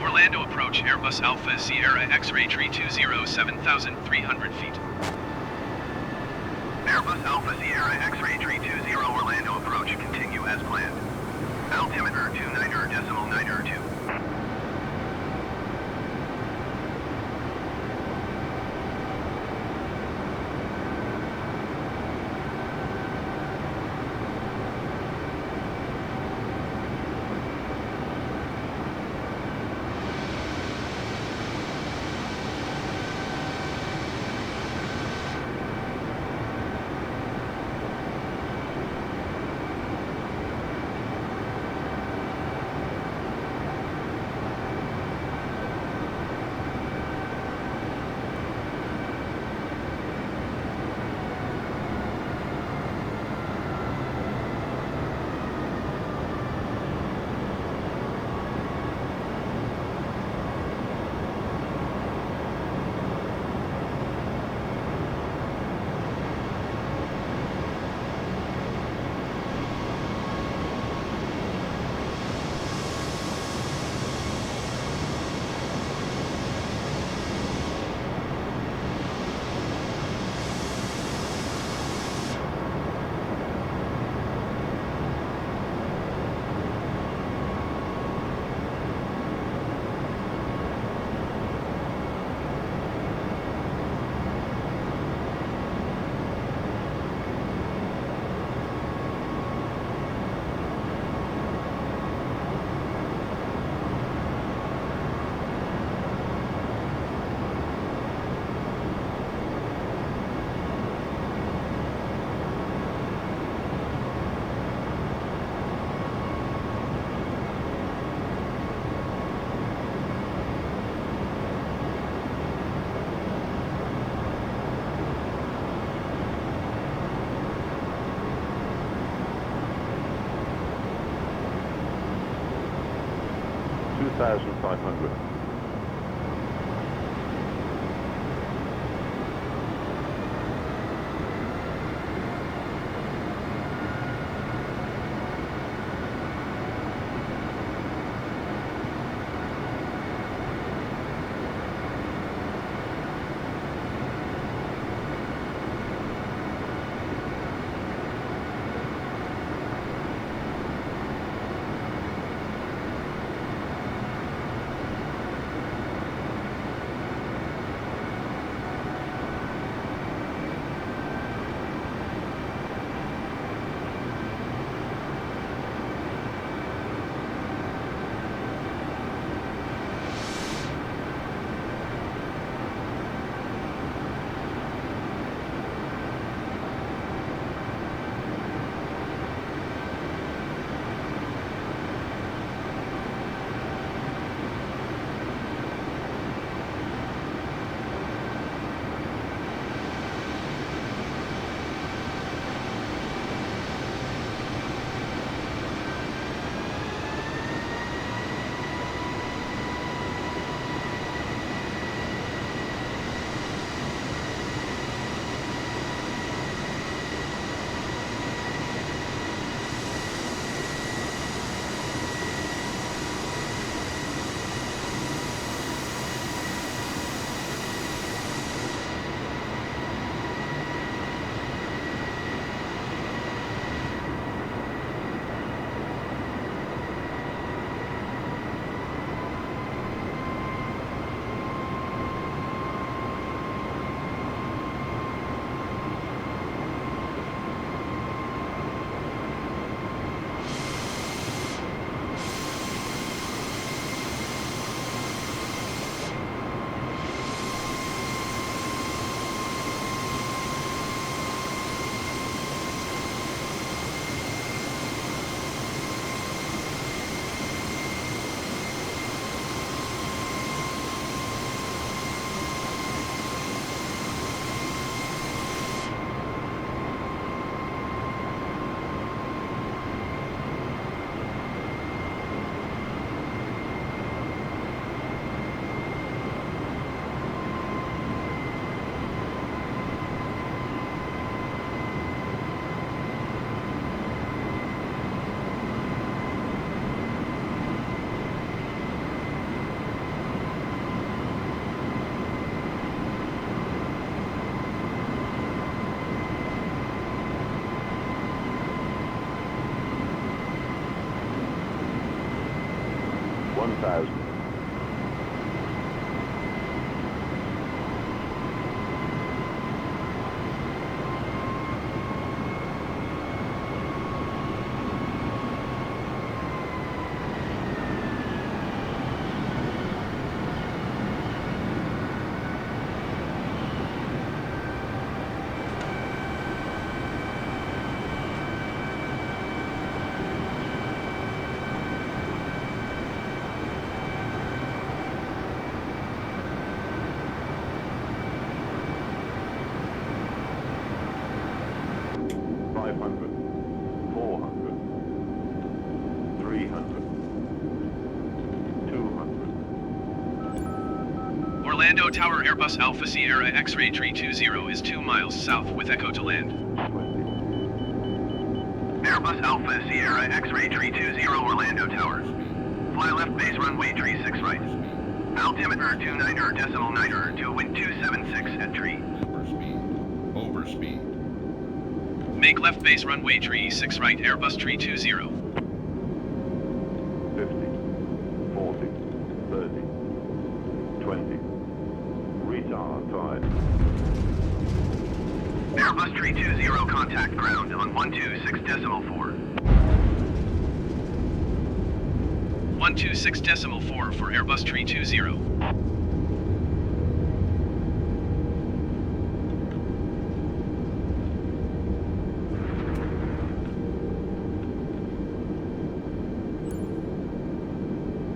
Orlando approach Airbus Alpha Sierra X-ray 320, 7,300 feet. Airbus Alpha Sierra X-ray 320 Orlando approach. Continue as planned. Altimeter 29.902. 1,500. Orlando Tower Airbus Alpha Sierra X-Ray 320 is 2 miles south with Echo to land. Airbus Alpha Sierra X-Ray 320 Orlando Tower. Fly left base runway 36 right. Altimeter 29.9 to wind 276 at tree. Overspeed. Make left base runway 36 right Airbus 320. 50, 40, 30, 20. Retard 5. Airbus 320 contact ground on 126.4. 126.4 for Airbus 320.